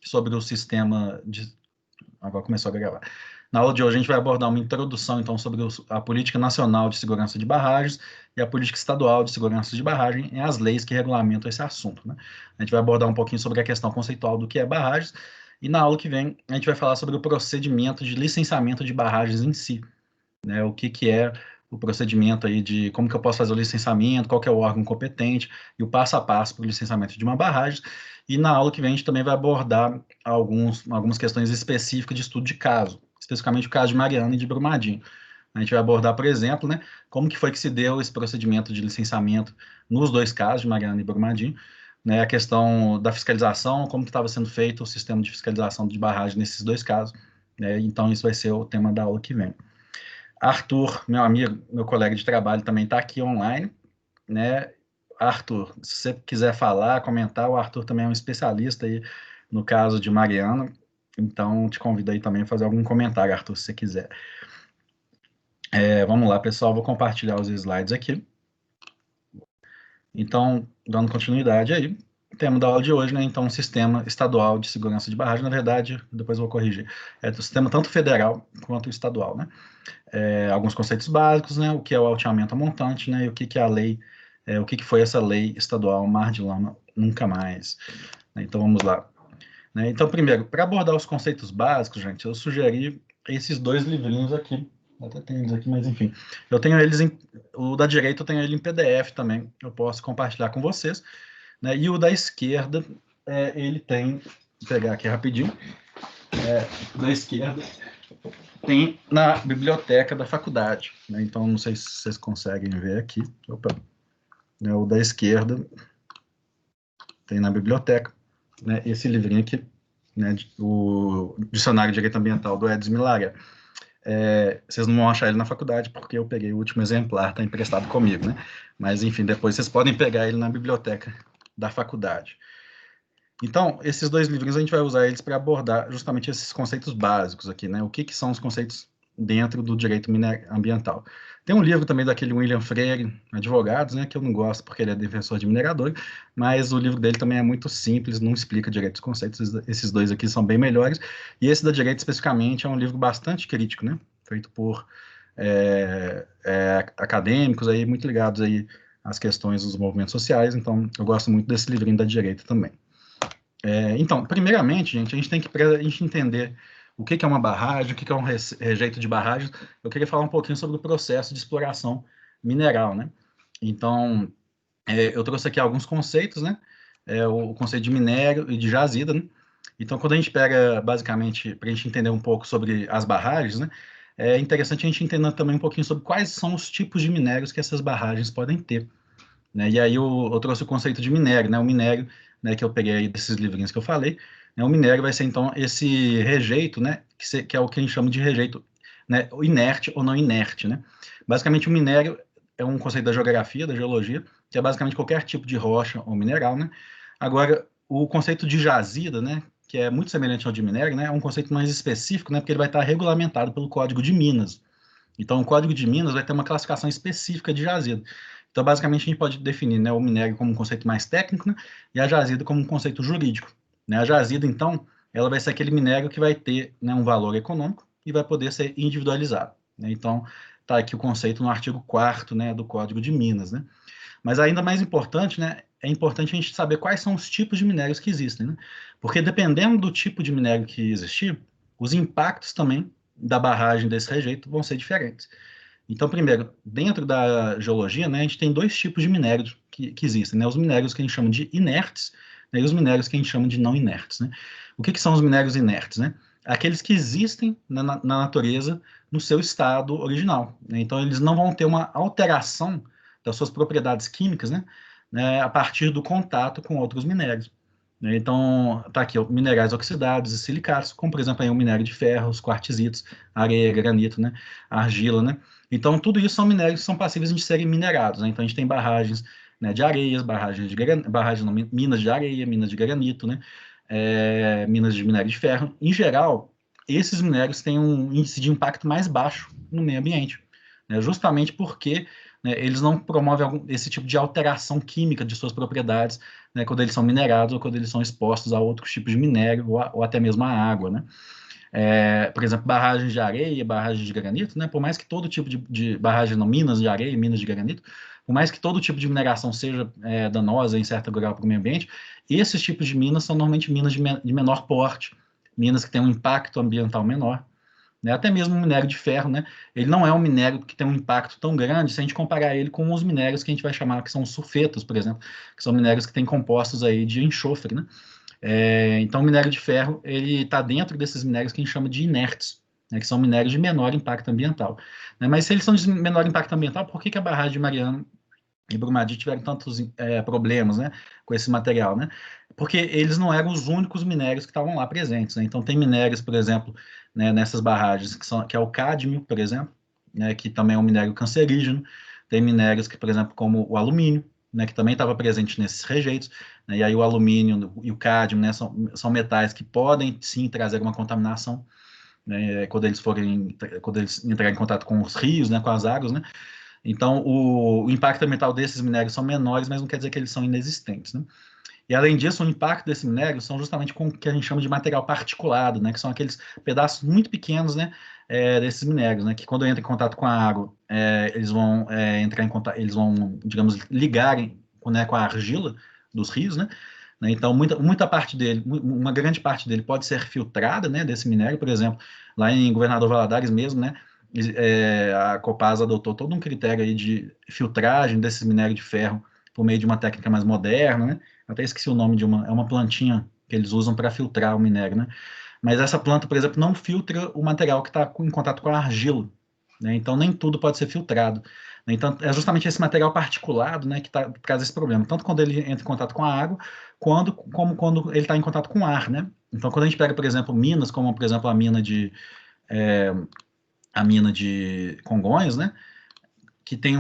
sobre o sistema de... Agora começou a gravar. Na aula de hoje a gente vai abordar uma introdução, então, sobre a Política Nacional de Segurança de Barragens e a Política Estadual de Segurança de Barragem e as leis que regulamentam esse assunto, né? A gente vai abordar um pouquinho sobre a questão conceitual do que é barragens e na aula que vem a gente vai falar sobre o procedimento de licenciamento de barragens em si, né? O que é o procedimento aí de como que eu posso fazer o licenciamento, qual que é o órgão competente e o passo a passo para o licenciamento de uma barragem. E na aula que vem a gente também vai abordar algumas questões específicas de estudo de caso, especificamente o caso de Mariana e de Brumadinho. A gente vai abordar, por exemplo, né, como que foi que se deu esse procedimento de licenciamento nos dois casos, de Mariana e Brumadinho, né, a questão da fiscalização, como que estava sendo feito o sistema de fiscalização de barragem nesses dois casos, né, então isso vai ser o tema da aula que vem. Arthur, meu amigo, meu colega de trabalho, também está aqui online, né? Arthur, se você quiser falar, comentar, o Arthur também é um especialista aí no caso de Mariana, então te convido aí também a fazer algum comentário, Arthur, se você quiser. Vamos lá, pessoal, vou compartilhar os slides aqui. Então, dando continuidade aí, o tema da aula de hoje, né? Então, o Sistema Estadual de Segurança de Barragem, na verdade, depois eu vou corrigir, é do sistema tanto federal quanto estadual, né? Alguns conceitos básicos, né? O que é o alteamento a montante, né? E o que é a lei, o que foi essa lei estadual Mar de Lama Nunca Mais. Então, vamos lá. Então, primeiro, para abordar os conceitos básicos, gente, eu sugeri esses dois livrinhos aqui. Até tenho eles aqui, mas enfim. Eu tenho eles o da direita eu tenho ele em PDF também. Eu posso compartilhar com vocês. Né? E o da esquerda, ele tem... Vou pegar aqui rapidinho. Da esquerda tem na biblioteca da faculdade. Né? Então, não sei se vocês conseguem ver aqui. Opa. O da esquerda tem na biblioteca. Né? Esse livrinho aqui, né? O Dicionário de Direito Ambiental do Edson Milaria. Vocês não vão achar ele na faculdade, porque eu peguei o último exemplar, está emprestado comigo, né? Mas, enfim, depois vocês podem pegar ele na biblioteca da faculdade. Então, esses dois livrinhos a gente vai usar eles para abordar justamente esses conceitos básicos aqui, né? O que são os conceitos dentro do direito ambiental. Tem um livro também daquele William Freire, Advogados, né? Que eu não gosto porque ele é defensor de minerador, mas o livro dele também é muito simples, não explica direito os conceitos. Esses dois aqui são bem melhores. E esse da direito, especificamente, é um livro bastante crítico, né? Feito por acadêmicos aí, muito ligados aí às questões dos movimentos sociais. Então, eu gosto muito desse livrinho da direita também. Então, primeiramente, gente, a gente tem que entender o que é uma barragem, o que é um rejeito de barragem. Eu queria falar um pouquinho sobre o processo de exploração mineral, né? Então, eu trouxe aqui alguns conceitos, né? O conceito de minério e de jazida, né? Então, quando a gente pega, basicamente, para a gente entender um pouco sobre as barragens, né? É interessante a gente entender também um pouquinho sobre quais são os tipos de minérios que essas barragens podem ter. Né? E aí eu trouxe o conceito de minério, né? O minério, né, que eu peguei aí desses livrinhos que eu falei, né? O minério vai ser, então, esse rejeito, né? Que é o que a gente chama de rejeito, né? Inerte ou não inerte, né? Basicamente, o minério é um conceito da geografia, da geologia, que é basicamente qualquer tipo de rocha ou mineral, né? Agora, o conceito de jazida, né? Que é muito semelhante ao de minério, né? É um conceito mais específico, né? Porque ele vai estar regulamentado pelo Código de Minas. Então, o Código de Minas vai ter uma classificação específica de jazida. Então, basicamente, a gente pode definir, né, o minério como um conceito mais técnico, né, e a jazida como um conceito jurídico. Né? A jazida, então, ela vai ser aquele minério que vai ter, né, um valor econômico e vai poder ser individualizado. Né? Então, está aqui o conceito no artigo 4º, né, do Código de Minas. Né? Mas ainda mais importante, né, é importante a gente saber quais são os tipos de minérios que existem. Né? Porque dependendo do tipo de minério que existir, os impactos também da barragem desse rejeito vão ser diferentes. Então, primeiro, dentro da geologia, né, a gente tem dois tipos de minérios que existem, né, os minérios que a gente chama de inertes, né, e os minérios que a gente chama de não inertes. Né? O que são os minérios inertes? Né? Aqueles que existem na natureza no seu estado original. Né? Então, eles não vão ter uma alteração das suas propriedades químicas, né, a partir do contato com outros minérios. Né? Então, está aqui, minerais oxidados e silicatos, como, por exemplo, aí, o minério de ferro, os quartzitos, areia, granito, né, argila, né? Então, tudo isso são minérios que são passíveis de serem minerados. Né? Então, a gente tem barragens, né, de areias, minas de areia, minas de granito, né? Minas de minério de ferro. Em geral, esses minérios têm um índice de impacto mais baixo no meio ambiente, né? Justamente porque, né, eles não promovem esse tipo de alteração química de suas propriedades né, quando eles são minerados ou quando eles são expostos a outros tipos de minério ou até mesmo a água, né? Por exemplo, barragens de areia, barragens de granito, né? Por mais que todo tipo de barragem, não, minas de areia, minas de granito, por mais que todo tipo de mineração seja danosa em certo grau para o meio ambiente, esses tipos de minas são normalmente minas de menor porte, minas que têm um impacto ambiental menor, né? Até mesmo o minério de ferro, né? Ele não é um minério que tem um impacto tão grande se a gente comparar ele com os minérios que a gente vai chamar que são sulfetos, por exemplo, que são minérios que têm compostos aí de enxofre, né? Então, o minério de ferro, ele está dentro desses minérios que a gente chama de inertes, né, que são minérios de menor impacto ambiental, né? Mas se eles são de menor impacto ambiental, por que a barragem de Mariana e Brumadinho tiveram tantos problemas, né, com esse material, né? Porque eles não eram os únicos minérios que estavam lá presentes, né? Então, tem minérios, por exemplo, né, nessas barragens, que é o cádmio, por exemplo, né, que também é um minério cancerígeno. Tem minérios que, por exemplo, como o alumínio, né, que também estava presente nesses rejeitos, né? E aí o alumínio e o cádmio, né, são metais que podem, sim, trazer uma contaminação, né, quando eles entrarem em contato com os rios, né, com as águas, né? Então, o impacto ambiental desses minérios são menores, mas não quer dizer que eles são inexistentes, né? E, além disso, o impacto desses minérios são justamente com o que a gente chama de material particulado, né? Que são aqueles pedaços muito pequenos, né? Desses minérios, né? Que quando entra em contato com a água, eles vão entrar em contato, eles vão, digamos, ligarem, né, com a argila dos rios, né? Então, muita parte dele, uma grande parte dele pode ser filtrada, né, desse minério, por exemplo, lá em Governador Valadares mesmo, né, a Copasa adotou todo um critério aí de filtragem desses minérios de ferro por meio de uma técnica mais moderna, né, até esqueci o nome é uma plantinha que eles usam para filtrar o minério, né, mas essa planta, por exemplo, não filtra o material que está em contato com a argila, né, então nem tudo pode ser filtrado. Então, é justamente esse material particulado, né, que traz esse problema, tanto quando ele entra em contato com a água, como quando ele está em contato com o ar, né? Então, quando a gente pega, por exemplo, minas, como, por exemplo, a mina de Congonhas, né? Que tem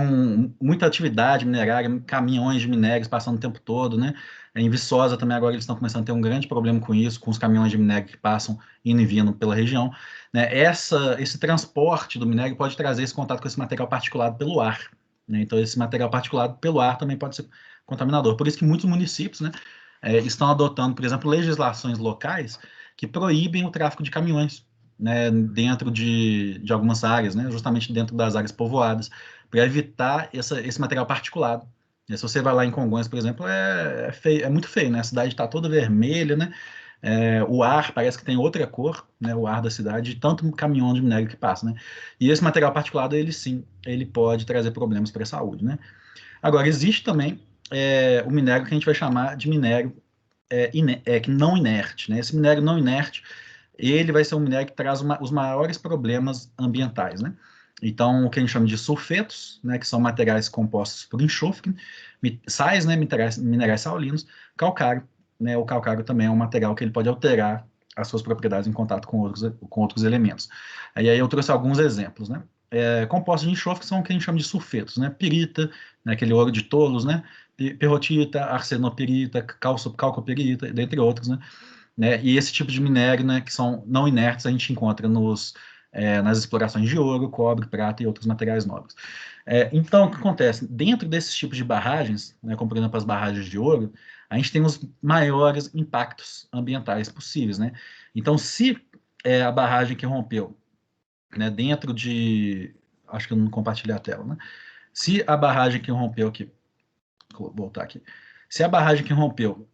muita atividade minerária, caminhões de minérios passando o tempo todo, né? Em Viçosa também agora eles estão começando a ter um grande problema com isso, com os caminhões de minério que passam indo e vindo pela região, né? Esse transporte do minério pode trazer esse contato com esse material particulado pelo ar, né? Então, esse material particulado pelo ar também pode ser contaminador. Por isso que muitos municípios, né, estão adotando, por exemplo, legislações locais que proíbem o tráfego de caminhões, né, dentro de algumas áreas, né, justamente dentro das áreas povoadas, para evitar esse material particulado. E se você vai lá em Congonhas, por exemplo, feio, é muito feio, né? A cidade está toda vermelha, né? O ar parece que tem outra cor, né? O ar da cidade, de tanto caminhão de minério que passa, né? E esse material particulado, ele sim, ele pode trazer problemas para a saúde, né? Agora, existe também o minério que a gente vai chamar de minério não inerte, né? Esse minério não inerte, ele vai ser um minério que traz os maiores problemas ambientais, né? Então, o que a gente chama de sulfetos, né, que são materiais compostos por enxofre, sais, né, minerais saulinos, calcário, né, o calcário também é um material que ele pode alterar as suas propriedades em contato com outros elementos. E aí eu trouxe alguns exemplos, né? Compostos de enxofre são o que a gente chama de sulfetos, né? Pirita, né, aquele ouro de tolos, né? Perrotita, arsenopirita, calcopirita, dentre outros, né? E esse tipo de minério, né, que são não inertes, a gente encontra nas explorações de ouro, cobre, prata e outros materiais nobres. Então, o que acontece? Dentro desses tipos de barragens, né, como por exemplo as barragens de ouro, a gente tem os maiores impactos ambientais possíveis, né? Então, se a barragem que rompeu, né, dentro de... Acho que eu não compartilhei a tela, né? Se a barragem que rompeu aqui... Vou voltar aqui. Se a barragem que rompeu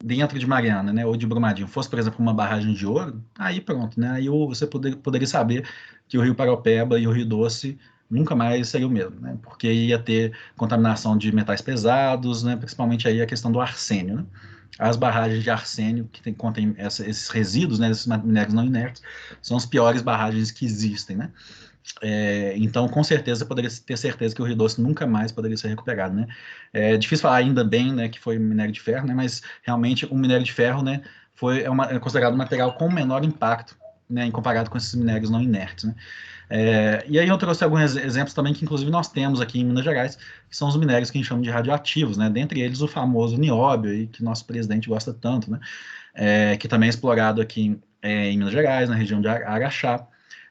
dentro de Mariana, né, ou de Brumadinho, fosse, por exemplo, uma barragem de ouro, aí pronto, né? Aí você poderia saber que o Rio Paraupeba e o Rio Doce nunca mais seria o mesmo, né? Porque ia ter contaminação de metais pesados, né? Principalmente aí a questão do arsênio, né? As barragens de arsênio que contêm esses resíduos, né, esses minérios não inertes, são as piores barragens que existem, né? Então, com certeza, poderia ter certeza que o Rio Doce nunca mais poderia ser recuperado, né? É difícil falar ainda bem, né, que foi minério de ferro, né, mas realmente o minério de ferro, né, é considerado um material com menor impacto, né, em comparado com esses minérios não inertes, né? E aí eu trouxe alguns exemplos também que, inclusive, nós temos aqui em Minas Gerais, que são os minérios que a gente chama de radioativos, né? Dentre eles o famoso nióbio, aí, que nosso presidente gosta tanto, né? Que também é explorado aqui em Minas Gerais, na região de Araxá.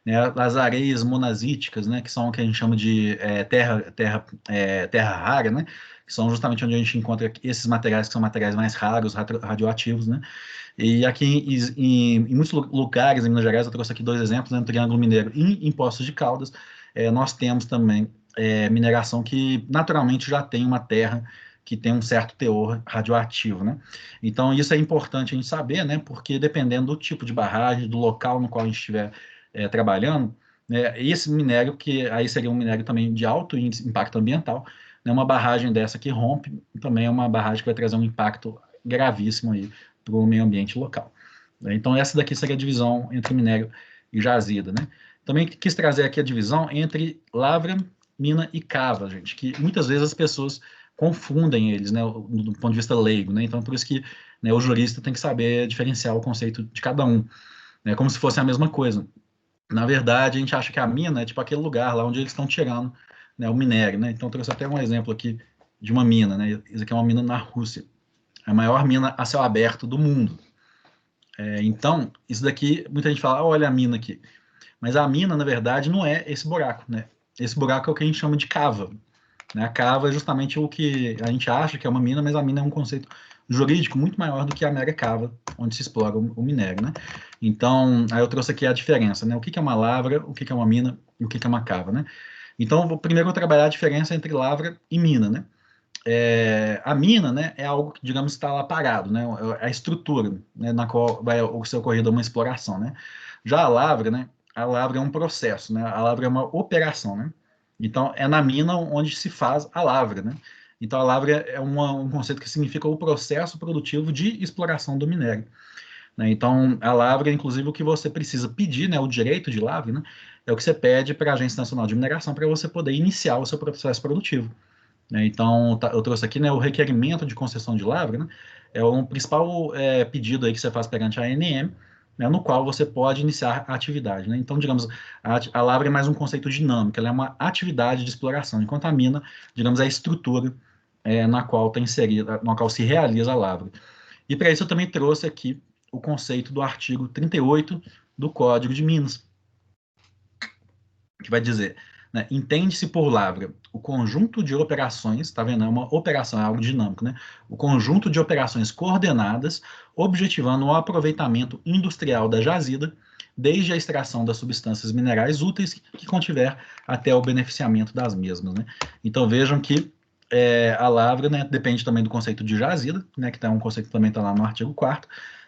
né, as areias monazíticas, né, que são o que a gente chama de terra rara, né, que são justamente onde a gente encontra esses materiais que são materiais mais raros, radioativos, né, e aqui em muitos lugares em Minas Gerais, eu trouxe aqui 2 exemplos, né, no Triângulo Mineiro e em Poços de Caldas, nós temos também mineração que naturalmente já tem uma terra que tem um certo teor radioativo, né? Então, isso é importante a gente saber, né? Porque dependendo do tipo de barragem, do local no qual a gente estiver trabalhando, né, esse minério, que aí seria um minério também de alto impacto ambiental, né, uma barragem dessa que rompe, também é uma barragem que vai trazer um impacto gravíssimo aí para o meio ambiente local. Então, essa daqui seria a divisão entre minério e jazida, né? Também quis trazer aqui a divisão entre lavra, mina e cava, gente, que muitas vezes as pessoas confundem eles, né, do ponto de vista leigo, né? Então, por isso que, né, o jurista tem que saber diferenciar o conceito de cada um, né, como se fosse a mesma coisa. Na verdade, a gente acha que a mina é tipo aquele lugar lá onde eles estão tirando, né, o minério, né? Então, eu trouxe até um exemplo aqui de uma mina, né? Isso aqui é uma mina na Rússia, a maior mina a céu aberto do mundo. Então, isso daqui, muita gente fala, olha a mina aqui. Mas a mina, na verdade, não é esse buraco, né? Esse buraco é o que a gente chama de cava, né? A cava é justamente o que a gente acha que é uma mina, mas a mina é um conceito jurídico muito maior do que a mera cava, onde se explora o minério, né? Então, aí eu trouxe aqui a diferença, né? O que é uma lavra, o que é uma mina e o que é uma cava, né? Então, primeiro eu vou trabalhar a diferença entre lavra e mina, né? A mina, né, é algo que, digamos, está lá parado, né? É a estrutura, né, na qual vai ser ocorrida uma exploração, né? Já a lavra, né? A lavra é um processo, né? A lavra é uma operação, né? Então, é na mina onde se faz a lavra, né? Então, a lavra é um conceito que significa o processo produtivo de exploração do minério, né? Então, a lavra, inclusive, o que você precisa pedir, né? O direito de lavra, né? É o que você pede para a Agência Nacional de Mineração para você poder iniciar o seu processo produtivo, né? Então, eu trouxe aqui, né, o requerimento de concessão de lavra, né, é o principal pedido aí que você faz perante a ANM, né, no qual você pode iniciar a atividade, né? Então, digamos, a lavra é mais um conceito dinâmico, ela é uma atividade de exploração, enquanto a mina, digamos, é a estrutura na qual está inserida, na qual se realiza a lavra. E para isso eu também trouxe aqui o conceito do artigo 38 do Código de Minas, que vai dizer, né, entende-se por lavra o conjunto de operações, tá vendo? É uma operação, é algo dinâmico, né? O conjunto de operações coordenadas, objetivando o aproveitamento industrial da jazida, desde a extração das substâncias minerais úteis que contiver até o beneficiamento das mesmas, né? Então vejam que a lavra, né, depende também do conceito de jazida, né, que tá um conceito que também está lá no artigo 4º,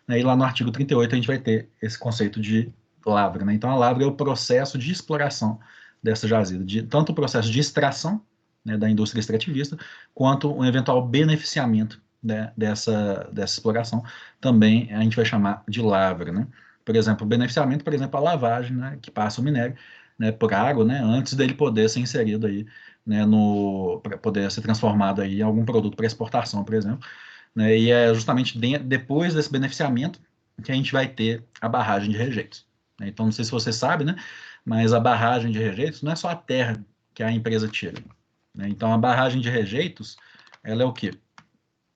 né, e lá no artigo 38 a gente vai ter esse conceito de lavra, né? Então a lavra é o processo de exploração dessa jazida, tanto o processo de extração, né, da indústria extrativista, quanto um eventual beneficiamento, né, dessa exploração, também a gente vai chamar de lavra, né? Por exemplo, o beneficiamento, por exemplo, a lavagem, né, que passa o minério, né, por água, né, antes dele poder ser inserido aí, né, para poder ser transformado aí em algum produto para exportação, por exemplo, né, e é justamente depois desse beneficiamento que a gente vai ter a barragem de rejeitos, né? Então, não sei se você sabe, né, mas a barragem de rejeitos não é só a terra que a empresa tira, né? Então, a barragem de rejeitos, ela é o quê?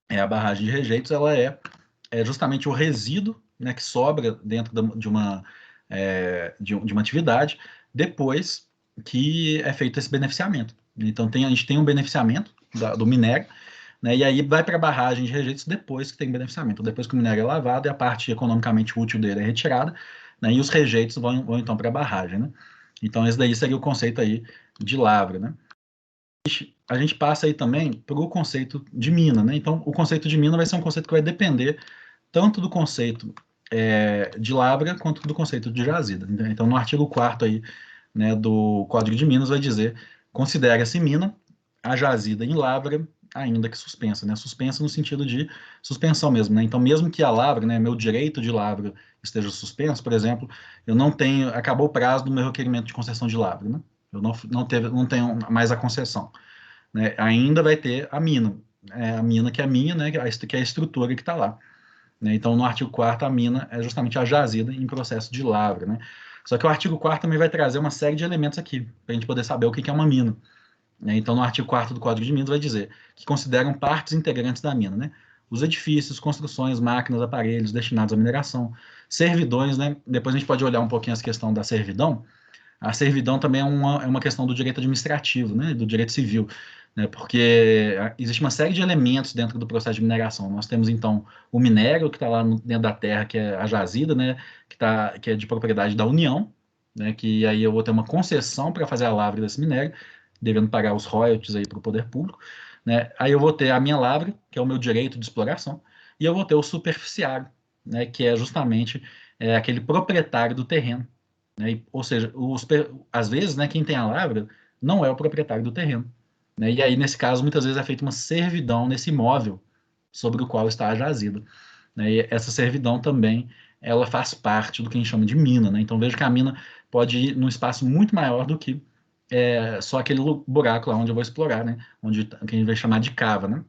A barragem de rejeitos, ela é justamente o resíduo, né, que sobra dentro de uma atividade depois que é feito esse beneficiamento. Então, a gente tem um beneficiamento do minério, né, e aí vai para a barragem de rejeitos depois que tem beneficiamento, depois que o minério é lavado e a parte economicamente útil dele é retirada, né, e os rejeitos vão então para a barragem, né? Então, esse daí seria o conceito aí de lavra, né? A gente passa aí também para o conceito de mina, né? Então, o conceito de mina vai ser um conceito que vai depender tanto do conceito de lavra quanto do conceito de jazida. Então, no artigo 4º aí, né, do Código de Minas vai dizer: considera-se mina a jazida em lavra, ainda que suspensa, né? Suspensa no sentido de suspensão mesmo, né? Então, mesmo que a lavra, né, meu direito de lavra esteja suspenso, por exemplo, eu não tenho, acabou o prazo do meu requerimento de concessão de lavra, né? Eu não tenho mais a concessão, né? Ainda vai ter a mina, a mina que é minha, né? Que é a estrutura que está lá, né? Então, no artigo 4º, a mina é justamente a jazida em processo de lavra, né? Só que o artigo 4º também vai trazer uma série de elementos aqui, para a gente poder saber o que é uma mina, né? Então, no artigo 4º do Código de Minas vai dizer que consideram partes integrantes da mina, né? Os edifícios, construções, máquinas, aparelhos destinados à mineração, servidões, né? Depois a gente pode olhar um pouquinho essa questão da servidão, A servidão também é uma questão do direito administrativo, né, do direito civil, né, porque existe uma série de elementos dentro do processo de mineração. Nós temos, então, o minério que está lá dentro da terra, que é a jazida, né, que é de propriedade da União, né, que aí eu vou ter uma concessão para fazer a lavra desse minério, devendo pagar os royalties aí para o poder público, né. Aí eu vou ter a minha lavra, que é o meu direito de exploração, e eu vou ter o superficiário, né, que é justamente aquele proprietário do terreno, né, ou seja, às vezes, né, quem tem a lavra não é o proprietário do terreno, né, e aí, nesse caso, muitas vezes é feita uma servidão nesse imóvel sobre o qual está a jazida, né, e essa servidão também, ela faz parte do que a gente chama de mina, né, então veja que a mina pode ir num espaço muito maior do que só aquele buraco lá onde eu vou explorar, né, onde que a gente vai chamar de cava, né,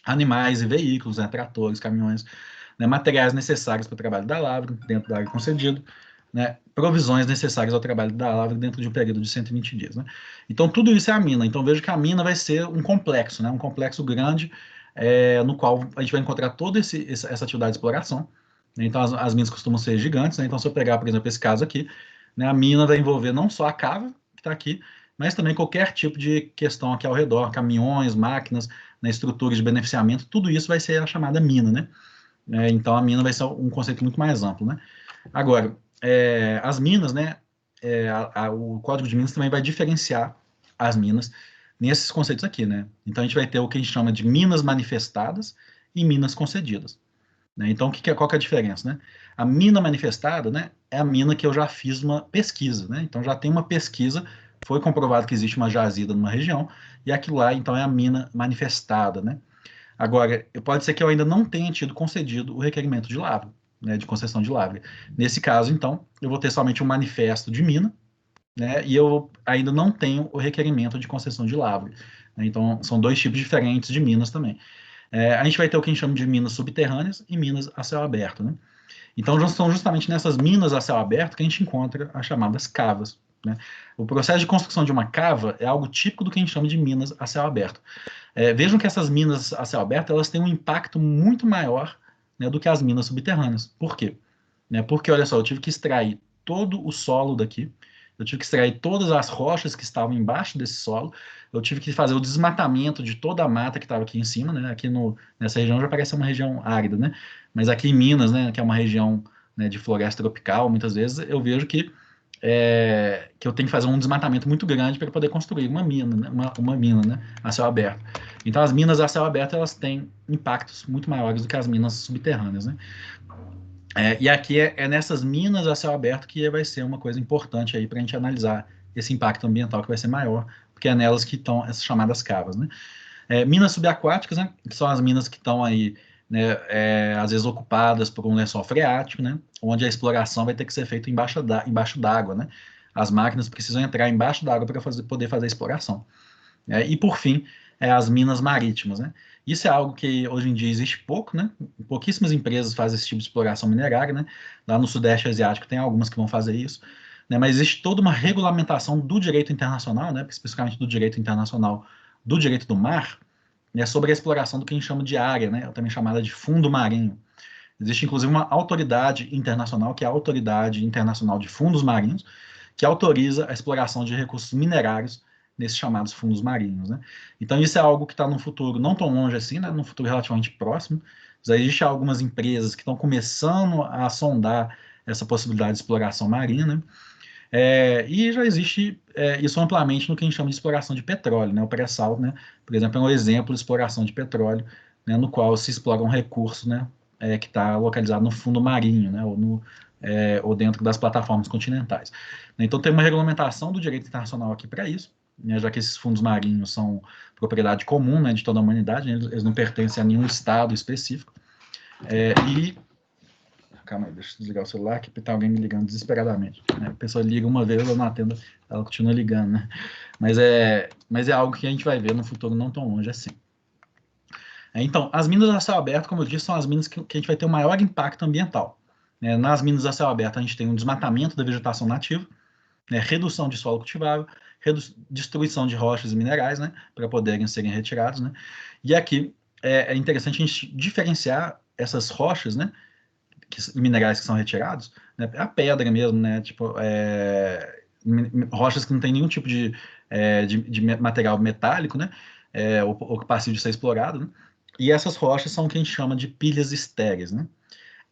animais e veículos, né, tratores, caminhões, né, materiais necessários para o trabalho da lavra, dentro da área concedida, né, provisões necessárias ao trabalho da lavra dentro de um período de 120 dias. Né? Então, tudo isso é a mina. Então, vejo que a mina vai ser um complexo, né, um complexo grande, no qual a gente vai encontrar toda essa atividade de exploração. Né? Então, as minas costumam ser gigantes. Né? Então, se eu pegar, por exemplo, esse caso aqui, né, a mina vai envolver não só a cava, que está aqui, mas também qualquer tipo de questão aqui ao redor, caminhões, máquinas, né, estruturas de beneficiamento, tudo isso vai ser a chamada mina, né? Então, a mina vai ser um conceito muito mais amplo, né? Agora, as minas, né? O Código de Minas também vai diferenciar as minas nesses conceitos aqui, né? Então, a gente vai ter o que a gente chama de minas manifestadas e minas concedidas. Né? Então, qual que é a diferença, né? A mina manifestada, né, é a mina que eu já fiz uma pesquisa, né? Então, já tem uma pesquisa, foi comprovado que existe uma jazida numa região, e aquilo lá, então, é a mina manifestada, né? Agora, pode ser que eu ainda não tenha tido concedido o requerimento de lavra, né, de concessão de lavra. Nesse caso, então, eu vou ter somente um manifesto de mina, né, e eu ainda não tenho o requerimento de concessão de lavra. Né, então, são dois tipos diferentes de minas também. A gente vai ter o que a gente chama de minas subterrâneas e minas a céu aberto. Né? Então, são justamente nessas minas a céu aberto que a gente encontra as chamadas cavas. Né? O processo de construção de uma cava é algo típico do que a gente chama de minas a céu aberto. Vejam que essas minas a céu aberto elas têm um impacto muito maior, né, do que as minas subterrâneas. Por quê? Né, porque, olha só, eu tive que extrair todo o solo daqui, eu tive que extrair todas as rochas que estavam embaixo desse solo, eu tive que fazer o desmatamento de toda a mata que estava aqui em cima, né, aqui nessa região já parece uma região árida, né, mas aqui em Minas, né, que é uma região, né, de floresta tropical, muitas vezes eu vejo que eu tenho que fazer um desmatamento muito grande para poder construir uma mina, né, uma mina, né, a céu aberto. Então, as minas a céu aberto elas têm impactos muito maiores do que as minas subterrâneas, né? E aqui é nessas minas a céu aberto que vai ser uma coisa importante aí para a gente analisar esse impacto ambiental que vai ser maior, porque é nelas que estão essas chamadas cavas, né? Minas subaquáticas, né, que são as minas que estão aí, né, às vezes ocupadas por um lençol freático, né, onde a exploração vai ter que ser feita embaixo d'água, né, as máquinas precisam entrar embaixo d'água para poder fazer a exploração. E por fim, as minas marítimas, né. Isso é algo que hoje em dia existe pouco, né, pouquíssimas empresas fazem esse tipo de exploração minerária, né, lá no Sudeste Asiático tem algumas que vão fazer isso, né, mas existe toda uma regulamentação do direito internacional, né, especificamente do direito internacional do direito do mar, né, sobre a exploração do que a gente chama de área, né, também chamada de fundo marinho. Existe, inclusive, uma autoridade internacional, que é a Autoridade Internacional de Fundos Marinhos, que autoriza a exploração de recursos minerários nesses chamados fundos marinhos. Né? Então, isso é algo que está no futuro não tão longe assim, né, no futuro relativamente próximo. Já existem algumas empresas que estão começando a sondar essa possibilidade de exploração marinha, né? E já existe isso amplamente no que a gente chama de exploração de petróleo, né? O pré-sal, né? Por exemplo, é um exemplo de exploração de petróleo, né? No qual se explora um recurso, né? Que está localizado no fundo marinho, né? Ou dentro das plataformas continentais. Então, tem uma regulamentação do direito internacional aqui para isso, né? Já que esses fundos marinhos são propriedade comum, né? De toda a humanidade, né? Eles não pertencem a nenhum estado específico. E calma aí, deixa eu desligar o celular, que tá alguém me ligando desesperadamente. Né? A pessoa liga uma vez, eu não atendo, ela continua ligando, né? Mas é algo que a gente vai ver no futuro não tão longe assim. Então, as minas a céu aberto, como eu disse, são as minas que a gente vai ter o maior impacto ambiental. Nas minas a céu aberto, a gente tem um desmatamento da vegetação nativa, redução de solo cultivável, destruição de rochas e minerais, né, para poderem serem retirados, né? E aqui é interessante a gente diferenciar essas rochas, né, minerais que são retirados, né, a pedra mesmo, né, tipo, rochas que não tem nenhum tipo de material metálico, né? Ou passivo de ser explorado, né? E essas rochas são o que a gente chama de pilhas estéreis, né?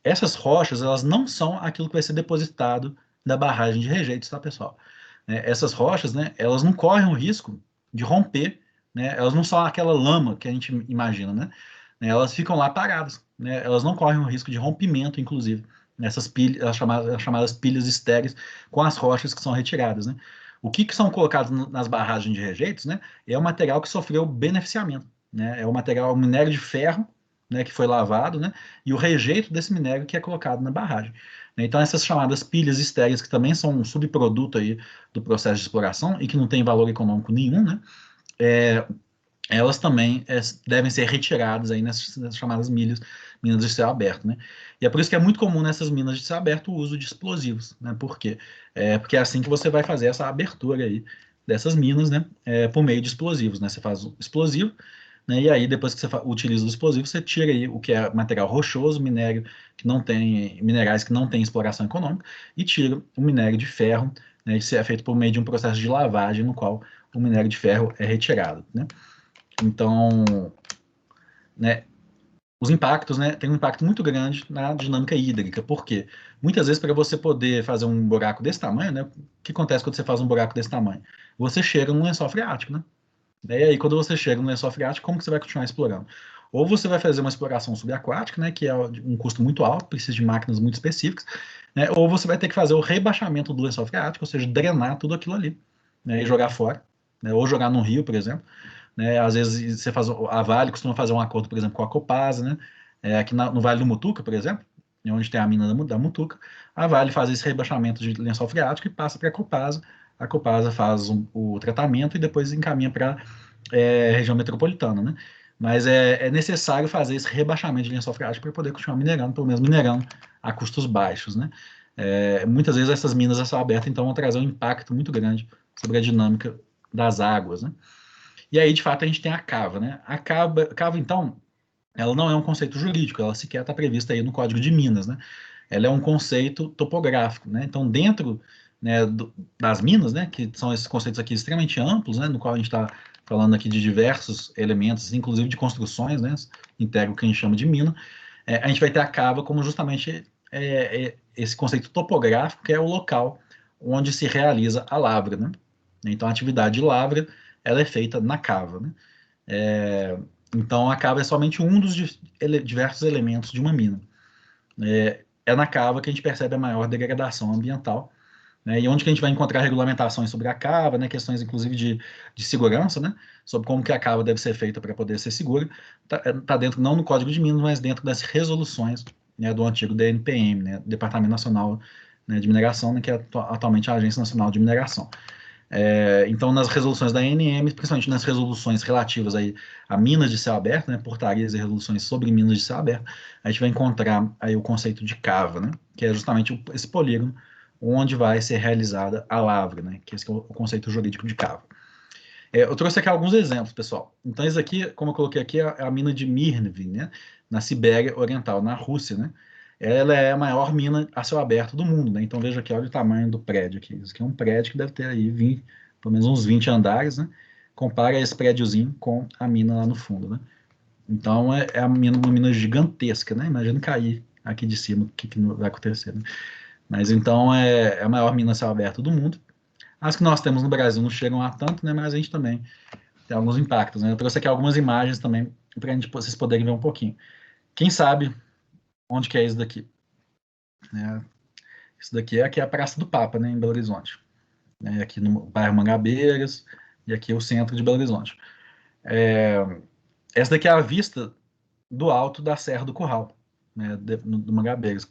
Essas rochas, elas não são aquilo que vai ser depositado da barragem de rejeitos, tá, pessoal? Essas rochas, né, elas não correm o risco de romper, né? Elas não são aquela lama que a gente imagina, né? Elas ficam lá paradas, né? Elas não correm o risco de rompimento, inclusive, nessas pilhas, as chamadas pilhas estéreis, com as rochas que são retiradas, né? O que são colocados nas barragens de rejeitos, né? É o material que sofreu beneficiamento, né? É o material, o minério de ferro, né, que foi lavado, né? E o rejeito desse minério que é colocado na barragem. Então, essas chamadas pilhas estéreis, que também são um subproduto aí do processo de exploração e que não tem valor econômico nenhum, né? Elas também devem ser retiradas aí nessas chamadas minas de céu aberto, né? E é por isso que é muito comum nessas minas de céu aberto o uso de explosivos, né? Por quê? Porque é assim que você vai fazer essa abertura aí dessas minas, né? Por meio de explosivos, né? Você faz o explosivo, né? E aí, depois que você utiliza o explosivo, você tira aí o que é material rochoso, minério que não tem, minerais que não tem exploração econômica, e tira o minério de ferro, né? Isso é feito por meio de um processo de lavagem, no qual o minério de ferro é retirado, né? Então, né, os impactos, né, tem um impacto muito grande na dinâmica hídrica. Por quê? Muitas vezes, para você poder fazer um buraco desse tamanho, né, o que acontece quando você faz um buraco desse tamanho? Você chega num lençol freático, né? E aí, quando você chega no lençol freático, como que você vai continuar explorando? Ou você vai fazer uma exploração subaquática, né, que é um custo muito alto, precisa de máquinas muito específicas, né, ou você vai ter que fazer o rebaixamento do lençol freático, ou seja, drenar tudo aquilo ali, né, e jogar fora, né, ou jogar no rio, por exemplo, né, às vezes você faz, a Vale costuma fazer um acordo, por exemplo, com a Copasa, né, aqui no Vale do Mutuca, por exemplo, onde tem a mina da Mutuca, a Vale faz esse rebaixamento de lençol freático e passa para a Copasa faz o tratamento e depois encaminha para região metropolitana, né? Mas é necessário fazer esse rebaixamento de lençol freático para poder continuar minerando, pelo menos minerando a custos baixos, né? Muitas vezes essas minas a céu aberto então vão trazer um impacto muito grande sobre a dinâmica das águas, né? E aí, de fato, a gente tem a cava, né? Cava, então, ela não é um conceito jurídico, ela sequer está prevista aí no Código de Minas, né? Ela é um conceito topográfico, né? Então, dentro, né, das minas, né, que são esses conceitos aqui extremamente amplos, né, no qual a gente está falando aqui de diversos elementos, inclusive de construções, né, integra o que a gente chama de mina, a gente vai ter a cava como justamente esse conceito topográfico, que é o local onde se realiza a lavra, né? Então, a atividade de lavra, ela é feita na cava, né? Então, a cava é somente um dos diversos elementos de uma mina. É na cava que a gente percebe a maior degradação ambiental, né, e onde que a gente vai encontrar regulamentações sobre a cava, né, questões inclusive de segurança, né, sobre como que a cava deve ser feita para poder ser segura, tá dentro, não no Código de Minas, mas dentro das resoluções, né, do antigo DNPM, né, Departamento Nacional, né, de Mineração, né, que é atualmente a Agência Nacional de Mineração. Então, nas resoluções da ANM, principalmente nas resoluções relativas aí a minas de céu aberto, né, portarias e resoluções sobre minas de céu aberto, a gente vai encontrar aí o conceito de cava, né, que é justamente esse polígono onde vai ser realizada a lavra, né, que esse é o conceito jurídico de cava. Eu trouxe aqui alguns exemplos, pessoal. Então, isso aqui, como eu coloquei aqui, é a mina de Mirny, né, na Sibéria Oriental, na Rússia, né. Ela é a maior mina a céu aberto do mundo, né? Então veja aqui, olha o tamanho do prédio aqui. Isso aqui é um prédio que deve ter aí 20, pelo menos uns 20 andares, né? Compara esse prédiozinho com a mina lá no fundo, né? Então uma mina gigantesca, né? Imagina cair aqui de cima, o que vai acontecer, né? Mas então é a maior mina a céu aberto do mundo. As que nós temos no Brasil não chegam a tanto, né? Mas a gente também tem alguns impactos, né? Eu trouxe aqui algumas imagens também para vocês poderem ver um pouquinho. Quem sabe onde que é isso daqui? Isso daqui é aqui a Praça do Papa, né, em Belo Horizonte. Aqui no bairro Mangabeiras, e aqui é o centro de Belo Horizonte. Essa daqui é a vista do alto da Serra do Curral, né, do Mangabeiras,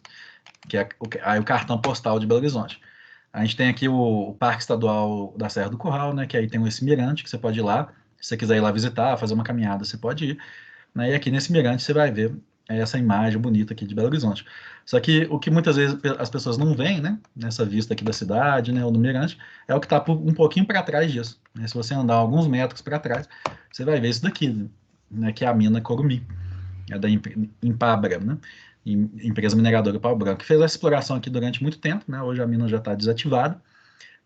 que é o cartão postal de Belo Horizonte. A gente tem aqui o Parque Estadual da Serra do Curral, né, que aí tem esse mirante, que você pode ir lá, se você quiser ir lá visitar, fazer uma caminhada, você pode ir. Né, e aqui nesse mirante você vai ver essa imagem bonita aqui de Belo Horizonte. Só que o que muitas vezes as pessoas não veem, né, nessa vista aqui da cidade, né, ou no mirante, é o que está um pouquinho para trás disso. Né? Se você andar alguns metros para trás, você vai ver isso daqui, né, que é a mina Corumim, da Impabra, né, empresa mineradora Pau Branco, que fez essa exploração aqui durante muito tempo, né, hoje a mina já está desativada,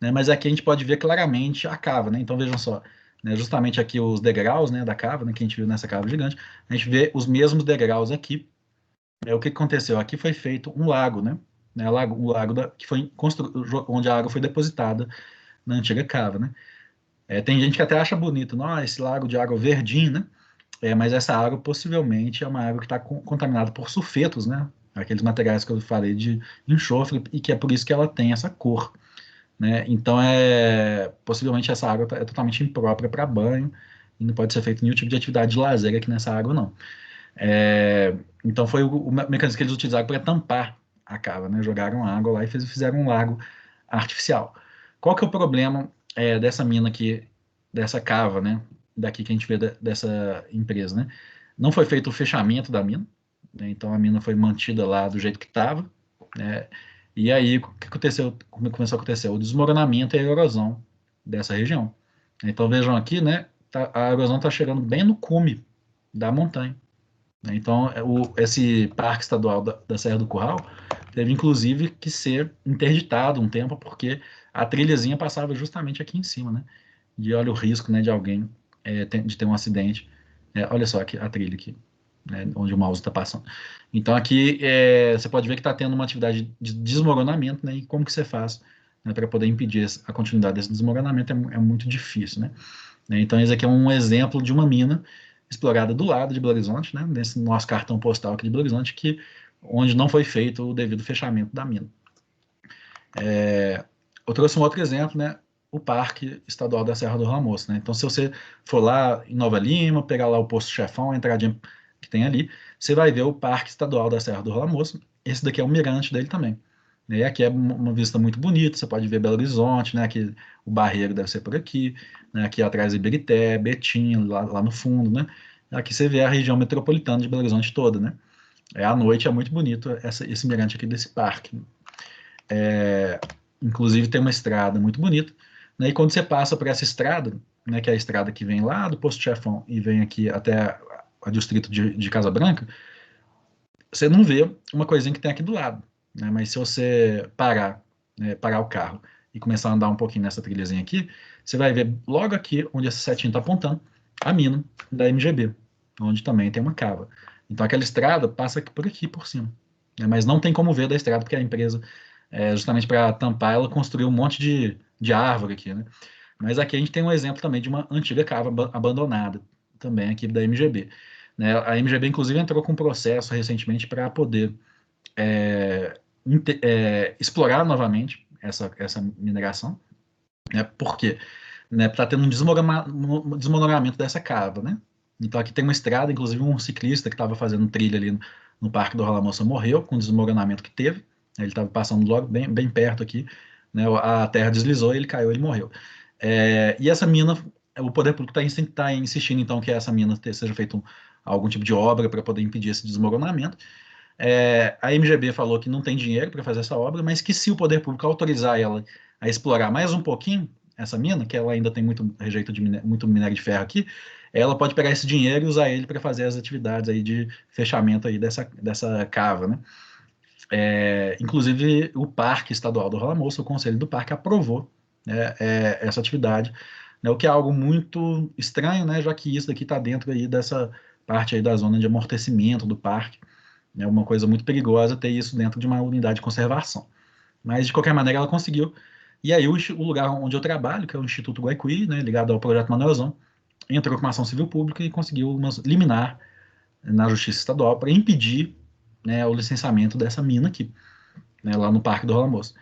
né? Mas aqui a gente pode ver claramente a cava, né? Então vejam só, né? Justamente aqui os degraus, né, da cava, né, que a gente viu nessa cava gigante, a gente vê os mesmos degraus aqui. O que aconteceu? Aqui foi feito um lago, né? O lago que foi onde a água foi depositada na antiga cava, né? Tem gente que até acha bonito, não, esse lago de água verdinha, né? Mas essa água possivelmente é uma água que está contaminada por sulfetos, né? Aqueles materiais que eu falei de enxofre, e que é por isso que ela tem essa cor, né? Então, possivelmente essa água é totalmente imprópria para banho e não pode ser feito nenhum tipo de atividade de lazer aqui nessa água, não. Então, foi o mecanismo que eles utilizaram para tampar a cava, né? Jogaram água lá e fizeram um lago artificial. Qual que é o problema dessa mina aqui, dessa cava, né? Daqui que a gente vê dessa empresa, né? Não foi feito o fechamento da mina, né? Então a mina foi mantida lá do jeito que estava, né? E aí o que aconteceu? Como começou a acontecer? O desmoronamento e a erosão dessa região. Então vejam aqui, né? A erosão está chegando bem no cume da montanha, né? Então esse parque estadual da Serra do Curral teve inclusive que ser interditado um tempo porque a trilhazinha passava justamente aqui em cima, né? E olha o risco, né, de alguém de ter um acidente. Olha só aqui, a trilha aqui, né, onde o mouse está passando. Então aqui você pode ver que está tendo uma atividade de desmoronamento, né, e como que você faz, né, para poder impedir a continuidade desse desmoronamento é muito difícil, né? Então esse aqui é um exemplo de uma mina explorada do lado de Belo Horizonte, né, nesse nosso cartão postal aqui de Belo Horizonte, onde não foi feito o devido fechamento da mina. Eu trouxe um outro exemplo, né? O Parque Estadual da Serra do Ramoço, né? Então, se você for lá em Nova Lima, pegar lá o Posto Chefão, a entradinha que tem ali, você vai ver o Parque Estadual da Serra do Ramoço. Esse daqui é o mirante dele também. E aqui é uma vista muito bonita, você pode ver Belo Horizonte, né? Aqui o Barreiro deve ser por aqui, né? Aqui atrás Ibirité, Betim, lá no fundo, né? Aqui você vê a região metropolitana de Belo Horizonte toda, né? À noite é muito bonito esse mirante aqui desse parque. Inclusive tem uma estrada muito bonita, né? E quando você passa por essa estrada, né, que é a estrada que vem lá do Posto Chefão e vem aqui até o distrito de Casa Branca, você não vê uma coisinha que tem aqui do lado, né? Mas se você parar, né, parar o carro e começar a andar um pouquinho nessa trilhazinha aqui, você vai ver logo aqui, onde essa setinha está apontando, a mina da MGB, onde também tem uma cava. Então aquela estrada passa por aqui, por cima, né? Mas não tem como ver da estrada, porque a empresa, justamente para tampar, ela construiu um monte de árvore aqui, né? Mas aqui a gente tem um exemplo também de uma antiga cava abandonada, também aqui da MGB, né? A MGB, inclusive, entrou com um processo recentemente para poder explorar novamente essa mineração, né? Por quê? Né? Está tendo um desmoronamento dessa cava, né? Então aqui tem uma estrada, inclusive um ciclista que estava fazendo trilha ali no Parque do Rola Moça morreu com o desmoronamento que teve. Ele estava passando logo bem perto aqui, né? A terra deslizou, ele caiu, ele morreu. E essa mina, o poder público está insistindo então que essa mina seja feito algum tipo de obra para poder impedir esse desmoronamento. A MGB falou que não tem dinheiro para fazer essa obra, mas que se o poder público autorizar ela a explorar mais um pouquinho essa mina, que ela ainda tem muito rejeito de muito minério de ferro aqui, ela pode pegar esse dinheiro e usar ele para fazer as atividades aí de fechamento aí dessa cava, né? Inclusive o Parque Estadual do Rola Moça, o Conselho do Parque aprovou, né, essa atividade, né, o que é algo muito estranho, né, já que isso daqui está dentro aí dessa parte aí da zona de amortecimento do parque. É uma coisa muito perigosa ter isso dentro de uma unidade de conservação. Mas, de qualquer maneira, ela conseguiu. E aí, o lugar onde eu trabalho, que é o Instituto Guaicuí, né, ligado ao Projeto Manuelzão, entrou com uma ação civil pública e conseguiu uma liminar na Justiça Estadual para impedir, né, o licenciamento dessa mina aqui, né, lá no Parque do Rola Moça.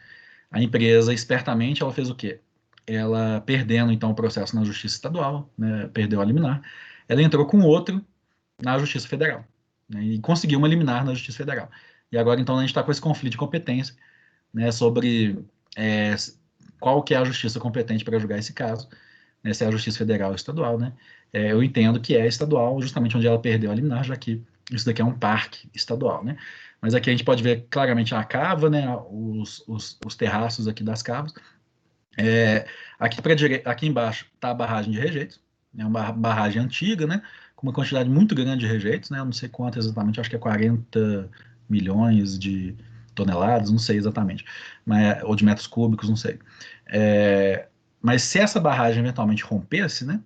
A empresa, espertamente, ela fez o quê? Ela, perdendo, então, o processo na Justiça Estadual, né, perdeu a liminar, ela entrou com outro na Justiça Federal, né, e conseguiu uma liminar na Justiça Federal. E agora, então, a gente está com esse conflito de competência, né, sobre é, qual que é a justiça competente para julgar esse caso, né, se é a Justiça Federal ou estadual, né? Eu entendo que é estadual, justamente onde ela perdeu a liminar, já que isso daqui é um parque estadual, né? Mas aqui a gente pode ver claramente a cava, né, os terraços aqui das cavas. Aqui embaixo está a barragem de rejeitos, é uma barragem antiga, né, com uma quantidade muito grande de rejeitos, né, eu não sei quanto exatamente, acho que é 40 milhões toneladas, não sei exatamente, ou de metros cúbicos, não sei. Mas se essa barragem eventualmente rompesse, né,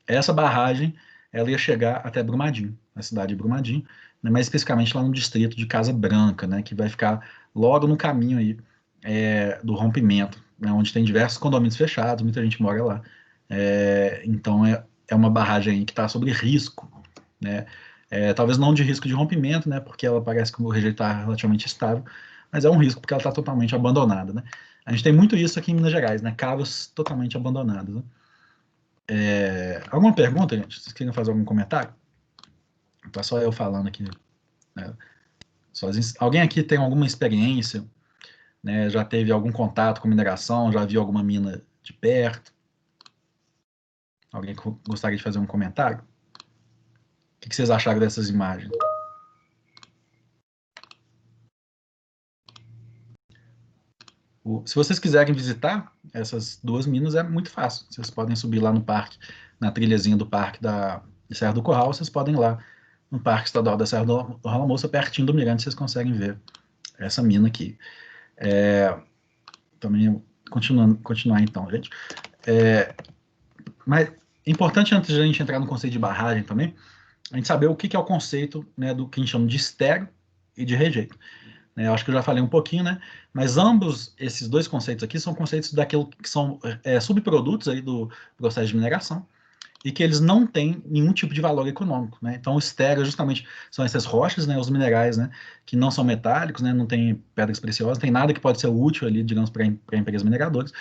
essa barragem ela ia chegar até Brumadinho, na cidade de Brumadinho, né, mais especificamente lá no distrito de Casa Branca, né, que vai ficar logo no caminho aí do rompimento, né, onde tem diversos condomínios fechados, muita gente mora lá. Então é uma barragem que está sob risco, né? Talvez não de risco de rompimento, né? Porque ela parece que o rejeito está relativamente estável, mas é um risco porque ela está totalmente abandonada, né? A gente tem muito isso aqui em Minas Gerais, né? Cavos totalmente abandonados, né? Alguma pergunta, gente? Vocês querem fazer algum comentário? Tá só eu falando aqui, né? Alguém aqui tem alguma experiência, né? Já teve algum contato com mineração? Já viu alguma mina de perto? Alguém gostaria de fazer um comentário? O que vocês acharam dessas imagens? Se vocês quiserem visitar essas duas minas, é muito fácil. Vocês podem subir lá no parque, na trilhazinha do parque da Serra do Curral, vocês podem ir lá no Parque Estadual da Serra do Rala Moça, pertinho do Mirante, vocês conseguem ver essa mina aqui. Também continuar então, gente. Mas é importante, antes de a gente entrar no conceito de barragem também, a gente saber o que é o conceito, né, do que a gente chama de estéreo e de rejeito. Eu acho que eu já falei um pouquinho, né? Mas ambos esses dois conceitos aqui são conceitos daquilo que são subprodutos aí do processo de mineração e que eles não têm nenhum tipo de valor econômico, né? Então, o estéreo justamente são essas rochas, né? Os minerais, né? Que não são metálicos, né? Não tem pedras preciosas, não tem nada que pode ser útil ali, digamos, para empresas mineradoras.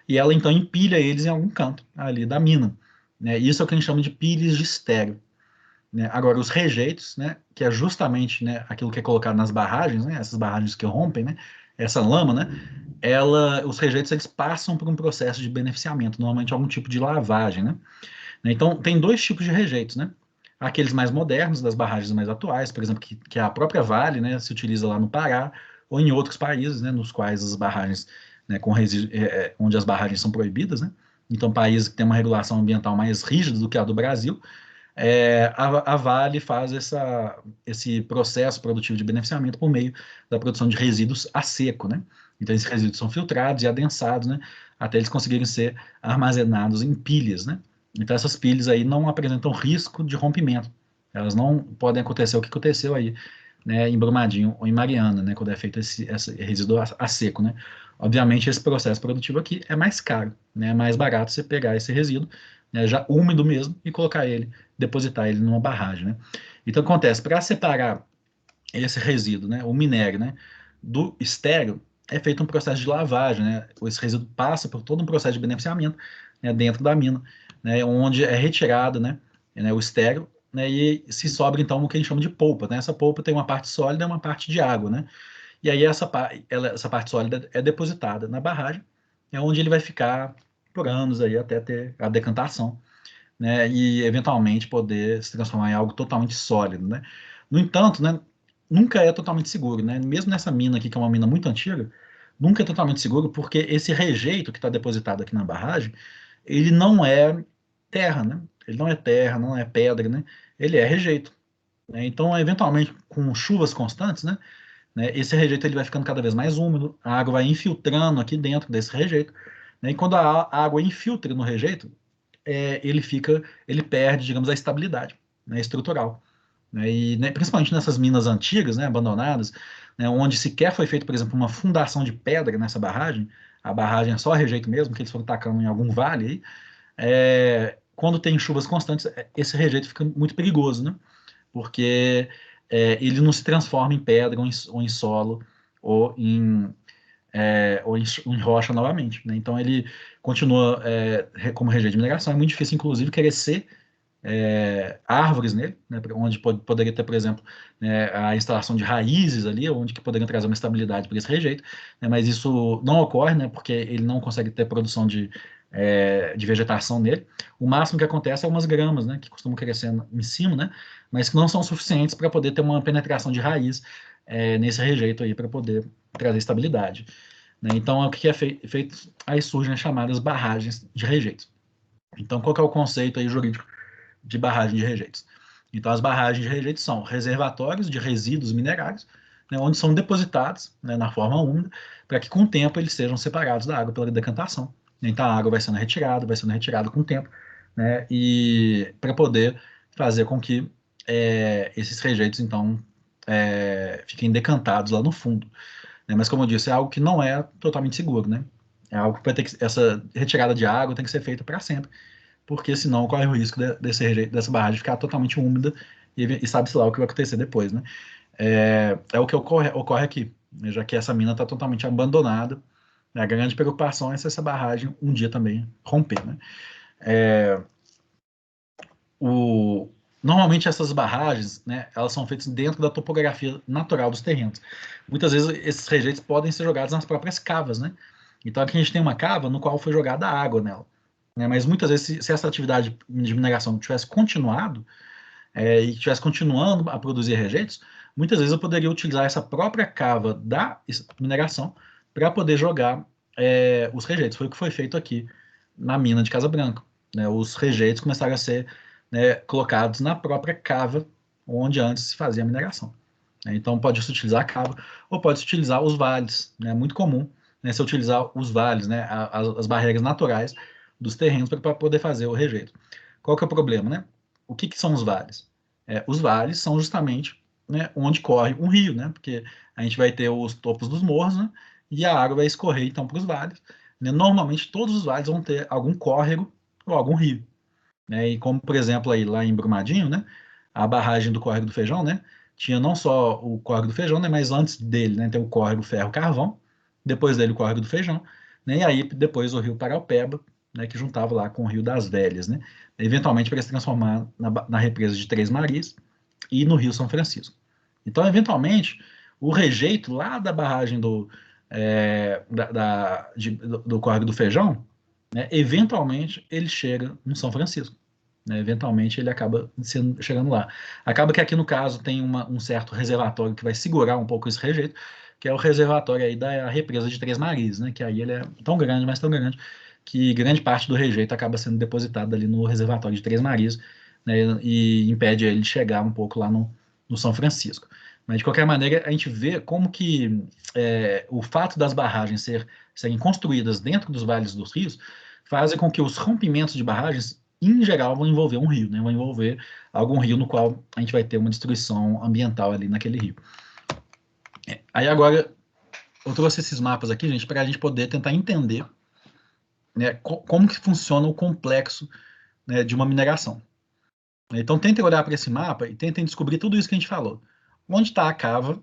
E ela, então, empilha eles em algum canto ali da mina, né? Isso é o que a gente chama de pilhas de estéreo. Né? Agora, os rejeitos, né, que é justamente, né, aquilo que é colocado nas barragens, né, essas barragens que rompem, né, essa lama, né, os rejeitos eles passam por um processo de beneficiamento, normalmente algum tipo de lavagem. Né? Então, tem dois tipos de rejeitos. Né? Aqueles mais modernos, das barragens mais atuais, por exemplo, que a própria Vale, né, se utiliza lá no Pará, ou em outros países, né, nos quais as barragens, né, onde as barragens são proibidas. Né? Então, países que têm uma regulação ambiental mais rígida do que a do Brasil, a Vale faz esse processo produtivo de beneficiamento por meio da produção de resíduos a seco, né? Então, esses resíduos são filtrados e adensados, né? Até eles conseguirem ser armazenados em pilhas, né? Então, essas pilhas aí não apresentam risco de rompimento. Elas não podem acontecer o que aconteceu aí, né, em Brumadinho ou em Mariana, né? Quando é feito esse resíduo a seco, né? Obviamente, esse processo produtivo aqui é mais caro, né? É mais barato você pegar esse resíduo, né, já úmido mesmo, e colocar ele, depositar ele numa barragem. Né? Então, acontece, para separar esse resíduo, né, o minério, né, do estéreo, é feito um processo de lavagem. Né? Esse resíduo passa por todo um processo de beneficiamento, né, dentro da mina, né, onde é retirado, né, o estéreo, né, e se sobra, então, o que a gente chama de polpa. Né? Essa polpa tem uma parte sólida e uma parte de água. Né? E aí essa parte sólida é depositada na barragem, é onde ele vai ficar por anos aí até ter a decantação, né, e eventualmente poder se transformar em algo totalmente sólido. Né? No entanto, né, nunca é totalmente seguro. Né? Mesmo nessa mina aqui, que é uma mina muito antiga, nunca é totalmente seguro, porque esse rejeito que está depositado aqui na barragem, ele não é terra. Né? Ele não é terra, não é pedra, né? Ele é rejeito. Né? Então, eventualmente, com chuvas constantes, né, esse rejeito ele vai ficando cada vez mais úmido, a água vai infiltrando aqui dentro desse rejeito, né, e quando a água infiltra no rejeito, ele perde, digamos, a estabilidade, né, estrutural. Né, e, né, principalmente nessas minas antigas, né, abandonadas, né, onde sequer foi feito, por exemplo, uma fundação de pedra nessa barragem, a barragem é só rejeito mesmo, que eles foram tacando em algum vale aí, quando tem chuvas constantes, esse rejeito fica muito perigoso, né? Porque ele não se transforma em pedra ou em solo ou em rocha novamente. Né? Então ele continua como rejeito de mineração. É muito difícil, inclusive, crescer árvores nele, né? Onde poderia ter, por exemplo, né, a instalação de raízes ali, onde que poderiam trazer uma estabilidade para esse rejeito, né? Mas isso não ocorre, né? Porque ele não consegue ter produção de vegetação nele. O máximo que acontece é umas gramas, né? Que costumam crescer em cima, né? Mas que não são suficientes para poder ter uma penetração de raiz nesse rejeito aí, para poder trazer estabilidade. Né? Então, o que é feito? Aí surgem as chamadas barragens de rejeitos. Então, qual que é o conceito aí jurídico de barragem de rejeitos? Então, as barragens de rejeitos são reservatórios de resíduos minerários né, onde são depositados, né, na forma úmida, para que com o tempo eles sejam separados da água pela decantação. Então a água vai sendo retirada com o tempo, né, e para poder fazer com que esses rejeitos, então, fiquem decantados lá no fundo. Né? Mas, como eu disse, é algo que não é totalmente seguro, né? É algo que vai ter que, essa retirada de água tem que ser feita para sempre, porque senão corre o risco dessa barragem ficar totalmente úmida e sabe-se lá o que vai acontecer depois, né? É o que ocorre aqui, né? Já que essa mina está totalmente abandonada. A grande preocupação é se essa barragem um dia também romper, né? O, Normalmente essas barragens, né, elas são feitas dentro da topografia natural dos terrenos. Muitas vezes esses rejeitos podem ser jogados nas próprias cavas, né? Então aqui a gente tem uma cava no qual foi jogada água nela. Né? Mas muitas vezes, se essa atividade de mineração tivesse continuado, e estivesse continuando a produzir rejeitos, muitas vezes eu poderia utilizar essa própria cava da mineração para poder jogar os rejeitos. Foi o que foi feito aqui na mina de Casa Branca. Né? Os rejeitos começaram a ser, né, colocados na própria cava onde antes se fazia a mineração. Então pode-se utilizar a cava ou pode-se utilizar os vales. É, né? Muito comum, né, se utilizar os vales, né, as barreiras naturais dos terrenos para poder fazer o rejeito. Qual que é o problema, né? O que são os vales? Os vales são justamente, né, onde corre um rio, né? Porque a gente vai ter os topos dos morros, né? E a água vai escorrer então para os vales. Né? Normalmente todos os vales vão ter algum córrego ou algum rio. Né? E como, por exemplo, aí lá em Brumadinho, né? A barragem do Córrego do Feijão, né? Tinha não só o Córrego do Feijão, né? Mas antes dele, né? Tem o Córrego Ferro Carvão, depois dele o Córrego do Feijão, né? E aí depois o Rio Paraupeba, né? Que juntava lá com o Rio das Velhas, né? Eventualmente para se transformar na represa de Três Marias e no Rio São Francisco. Então, eventualmente, o rejeito lá da barragem do Córrego do Feijão, né, eventualmente ele chega no São Francisco. Né, eventualmente ele acaba chegando lá. Acaba que aqui no caso tem um certo reservatório que vai segurar um pouco esse rejeito, que é o reservatório aí da represa de Três Marias, né, que aí ele é tão grande, mas tão grande, que grande parte do rejeito acaba sendo depositado ali no reservatório de Três Marias, né, e impede ele de chegar um pouco lá no São Francisco. Mas de qualquer maneira, a gente vê como que o fato das barragens serem construídas dentro dos vales dos rios fazem com que os rompimentos de barragens, em geral, vão envolver um rio, né? Vão envolver algum rio no qual a gente vai ter uma destruição ambiental ali naquele rio. Aí agora, eu trouxe esses mapas aqui, gente, para a gente poder tentar entender, né, como que funciona o complexo, né, de uma mineração. Então, tentem olhar para esse mapa e tentem descobrir tudo isso que a gente falou. Onde está a cava,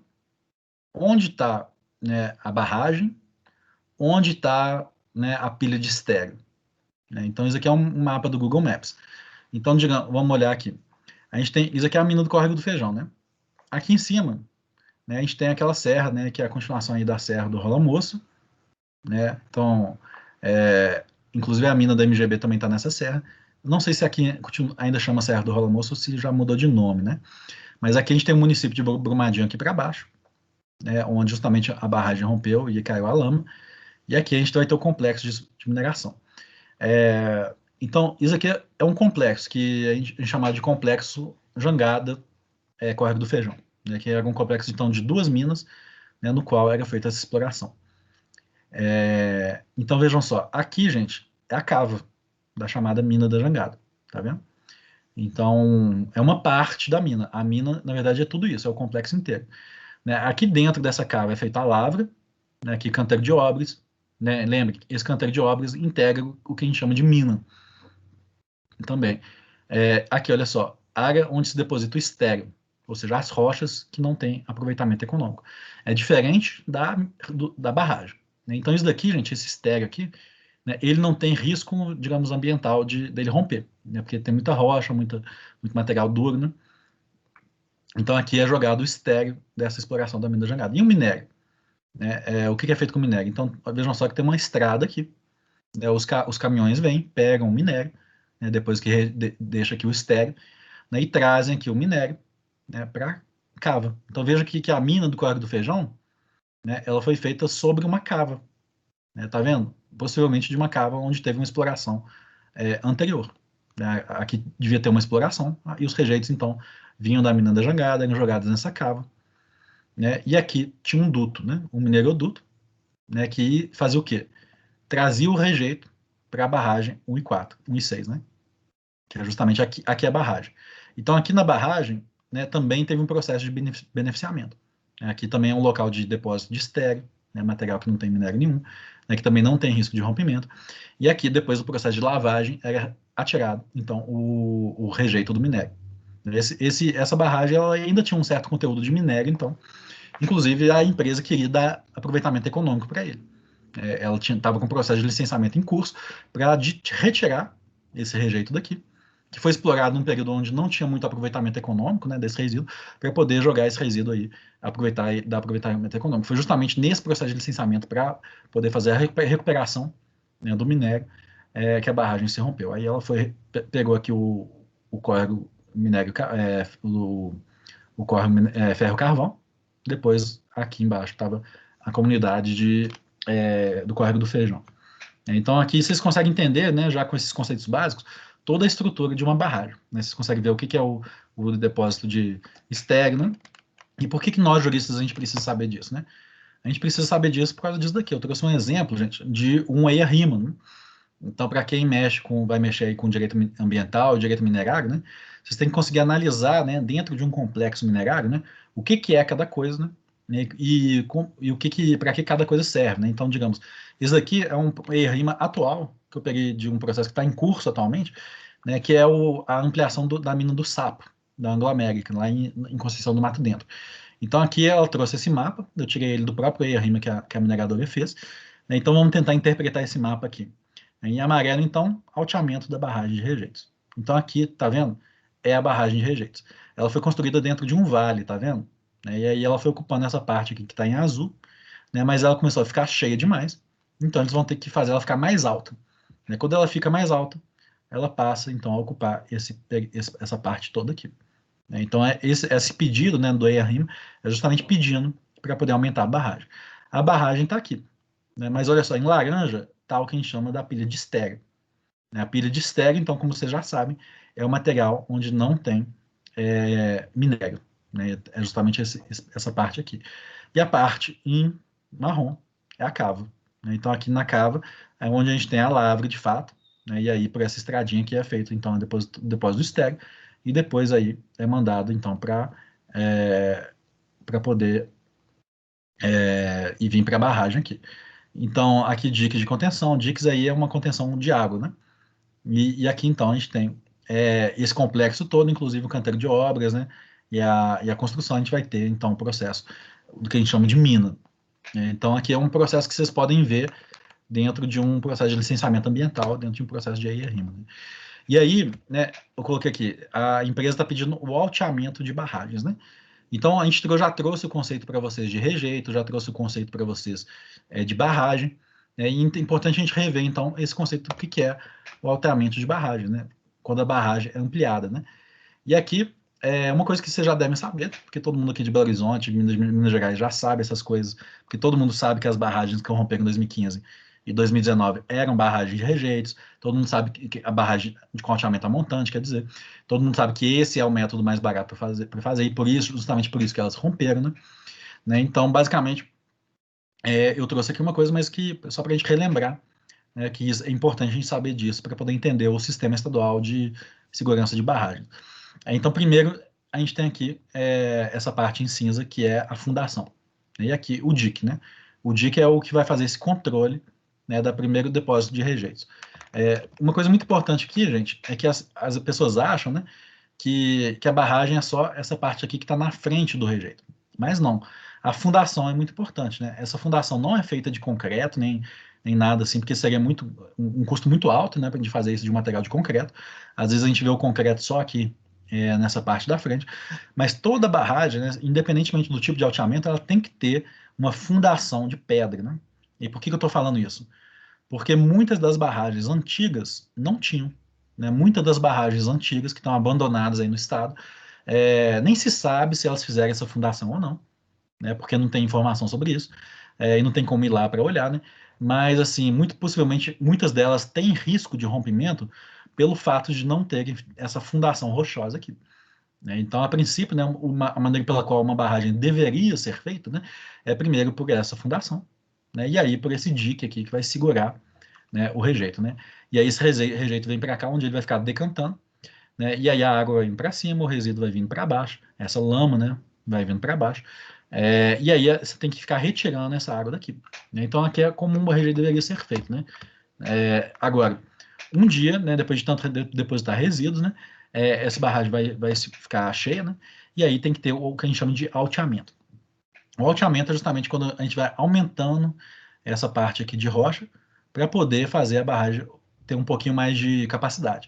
onde está, né, a barragem, onde está, né, a pilha de estéreo. Né? Então, isso aqui é um mapa do Google Maps. Então, digamos, vamos olhar aqui. A gente tem, isso aqui é a mina do Córrego do Feijão, né? Aqui em cima, né, a gente tem aquela serra, né, que é a continuação aí da serra do Rola Moço, né? Então, inclusive a mina da MGB também está nessa serra. Não sei se aqui ainda chama Serra do Rola Moço ou se já mudou de nome, né? Mas aqui a gente tem o município de Brumadinho aqui para baixo, né, onde justamente a barragem rompeu e caiu a lama. E aqui a gente vai ter o complexo de mineração. Então, isso aqui é um complexo que a gente chama de complexo Jangada Córrego do Feijão, né, que era um complexo então, de duas minas, né, no qual era feita essa exploração. Então, vejam só, aqui, gente, é a cava da chamada mina da Jangada, tá vendo? Então, é uma parte da mina. A mina, na verdade, é tudo isso, é o complexo inteiro. Né? Aqui dentro dessa cava é feita a lavra, né, aqui canteiro de obras, né? Lembre, esse canteiro de obras integra o que a gente chama de mina também. Aqui, olha só, área onde se deposita o estéreo, ou seja, as rochas que não têm aproveitamento econômico. É diferente da barragem. Né? Então, isso daqui, gente, esse estéreo aqui, né, ele não tem risco, digamos, ambiental dele romper, né? Porque tem muita rocha, muito material duro, né? Então, aqui é jogado o estéreo dessa exploração da mina jangada. E o minério? Né? O que é feito com o minério? Então, vejam só que tem uma estrada aqui, né? Os caminhões vêm, pegam o minério, né? Depois que deixa aqui o estéreo, né? E trazem aqui o minério, né? Para cava. Então, veja que a mina do Córrego do Feijão, né? Ela foi feita sobre uma cava, né? Tá vendo? Possivelmente de uma cava onde teve uma exploração anterior. Né? Aqui devia ter uma exploração, e os rejeitos, então, vinham da mina da jangada, eram jogados nessa cava. né? E aqui tinha um duto, né? Um mineroduto, né? Que fazia o quê? Trazia o rejeito para a barragem 1 e 4, 1 e 6, né? Que é justamente aqui é a barragem. Então, aqui na barragem, né, também teve um processo de beneficiamento. Aqui também é um local de depósito de estéreo, né, material que não tem minério nenhum, né, que também não tem risco de rompimento. E aqui, depois do processo de lavagem, era atirado, então, o rejeito do minério. Essa barragem ela ainda tinha um certo conteúdo de minério, então, inclusive a empresa queria dar aproveitamento econômico para ele. Ela estava com um processo de licenciamento em curso para retirar esse rejeito daqui, que foi explorado num período onde não tinha muito aproveitamento econômico, né, desse resíduo, para poder jogar esse resíduo aí, aproveitar e dar aproveitamento econômico. Foi justamente nesse processo de licenciamento para poder fazer a recuperação, né, do minério, que a barragem se rompeu. Aí ela pegou aqui o córrego minério, o córrego ferro-carvão, depois aqui embaixo estava a comunidade do córrego do Feijão. Então aqui vocês conseguem entender, né, já com esses conceitos básicos, toda a estrutura de uma barragem. Né? Vocês conseguem ver o que é o depósito de estéreo, né? E por que nós, juristas, a gente precisa saber disso, né? A gente precisa saber disso por causa disso daqui. Eu trouxe um exemplo, gente, de um EIA-RIMA, né? Então, para quem vai mexer aí com direito ambiental e direito minerário, né? Vocês têm que conseguir analisar, né, dentro de um complexo minerário, né, o que é cada coisa, né? E para que cada coisa serve, né? Então, digamos, isso aqui é um EIA-RIMA atual, que eu peguei de um processo que está em curso atualmente, né, que é a ampliação da mina do Sapo, da Anglo-América, lá em Conceição do Mato Dentro. Então, aqui ela trouxe esse mapa, eu tirei ele do próprio EIA-RIMA que a mineradora fez, né? Então, vamos tentar interpretar esse mapa aqui. Em amarelo, então, alteamento da barragem de rejeitos. Então, aqui, tá vendo? É a barragem de rejeitos. Ela foi construída dentro de um vale, tá vendo? E aí ela foi ocupando essa parte aqui que está em azul, né? Mas ela começou a ficar cheia demais, então eles vão ter que fazer ela ficar mais alta. Né? Quando ela fica mais alta, ela passa, então, a ocupar essa parte toda aqui. Né? Então, esse pedido, né, do EIA-RIMA é justamente pedindo para poder aumentar a barragem. A barragem está aqui, né? Mas olha só, em laranja está o que a gente chama da pilha de estéreo. Né? A pilha de estéreo, então, como vocês já sabem, é o material onde não tem minério. Né? É justamente essa parte aqui. E a parte em marrom é a cava. Né? Então, aqui na cava é onde a gente tem a lavra de fato, né? E aí, por essa estradinha que é feito, então, o depósito do estéreo, e depois aí é mandado, então, para poder e vir para a barragem aqui. Então, aqui diques de contenção, diques aí é uma contenção de água, né? E aqui, então, a gente tem esse complexo todo, inclusive o canteiro de obras, né? E a construção, a gente vai ter, então, o processo do que a gente chama de mina. Então, aqui é um processo que vocês podem ver dentro de um processo de licenciamento ambiental, dentro de um processo de EIA-RIMA. Né? E aí, né, eu coloquei aqui, a empresa está pedindo o alteamento de barragens, né? Então, a gente já trouxe o conceito para vocês de rejeito, já trouxe o conceito para vocês de barragem, né? E é importante a gente rever, então, esse conceito do que é o alteamento de barragem, né? Quando a barragem é ampliada, né? E aqui, uma coisa que vocês já devem saber, porque todo mundo aqui de Belo Horizonte, Minas Gerais, já sabe essas coisas, porque todo mundo sabe que as barragens que romperam em 2015 e 2019 eram barragens de rejeitos, todo mundo sabe que a barragem de alteamento a montante, quer dizer, todo mundo sabe que esse é o método mais barato para fazer, e por isso, justamente por isso que elas romperam, né? Então, basicamente, eu trouxe aqui uma coisa, mas que só para a gente relembrar, né, que é importante a gente saber disso para poder entender o sistema estadual de segurança de barragens. Então, primeiro, a gente tem aqui essa parte em cinza, que é a fundação. E aqui o DIC, né? O DIC é o que vai fazer esse controle, né, da primeiro depósito de rejeitos. Uma coisa muito importante aqui, gente, é que as pessoas acham, né, que a barragem é só essa parte aqui que está na frente do rejeito. Mas não. A fundação é muito importante, né? Essa fundação não é feita de concreto, nem nada assim, porque seria um custo muito alto, né, para a gente fazer isso de material de concreto. Às vezes a gente vê o concreto só aqui nessa parte da frente, mas toda barragem, né, independentemente do tipo de alteamento, ela tem que ter uma fundação de pedra, né? E por que eu estou falando isso? Porque muitas das barragens antigas não tinham, né? Muitas das barragens antigas que estão abandonadas aí no estado, nem se sabe se elas fizeram essa fundação ou não, né? Porque não tem informação sobre isso, e não tem como ir lá para olhar, né? Mas, assim, muito possivelmente, muitas delas têm risco de rompimento pelo fato de não terem essa fundação rochosa aqui. né? Então, a princípio, né, a maneira pela qual uma barragem deveria ser feita, né, é primeiro por essa fundação, né, e aí por esse dique aqui que vai segurar, né, o rejeito, né? E aí esse rejeito vem para cá, onde ele vai ficar decantando, né? E aí a água vai vindo para cima, o resíduo vai vindo para baixo, essa lama, né, vai vindo para baixo. E aí você tem que ficar retirando essa água daqui, né? Então aqui é como um rejeito deveria ser feito, né? Agora, um dia, né, depois de tanto depositar resíduos, né, essa barragem vai ficar cheia, né? E aí tem que ter o que a gente chama de alteamento. O alteamento é justamente quando a gente vai aumentando essa parte aqui de rocha para poder fazer a barragem ter um pouquinho mais de capacidade,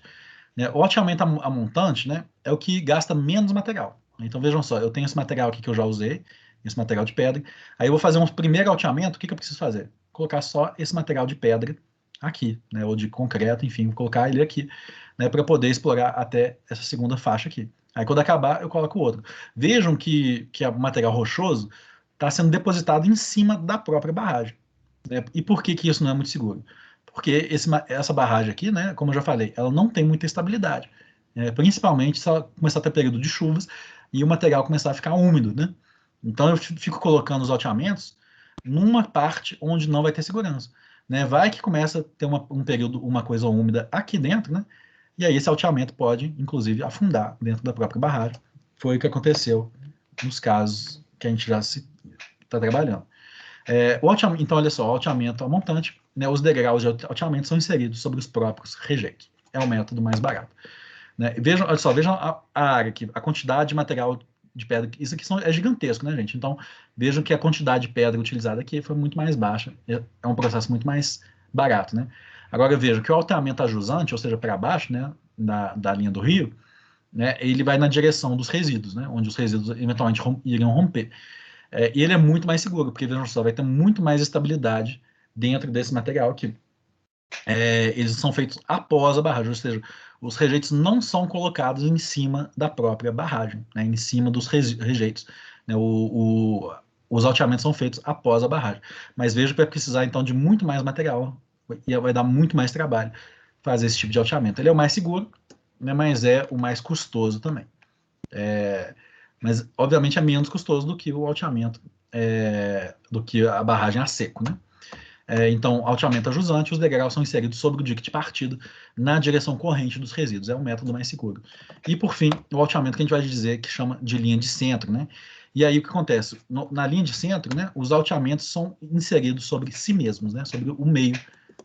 né? O alteamento a montante, né, é o que gasta menos material. Então vejam só, eu tenho esse material aqui que eu já usei, esse material de pedra. Aí eu vou fazer um primeiro alteamento, o que eu preciso fazer? Colocar só esse material de pedra aqui, né, ou de concreto, enfim, vou colocar ele aqui, né, para poder explorar até essa segunda faixa aqui. Aí quando acabar, eu coloco o outro. Vejam que o material rochoso está sendo depositado em cima da própria barragem, né? E por que isso não é muito seguro? Porque essa barragem aqui, né, como eu já falei, ela não tem muita estabilidade, principalmente se ela começar a ter período de chuvas e o material começar a ficar úmido, né? Então eu fico colocando os alteamentos numa parte onde não vai ter segurança, né? Vai que começa a ter um período, uma coisa úmida aqui dentro, né? E aí esse alteamento pode, inclusive, afundar dentro da própria barragem. Foi o que aconteceu nos casos que a gente já está trabalhando. Então, olha só, o alteamento montante, né, os degraus de alteamento são inseridos sobre os próprios rejeitos. É o método mais barato, né? Vejam, olha só, vejam a área aqui, a quantidade de material de pedra. Isso aqui é gigantesco, né, gente? Então, vejam que a quantidade de pedra utilizada aqui foi muito mais baixa. É um processo muito mais barato, né? Agora, vejam que o alteamento ajusante, ou seja, para baixo, né, da linha do rio, né, ele vai na direção dos resíduos, né, onde os resíduos eventualmente iriam romper. E ele é muito mais seguro, porque vejam só, vai ter muito mais estabilidade dentro desse material aqui. Eles são feitos após a barragem, ou seja, os rejeitos não são colocados em cima da própria barragem, né, em cima dos rejeitos, né, os alteamentos são feitos após a barragem. Mas veja que vai precisar então de muito mais material e vai dar muito mais trabalho fazer esse tipo de alteamento. Ele é o mais seguro, né, mas é o mais custoso também. Mas, obviamente, é menos custoso do que o alteamento, do que a barragem a seco, né? Então, alteamento a jusante, os degraus são inseridos sobre o dique de partida na direção corrente dos resíduos. É o método mais seguro. E, por fim, o alteamento que a gente vai dizer que chama de linha de centro, né? E aí, o que acontece? Na linha de centro, né, os alteamentos são inseridos sobre si mesmos, né? Sobre o meio,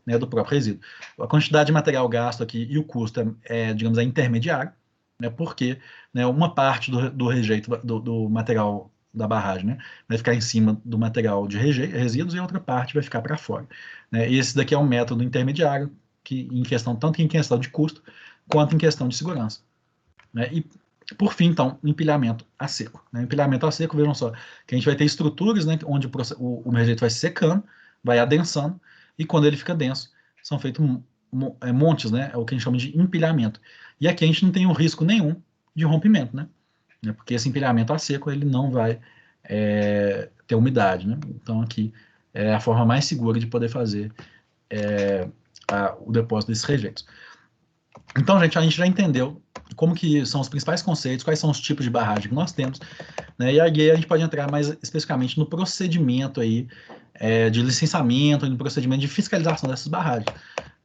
né, do próprio resíduo. A quantidade de material gasto aqui e o custo digamos, é intermediário, né, porque, né, uma parte do rejeito do material da barragem, né, vai ficar em cima do material de resíduos e a outra parte vai ficar para fora, né? E esse daqui é um método intermediário que em questão tanto em questão de custo quanto em questão de segurança, né? E por fim, então, empilhamento a seco, né? Empilhamento a seco, vejam só, que a gente vai ter estruturas, né, onde o rejeito vai secando, vai adensando, e quando ele fica denso, são feitos montes, né? É o que a gente chama de empilhamento. E aqui a gente não tem um risco nenhum de rompimento, né? Porque esse empilhamento a seco ele não vai ter umidade, né? Então aqui é a forma mais segura de poder fazer o depósito desses rejeitos. Então, gente, a gente já entendeu como que são os principais conceitos, quais são os tipos de barragem que nós temos, né? E aí a gente pode entrar mais especificamente no procedimento aí de licenciamento, no procedimento de fiscalização dessas barragens,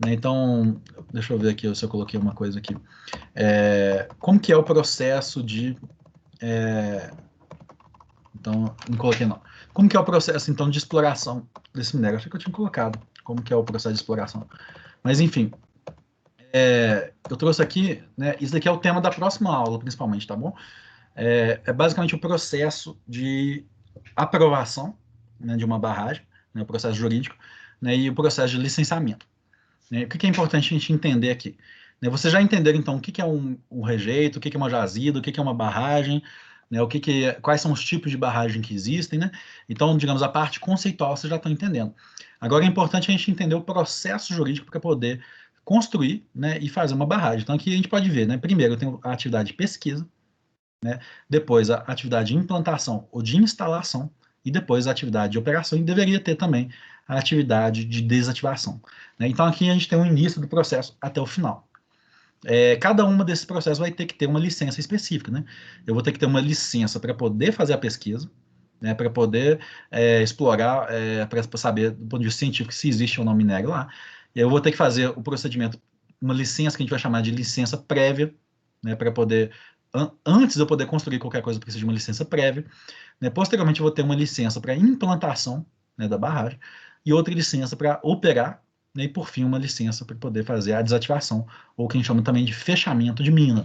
né? Então, deixa eu ver aqui se eu coloquei uma coisa aqui. Como que é o processo de... então, não coloquei não. Como que é o processo, então, de exploração desse minério? Acho que eu tinha colocado como que é o processo de exploração. Mas, enfim, eu trouxe aqui, né, isso daqui é o tema da próxima aula, principalmente, tá bom? É basicamente o processo de aprovação, né, de uma barragem, né, o processo jurídico, né, e o processo de licenciamento, né? O que é importante a gente entender aqui? Né, vocês já entenderam, então, o que é um rejeito, o que é uma jazida, o que é uma barragem, né, quais são os tipos de barragem que existem, né? Então, digamos, a parte conceitual vocês já estão entendendo. Agora é importante a gente entender o processo jurídico para poder construir, né, e fazer uma barragem. Então, aqui a gente pode ver, né? Primeiro, eu tenho a atividade de pesquisa, né? Depois a atividade de implantação ou de instalação, e depois a atividade de operação, e deveria ter também a atividade de desativação, né? Então aqui a gente tem o início do processo até o final. cada uma desses processos vai ter que ter uma licença específica, né? Eu vou ter que ter uma licença para poder fazer a pesquisa, né, para poder explorar, para saber do ponto de vista científico se existe ou não minério lá. E eu vou ter que fazer o procedimento, uma licença que a gente vai chamar de licença prévia, né, para poder, antes de eu poder construir qualquer coisa, eu preciso de uma licença prévia. Né? Posteriormente, eu vou ter uma licença para implantação, né, da barragem e outra licença para operar, né, e por fim uma licença para poder fazer a desativação, ou o que a gente chama também de fechamento de mina.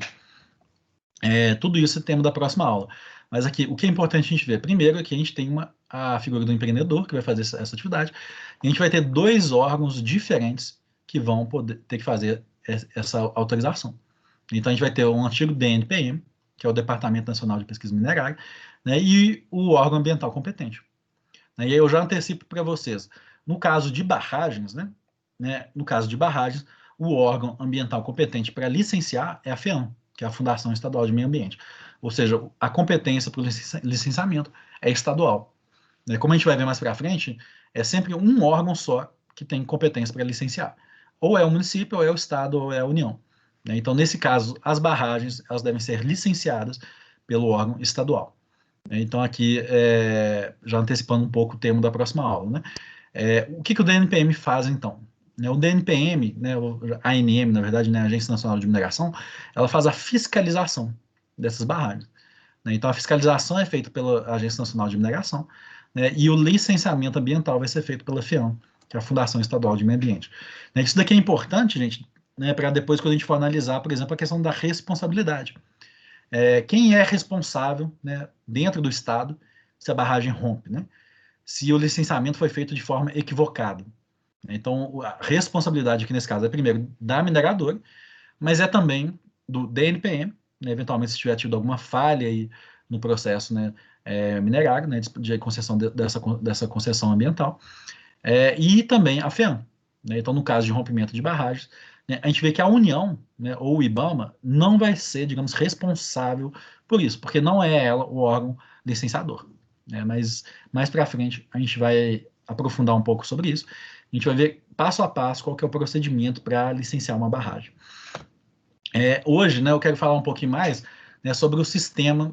Tudo isso é tema da próxima aula. Mas aqui, o que é importante a gente ver? Primeiro, aqui a gente tem a figura do empreendedor, que vai fazer essa atividade, e a gente vai ter dois órgãos diferentes que vão poder ter que fazer essa autorização. Então, a gente vai ter o antigo DNPM, que é o Departamento Nacional de Pesquisa Minerária, né, e o órgão ambiental competente. E aí eu já antecipo para vocês, no caso de barragens, no caso de barragens, o órgão ambiental competente para licenciar é a FEAM, que é a Fundação Estadual de Meio Ambiente. Ou seja, a competência para o licenciamento é estadual. Como a gente vai ver mais para frente, é sempre um órgão só que tem competência para licenciar. Ou é o município, ou é o estado, ou é a União. Então, nesse caso, as barragens elas devem ser licenciadas pelo órgão estadual. Então, aqui, já antecipando um pouco o termo da próxima aula, né? O que o DNPM faz, então? O DNPM, a ANM, na verdade, a Agência Nacional de Mineração, ela faz a fiscalização dessas barragens. Então, a fiscalização é feita pela Agência Nacional de Mineração, e o licenciamento ambiental vai ser feito pela FEAM, que é a Fundação Estadual de Meio Ambiente. Isso daqui é importante, gente, para depois, quando a gente for analisar, por exemplo, a questão da responsabilidade. Quem é responsável, dentro do Estado, se a barragem rompe, se o licenciamento foi feito de forma equivocada. Então, a responsabilidade aqui nesse caso é, primeiro, da mineradora, mas é também do DNPM, eventualmente se tiver tido alguma falha aí no processo minerário, de concessão dessa concessão ambiental, e também a FEAM. Então, no caso de rompimento de barragens, a gente vê que a União, ou o IBAMA, não vai ser, digamos, responsável por isso, porque não é ela o órgão licenciador. Mas mais para frente a gente vai aprofundar um pouco sobre isso. A gente vai ver passo a passo qual que é o procedimento para licenciar uma barragem. Hoje, eu quero falar um pouquinho mais sobre o sistema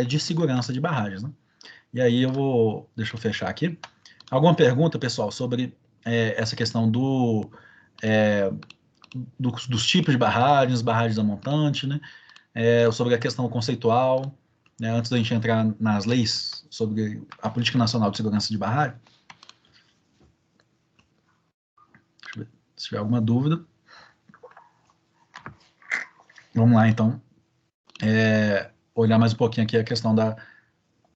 de segurança de barragens. E aí deixa eu fechar aqui. Alguma pergunta, pessoal, sobre essa questão dos tipos de barragens da montante, sobre a questão conceitual, antes da gente entrar nas leis sobre a Política Nacional de Segurança de Barragem? Deixa eu ver se tiver alguma dúvida. Vamos lá, então, olhar mais um pouquinho aqui a questão da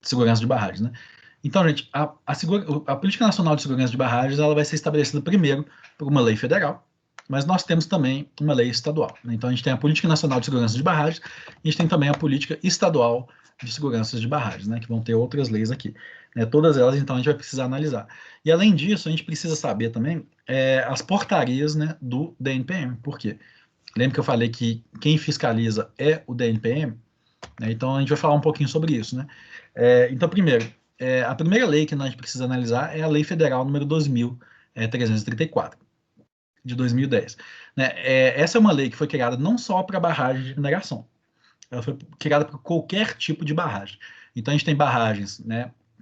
segurança de barragens, Então, gente, a Política Nacional de Segurança de Barragens ela vai ser estabelecida primeiro por uma lei federal, mas nós temos também uma lei estadual. Então, a gente tem a Política Nacional de Segurança de Barragens e a gente tem também a Política Estadual de Segurança de Barragens, que vão ter outras leis aqui. Todas elas, então, a gente vai precisar analisar. E, além disso, a gente precisa saber também as portarias do DNPM. Por quê? Lembra que eu falei que quem fiscaliza é o DNPM? Então, a gente vai falar um pouquinho sobre isso. Então, primeiro, a primeira lei que a gente precisa analisar é a Lei Federal número 2.334, de 2010. Essa é uma lei que foi criada não só para barragens de mineração, ela foi criada para qualquer tipo de barragem. Então, a gente tem barragens,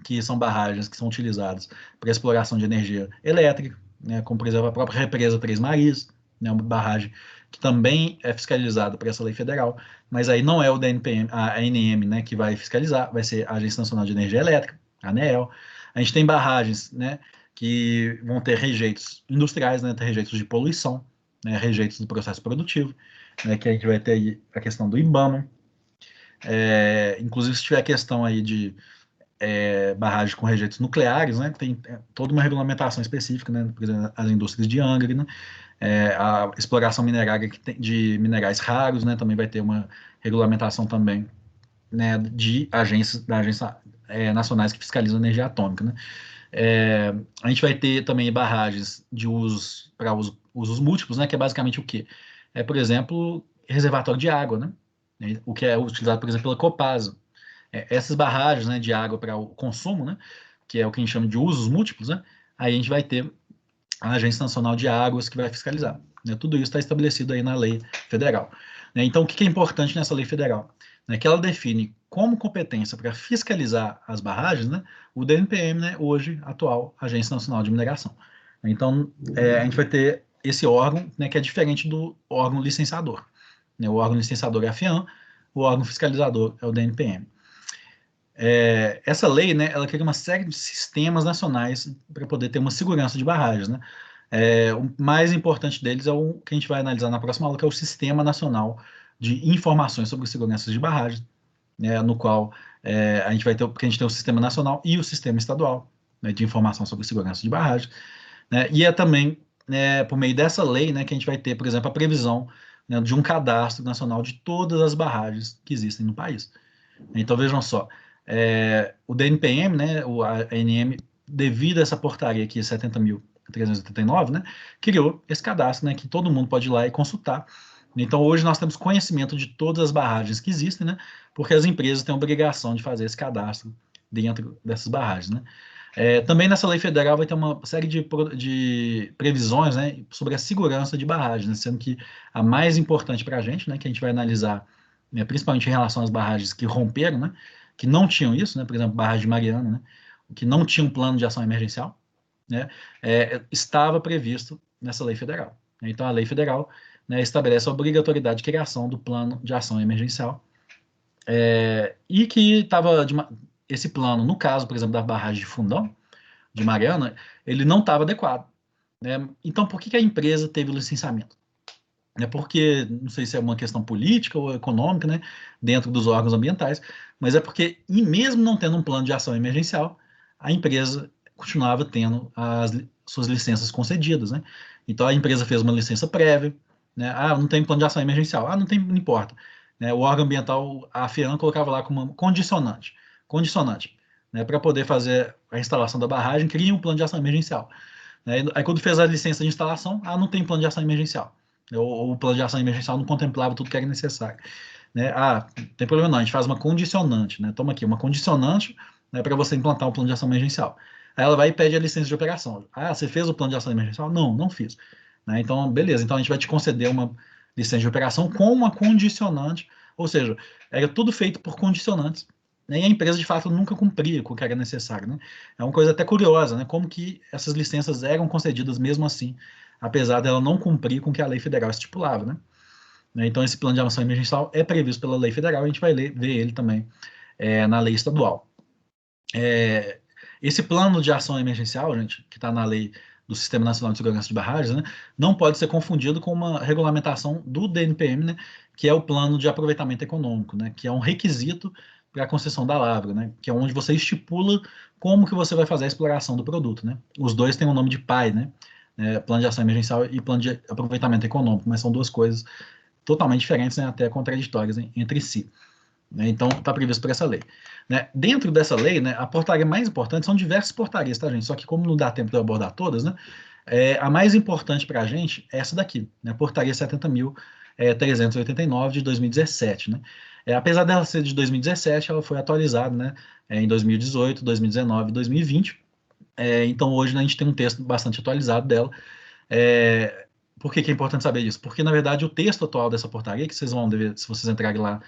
que são barragens que são utilizadas para exploração de energia elétrica, como, por exemplo, a própria represa Três Marias, uma barragem que também é fiscalizada por essa lei federal, mas aí não é o DNPM, a ANM, que vai fiscalizar, vai ser a Agência Nacional de Energia Elétrica, a ANEEL. A gente tem barragens, que vão ter rejeitos industriais, ter rejeitos de poluição, rejeitos do processo produtivo, que a gente vai ter aí a questão do IBAMA. Inclusive, se tiver a questão aí de barragem com rejeitos nucleares, tem toda uma regulamentação específica, por exemplo, as indústrias de Angra, a exploração minerária de minerais raros, também vai ter uma regulamentação também, de agências nacionais que fiscalizam energia atômica, a gente vai ter também barragens de usos para usos múltiplos, que é basicamente o quê? Por exemplo, reservatório de água, o que é utilizado, por exemplo, pela Copasa. Essas barragens, de água para o consumo, que é o que a gente chama de usos múltiplos, aí a gente vai ter a Agência Nacional de Águas que vai fiscalizar. né? Tudo isso está estabelecido aí na lei federal. Né? Então, o que é importante nessa lei federal? Né? Que ela define como competência para fiscalizar as barragens, né? O DNPM, né? Hoje, atual Agência Nacional de Mineração. Então, a gente vai ter esse órgão, né? Que é diferente do órgão licenciador. Né? O órgão licenciador é a FIAM, o órgão fiscalizador é o DNPM. Essa lei, né, ela cria uma série de sistemas nacionais para poder ter uma segurança de barragens, né? O mais importante deles é o que a gente vai analisar na próxima aula, que é o Sistema Nacional de Informações sobre Segurança de Barragens, né, no qual a gente vai ter, porque a gente tem o Sistema Nacional e o Sistema Estadual, né, de Informação sobre Segurança de Barragens, né, e também por meio dessa lei, né, que a gente vai ter, por exemplo, a previsão, né, de um cadastro nacional de todas as barragens que existem no país. Então, vejam só, o DNPM, né, a ANM, devido a essa portaria aqui, 70.389, né, criou esse cadastro, né, que todo mundo pode ir lá e consultar. Então, hoje nós temos conhecimento de todas as barragens que existem, né, porque as empresas têm a obrigação de fazer esse cadastro dentro dessas barragens, né. Também nessa lei federal vai ter uma série de previsões, né, sobre a segurança de barragens, né, sendo que a mais importante para a gente, né, que a gente vai analisar, né, principalmente em relação às barragens que romperam, né, que não tinham isso, né, por exemplo, barragem de Mariana, né, que não tinha um plano de ação emergencial, né, estava previsto nessa lei federal. Então, a lei federal, né, estabelece a obrigatoriedade de criação do plano de ação emergencial, e que estava esse plano, no caso, por exemplo, da barragem de Fundão, de Mariana, ele não estava adequado. Né? Então, por que a empresa teve o licenciamento? Porque, não sei se é uma questão política ou econômica, né, dentro dos órgãos ambientais, mas é porque, e mesmo não tendo um plano de ação emergencial, a empresa continuava tendo as suas licenças concedidas, né? Então, a empresa fez uma licença prévia, né? Não tem plano de ação emergencial. Não importa. Né? O órgão ambiental, a FEAM, colocava lá como uma condicionante, né, para poder fazer a instalação da barragem, cria um plano de ação emergencial. Né? Aí, quando fez a licença de instalação, não tem plano de ação emergencial. O plano de ação emergencial não contemplava tudo que era necessário. Né? Não tem problema não, a gente faz uma condicionante, né? Toma aqui, uma condicionante, né, para você implantar um plano de ação emergencial. Aí ela vai e pede a licença de operação. Você fez o plano de ação emergencial? Não, não fiz. Né? Então, beleza, então a gente vai te conceder uma licença de operação com uma condicionante, ou seja, era tudo feito por condicionantes, né? E a empresa, de fato, nunca cumpria com o que era necessário. Né? É uma coisa até curiosa, né? Como que essas licenças eram concedidas mesmo assim, apesar dela não cumprir com o que a lei federal estipulava, né? Então, esse plano de ação emergencial é previsto pela lei federal, e a gente vai ver ele também na lei estadual. Esse plano de ação emergencial, gente, que está na lei do Sistema Nacional de Segurança de Barragens, né, não pode ser confundido com uma regulamentação do DNPM, né, que é o plano de aproveitamento econômico, né, que é um requisito para a concessão da lavra, né, que é onde você estipula como que você vai fazer a exploração do produto. Né. Os dois têm o nome de PAE, né, plano de ação emergencial e plano de aproveitamento econômico, mas são duas coisas totalmente diferentes, né, até contraditórias entre si. Né? Então, está previsto por essa lei. Né? Dentro dessa lei, né, a portaria mais importante, são diversas portarias, tá, gente? Só que como não dá tempo de eu abordar todas, né, a mais importante para a gente é essa daqui, né, a portaria 70.389 de 2017. Né? Apesar dela ser de 2017, ela foi atualizada, né, em 2018, 2019 e 2020. Então, hoje, né, a gente tem um texto bastante atualizado dela. Por que é importante saber disso? Porque, na verdade, o texto atual dessa portaria, que vocês vão ver se vocês entrarem lá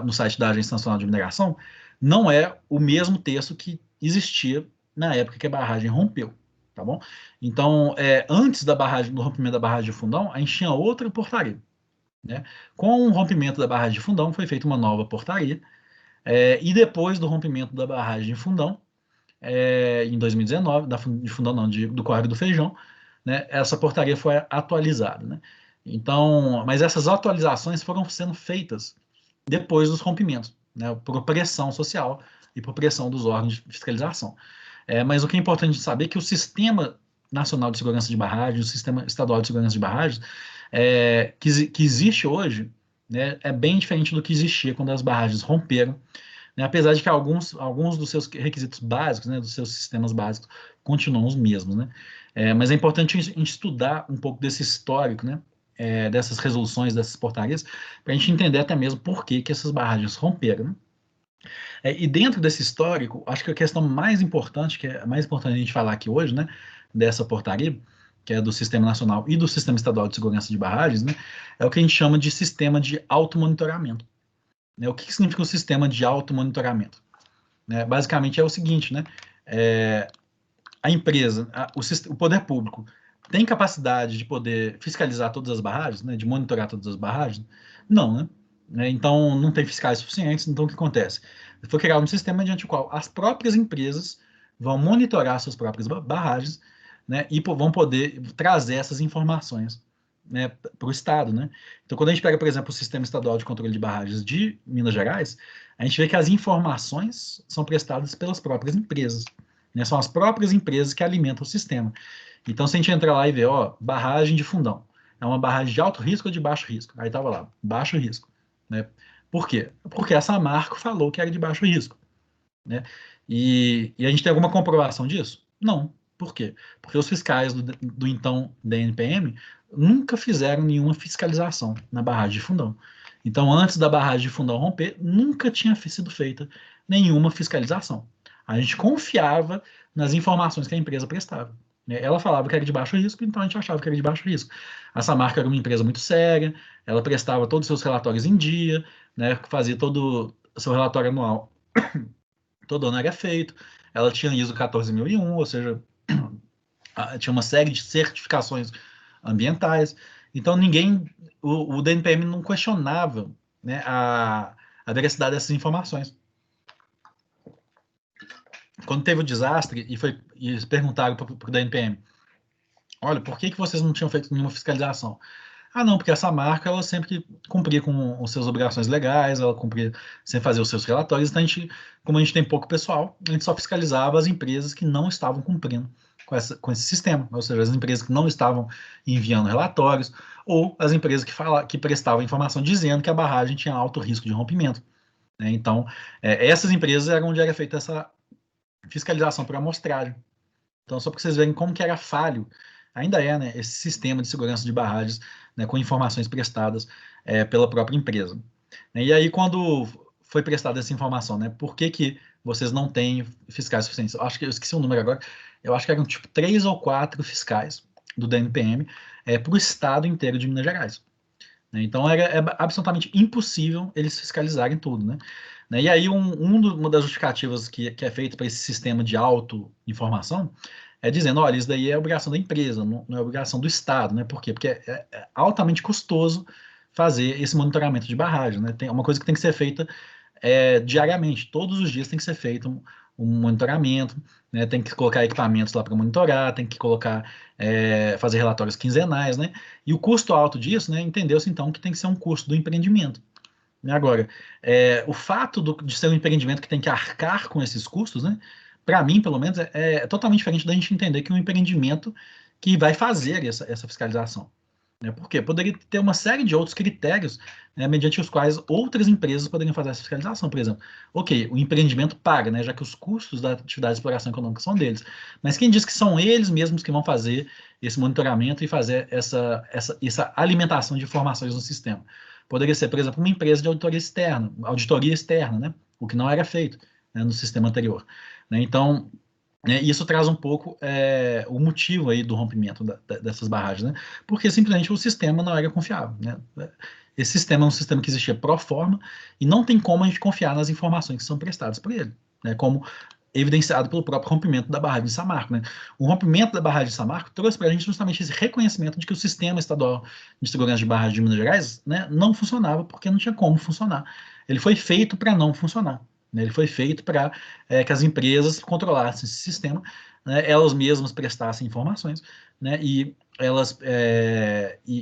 no site da Agência Nacional de Mineração, não é o mesmo texto que existia na época que a barragem rompeu, tá bom? Então, antes do rompimento da barragem de Fundão, a gente tinha outra portaria, né? Com o rompimento da barragem de Fundão, foi feita uma nova portaria, e depois do rompimento da barragem de Fundão, em 2019, de Fundão não, do Córrego do Feijão, né, essa portaria foi atualizada, né? Então, mas essas atualizações foram sendo feitas depois dos rompimentos, né, por pressão social e por pressão dos órgãos de fiscalização. Mas o que é importante saber é que o Sistema Nacional de Segurança de Barragens, o Sistema Estadual de Segurança de Barragens, que existe hoje, né, é bem diferente do que existia quando as barragens romperam, né, apesar de que alguns dos seus requisitos básicos, né, dos seus sistemas básicos, continuam os mesmos. Né? Mas é importante a gente estudar um pouco desse histórico, né, dessas resoluções, dessas portarias, para a gente entender até mesmo por que essas barragens romperam. Né? E dentro desse histórico, acho que a questão mais importante, que é mais importante a gente falar aqui hoje, né, dessa portaria, que é do Sistema Nacional e do Sistema Estadual de Segurança de Barragens, né, é o que a gente chama de sistema de automonitoramento. Né? O que significa o sistema de automonitoramento? Né? Basicamente é o seguinte, né, a empresa, o poder público tem capacidade de poder fiscalizar todas as barragens, né, de monitorar todas as barragens? Não, né? Então, não tem fiscais suficientes, então o que acontece? Foi criado um sistema mediante o qual as próprias empresas vão monitorar suas próprias barragens, né, e vão poder trazer essas informações, né, para o Estado, né? Então, quando a gente pega, por exemplo, o Sistema Estadual de Controle de Barragens de Minas Gerais, a gente vê que as informações são prestadas pelas próprias empresas, né? São as próprias empresas que alimentam o sistema. Então, se a gente entrar lá e ver, ó, barragem de Fundão, é uma barragem de alto risco ou de baixo risco? Aí estava lá, baixo risco, né? Por quê? Porque a Samarco falou que era de baixo risco, né? E a gente tem alguma comprovação disso? Não. Por quê? Porque os fiscais do então DNPM nunca fizeram nenhuma fiscalização na barragem de Fundão. Então, antes da barragem de Fundão romper, nunca tinha sido feita nenhuma fiscalização. A gente confiava nas informações que a empresa prestava. Né? Ela falava que era de baixo risco, então a gente achava que era de baixo risco. A Samarco era uma empresa muito séria, ela prestava todos os seus relatórios em dia, né? Fazia todo o seu relatório anual, todo ano era feito. Ela tinha ISO 14001, ou seja, tinha uma série de certificações ambientais. Então, o DNPM não questionava, né, a veracidade dessas informações. Quando teve o desastre e eles perguntaram para o DNPM, olha, por que vocês não tinham feito nenhuma fiscalização? Ah, não, porque essa marca, ela sempre cumpria com as suas obrigações legais, ela cumpria sem fazer os seus relatórios, então como a gente tem pouco pessoal, a gente só fiscalizava as empresas que não estavam cumprindo com esse sistema, ou seja, as empresas que não estavam enviando relatórios, ou as empresas que prestavam informação dizendo que a barragem tinha alto risco de rompimento. Né? Então, essas empresas eram onde era feita essa fiscalização por amostragem. Então, só para vocês verem como que era falho, ainda é, né, esse sistema de segurança de barragens, né, com informações prestadas pela própria empresa. E aí, quando foi prestada essa informação, né, por que vocês não têm fiscais suficientes? Eu acho que eu esqueci o número agora, eu acho que eram tipo 3 ou 4 fiscais do DNPM para o estado inteiro de Minas Gerais. Então, é absolutamente impossível eles fiscalizarem tudo, né? E aí, uma das justificativas que é feita para esse sistema de auto-informação é dizendo, olha, isso daí é obrigação da empresa, não é obrigação do Estado, né? Por quê? Porque é altamente custoso fazer esse monitoramento de barragem, né? Tem uma coisa que tem que ser feita diariamente, todos os dias tem que ser feito um monitoramento, né? Tem que colocar equipamentos lá para monitorar, tem que fazer relatórios quinzenais, né? E o custo alto disso, né? Entendeu-se então que tem que ser um custo do empreendimento. Agora, o fato de ser um empreendimento que tem que arcar com esses custos, né? Para mim, pelo menos, é totalmente diferente da gente entender que é um empreendimento que vai fazer essa fiscalização. Né? Por quê? Poderia ter uma série de outros critérios, né, mediante os quais outras empresas poderiam fazer essa fiscalização. Por exemplo, ok, o empreendimento paga, né, já que os custos da atividade de exploração econômica são deles. Mas quem diz que são eles mesmos que vão fazer esse monitoramento e fazer essa alimentação de informações no sistema? Poderia ser, por exemplo, uma empresa de auditoria externa, né, o que não era feito, né, no sistema anterior. Né? Então, isso traz um pouco o motivo aí do rompimento dessas barragens, né? Porque simplesmente o sistema não era confiável, né? Esse sistema é um sistema que existia pro forma e não tem como a gente confiar nas informações que são prestadas por ele, né? Como evidenciado pelo próprio rompimento da barragem de Samarco, né? O rompimento da barragem de Samarco trouxe para a gente justamente esse reconhecimento de que o sistema estadual de segurança de barragem de Minas Gerais, né, não funcionava porque não tinha como funcionar. Ele foi feito para não funcionar. Ele foi feito para que as empresas controlassem esse sistema, né, elas mesmas prestassem informações, né, e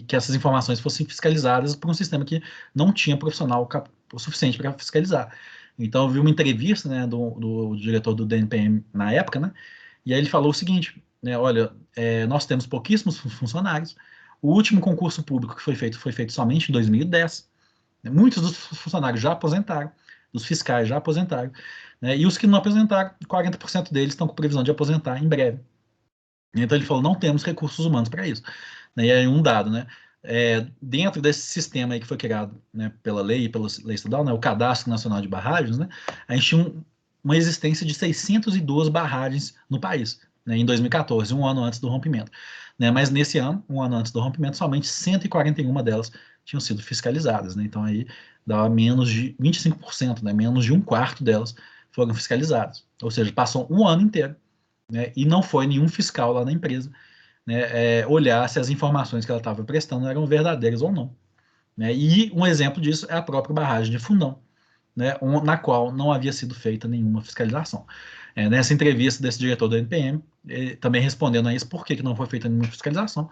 que essas informações fossem fiscalizadas por um sistema que não tinha profissional o suficiente para fiscalizar. Então, eu vi uma entrevista, né, do diretor do DNPM na época, né, e aí ele falou o seguinte, né, olha, nós temos pouquíssimos funcionários, o último concurso público que foi feito somente em 2010, né, muitos dos funcionários já aposentaram, os fiscais já aposentaram, né, e os que não aposentaram, 40% deles estão com previsão de aposentar em breve. Então ele falou, não temos recursos humanos para isso. E aí um dado, né, dentro desse sistema aí que foi criado, né, pela lei estadual, né, o Cadastro Nacional de Barragens, né, a gente tinha uma existência de 602 barragens no país. né, em 2014, um ano antes do rompimento. Né, mas nesse ano, um ano antes do rompimento, somente 141 delas tinham sido fiscalizadas. Né, então aí dava menos de 25%, né, menos de um quarto delas foram fiscalizadas. Ou seja, passou um ano inteiro, né, e não foi nenhum fiscal lá na empresa, né, olhar se as informações que ela estava prestando eram verdadeiras ou não. Né, e um exemplo disso é a própria barragem de Fundão, né, na qual não havia sido feita nenhuma fiscalização. Nessa entrevista desse diretor da NPM, também respondendo a isso, por que não foi feita nenhuma fiscalização,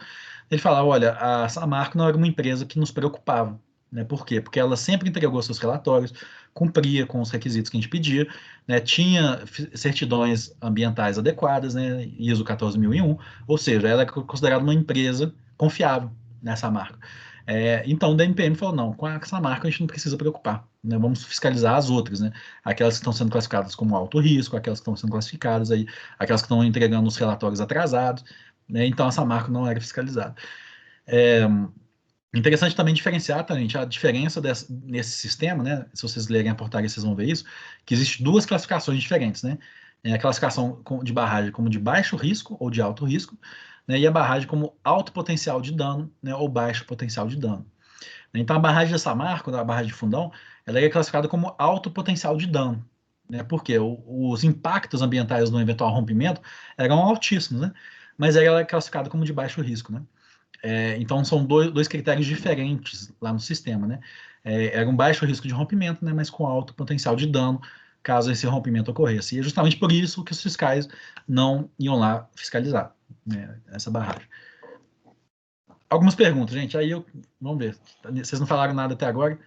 ele falava, olha, a Samarco não era uma empresa que nos preocupava. Né, por quê? Porque ela sempre entregou seus relatórios, cumpria com os requisitos que a gente pedia, né, tinha certidões ambientais adequadas, né, ISO 14001, ou seja, ela é considerada uma empresa confiável nessa marca. Então, da NPM falou, não, com essa marca a gente não precisa preocupar, né, vamos fiscalizar as outras, né, aquelas que estão sendo classificadas como alto risco, aquelas que estão sendo classificadas aí, aquelas que estão entregando os relatórios atrasados, né, então essa marca não era fiscalizada. Interessante também diferenciar, tá, gente, a diferença nesse sistema, né, se vocês lerem a portaria vocês vão ver isso, que existe duas classificações diferentes, né, a classificação de barragem como de baixo risco ou de alto risco, né, e a barragem como alto potencial de dano, né, ou baixo potencial de dano. Então, a barragem de Samarco, a barragem de Fundão, ela é classificada como alto potencial de dano, né, porque os impactos ambientais no eventual rompimento eram altíssimos, né, mas ela é classificada como de baixo risco, né. Então, são dois critérios diferentes lá no sistema, né. Era um baixo risco de rompimento, né, mas com alto potencial de dano, caso esse rompimento ocorresse. E é justamente por isso que os fiscais não iam lá fiscalizar, né, essa barragem. Algumas perguntas, gente. Vamos ver. Vocês não falaram nada até agora. O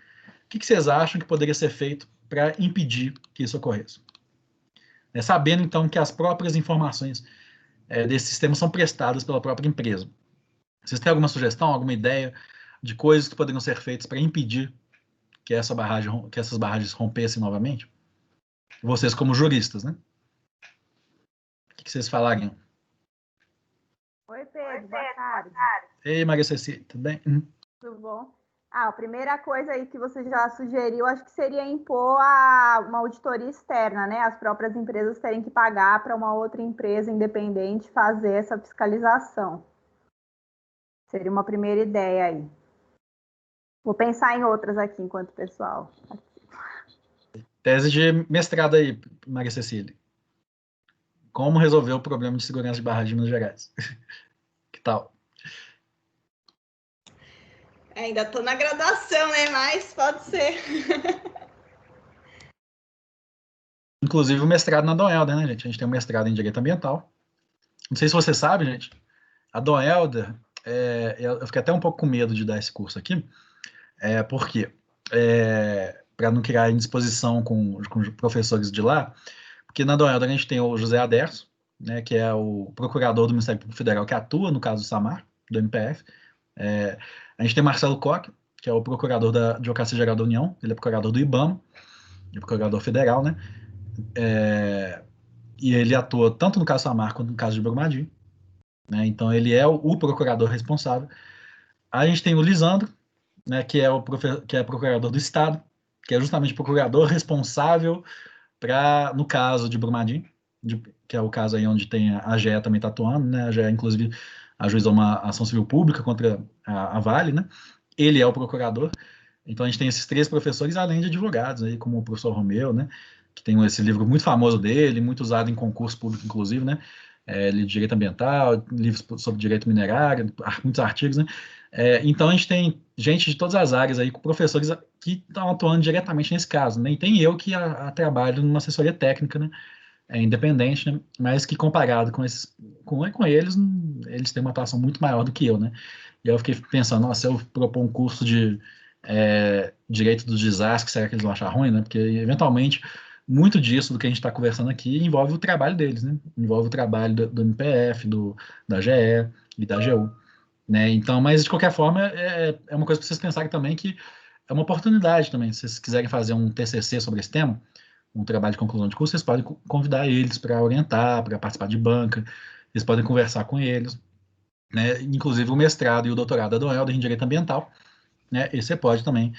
que vocês acham que poderia ser feito para impedir que isso ocorresse? Sabendo, então, que as próprias informações desse sistema são prestadas pela própria empresa. Vocês têm alguma sugestão, alguma ideia de coisas que poderiam ser feitas para impedir que essas barragens rompessem novamente? Vocês como juristas, né? O que vocês falariam? Oi, Pedro, boa tarde. Ei, Maria Cecília, tudo bem? Tudo bom? A primeira coisa aí que você já sugeriu, acho que seria impor uma auditoria externa, né? As próprias empresas terem que pagar para uma outra empresa independente fazer essa fiscalização. Seria uma primeira ideia aí. Vou pensar em outras aqui enquanto pessoal. Tese de mestrado aí, Maria Cecília. Como resolver o problema de segurança de barragem de Minas Gerais? Que tal? Ainda estou na graduação, né? Mas pode ser. Inclusive o mestrado na Doelder, né, gente? A gente tem um mestrado em Direito Ambiental. Não sei se você sabe, gente, a Doelder, eu fiquei até um pouco com medo de dar esse curso aqui, porque para não criar indisposição com os professores de lá, porque na Doelder a gente tem o José Aderso, né, que é o procurador do Ministério Público Federal que atua no caso do SAMAR, do MPF. A gente tem Marcelo Koch, que é o procurador da Advocacia Geral da União, ele é procurador do IBAMA, é procurador federal, né? E ele atua tanto no caso Samar quanto no caso de Brumadinho, né? Então ele é o procurador responsável. A gente tem o Lisandro, né, que é procurador do Estado, que é justamente o procurador responsável no caso de Brumadinho, que é o caso aí onde tem a AGE também está atuando, né? A AGE, inclusive, ajuizou uma ação civil pública contra a Vale, né? Ele é o procurador. Então a gente tem esses três professores, além de advogados, aí, como o professor Romeu, né? Que tem esse livro muito famoso dele, muito usado em concurso público, inclusive, né? De direito ambiental, livros sobre direito minerário, muitos artigos, né? Então a gente tem gente de todas as áreas aí, com professores que estão atuando diretamente nesse caso, né? E tem eu que trabalho numa assessoria técnica, né? Independente, né? Mas que comparado com eles, eles têm uma atuação muito maior do que eu, né? E eu fiquei pensando, nossa, se eu propor um curso de direito dos desastres, será que eles vão achar ruim, né? Porque, eventualmente, muito disso do que a gente está conversando aqui envolve o trabalho deles, né? Envolve o trabalho do MPF, da GE e da AGU, né? Então, mas, de qualquer forma, é uma coisa para vocês pensarem também que é uma oportunidade também. Se vocês quiserem fazer um TCC sobre esse tema, um trabalho de conclusão de curso, vocês podem convidar eles para orientar, para participar de banca, vocês podem conversar com eles, né? Inclusive o mestrado e o doutorado da Doelder em Direito Ambiental, né? E você pode também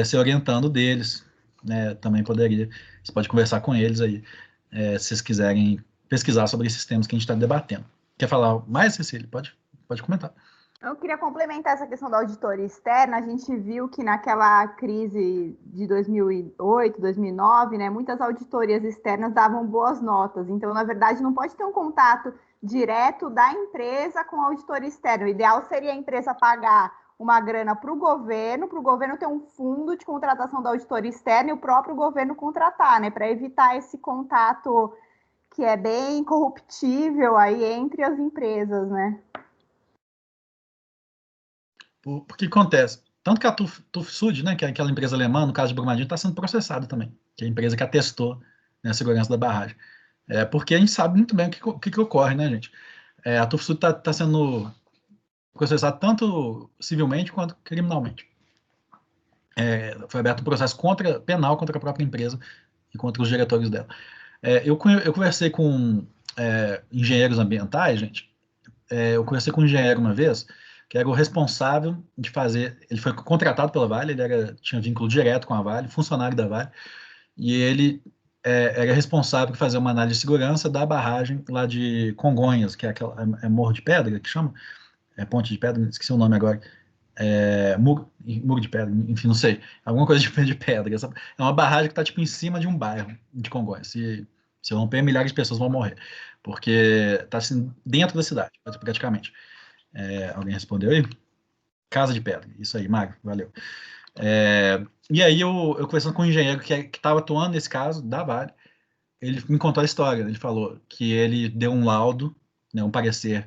se orientando deles, né? Também poderia, você pode conversar com eles aí, se vocês quiserem pesquisar sobre esses temas que a gente está debatendo. Quer falar mais, Cecília? Pode comentar. Eu queria complementar essa questão da auditoria externa. A gente viu que naquela crise de 2008, 2009, né, muitas auditorias externas davam boas notas. Então, na verdade, não pode ter um contato direto da empresa com o auditor externo. O ideal seria a empresa pagar uma grana para o governo ter um fundo de contratação da auditoria externa e o próprio governo contratar, né, para evitar esse contato que é bem corruptível aí entre as empresas, né? Porque acontece, tanto que a TÜV-SÜD, né, que é aquela empresa alemã, no caso de Brumadinho, está sendo processada também, que é a empresa que atestou, né, a segurança da barragem. Porque a gente sabe muito bem o que ocorre, né, gente? A TÜV-SÜD está sendo processada tanto civilmente quanto criminalmente. Foi aberto um processo penal contra a própria empresa e contra os diretores dela. Eu conversei com engenheiros ambientais, gente. Eu conversei com um engenheiro uma vez, que era o responsável de fazer. Ele foi contratado pela Vale, ele tinha vínculo direto com a Vale, funcionário da Vale, e ele era responsável por fazer uma análise de segurança da barragem lá de Congonhas, que é aquela Morro de Pedra, que chama? Ponte de Pedra, esqueci o nome agora. Muro de Pedra, enfim, não sei. Alguma coisa de pedra. É uma barragem que está tipo, em cima de um bairro de Congonhas. Se romper, milhares de pessoas vão morrer. Porque está assim, dentro da cidade, praticamente. Alguém respondeu aí? Casa de Pedra. Isso aí, Magro, valeu. E aí eu conversando com um engenheiro que estava atuando nesse caso, da Vale, ele me contou a história. Ele falou que ele deu um laudo, né, um parecer,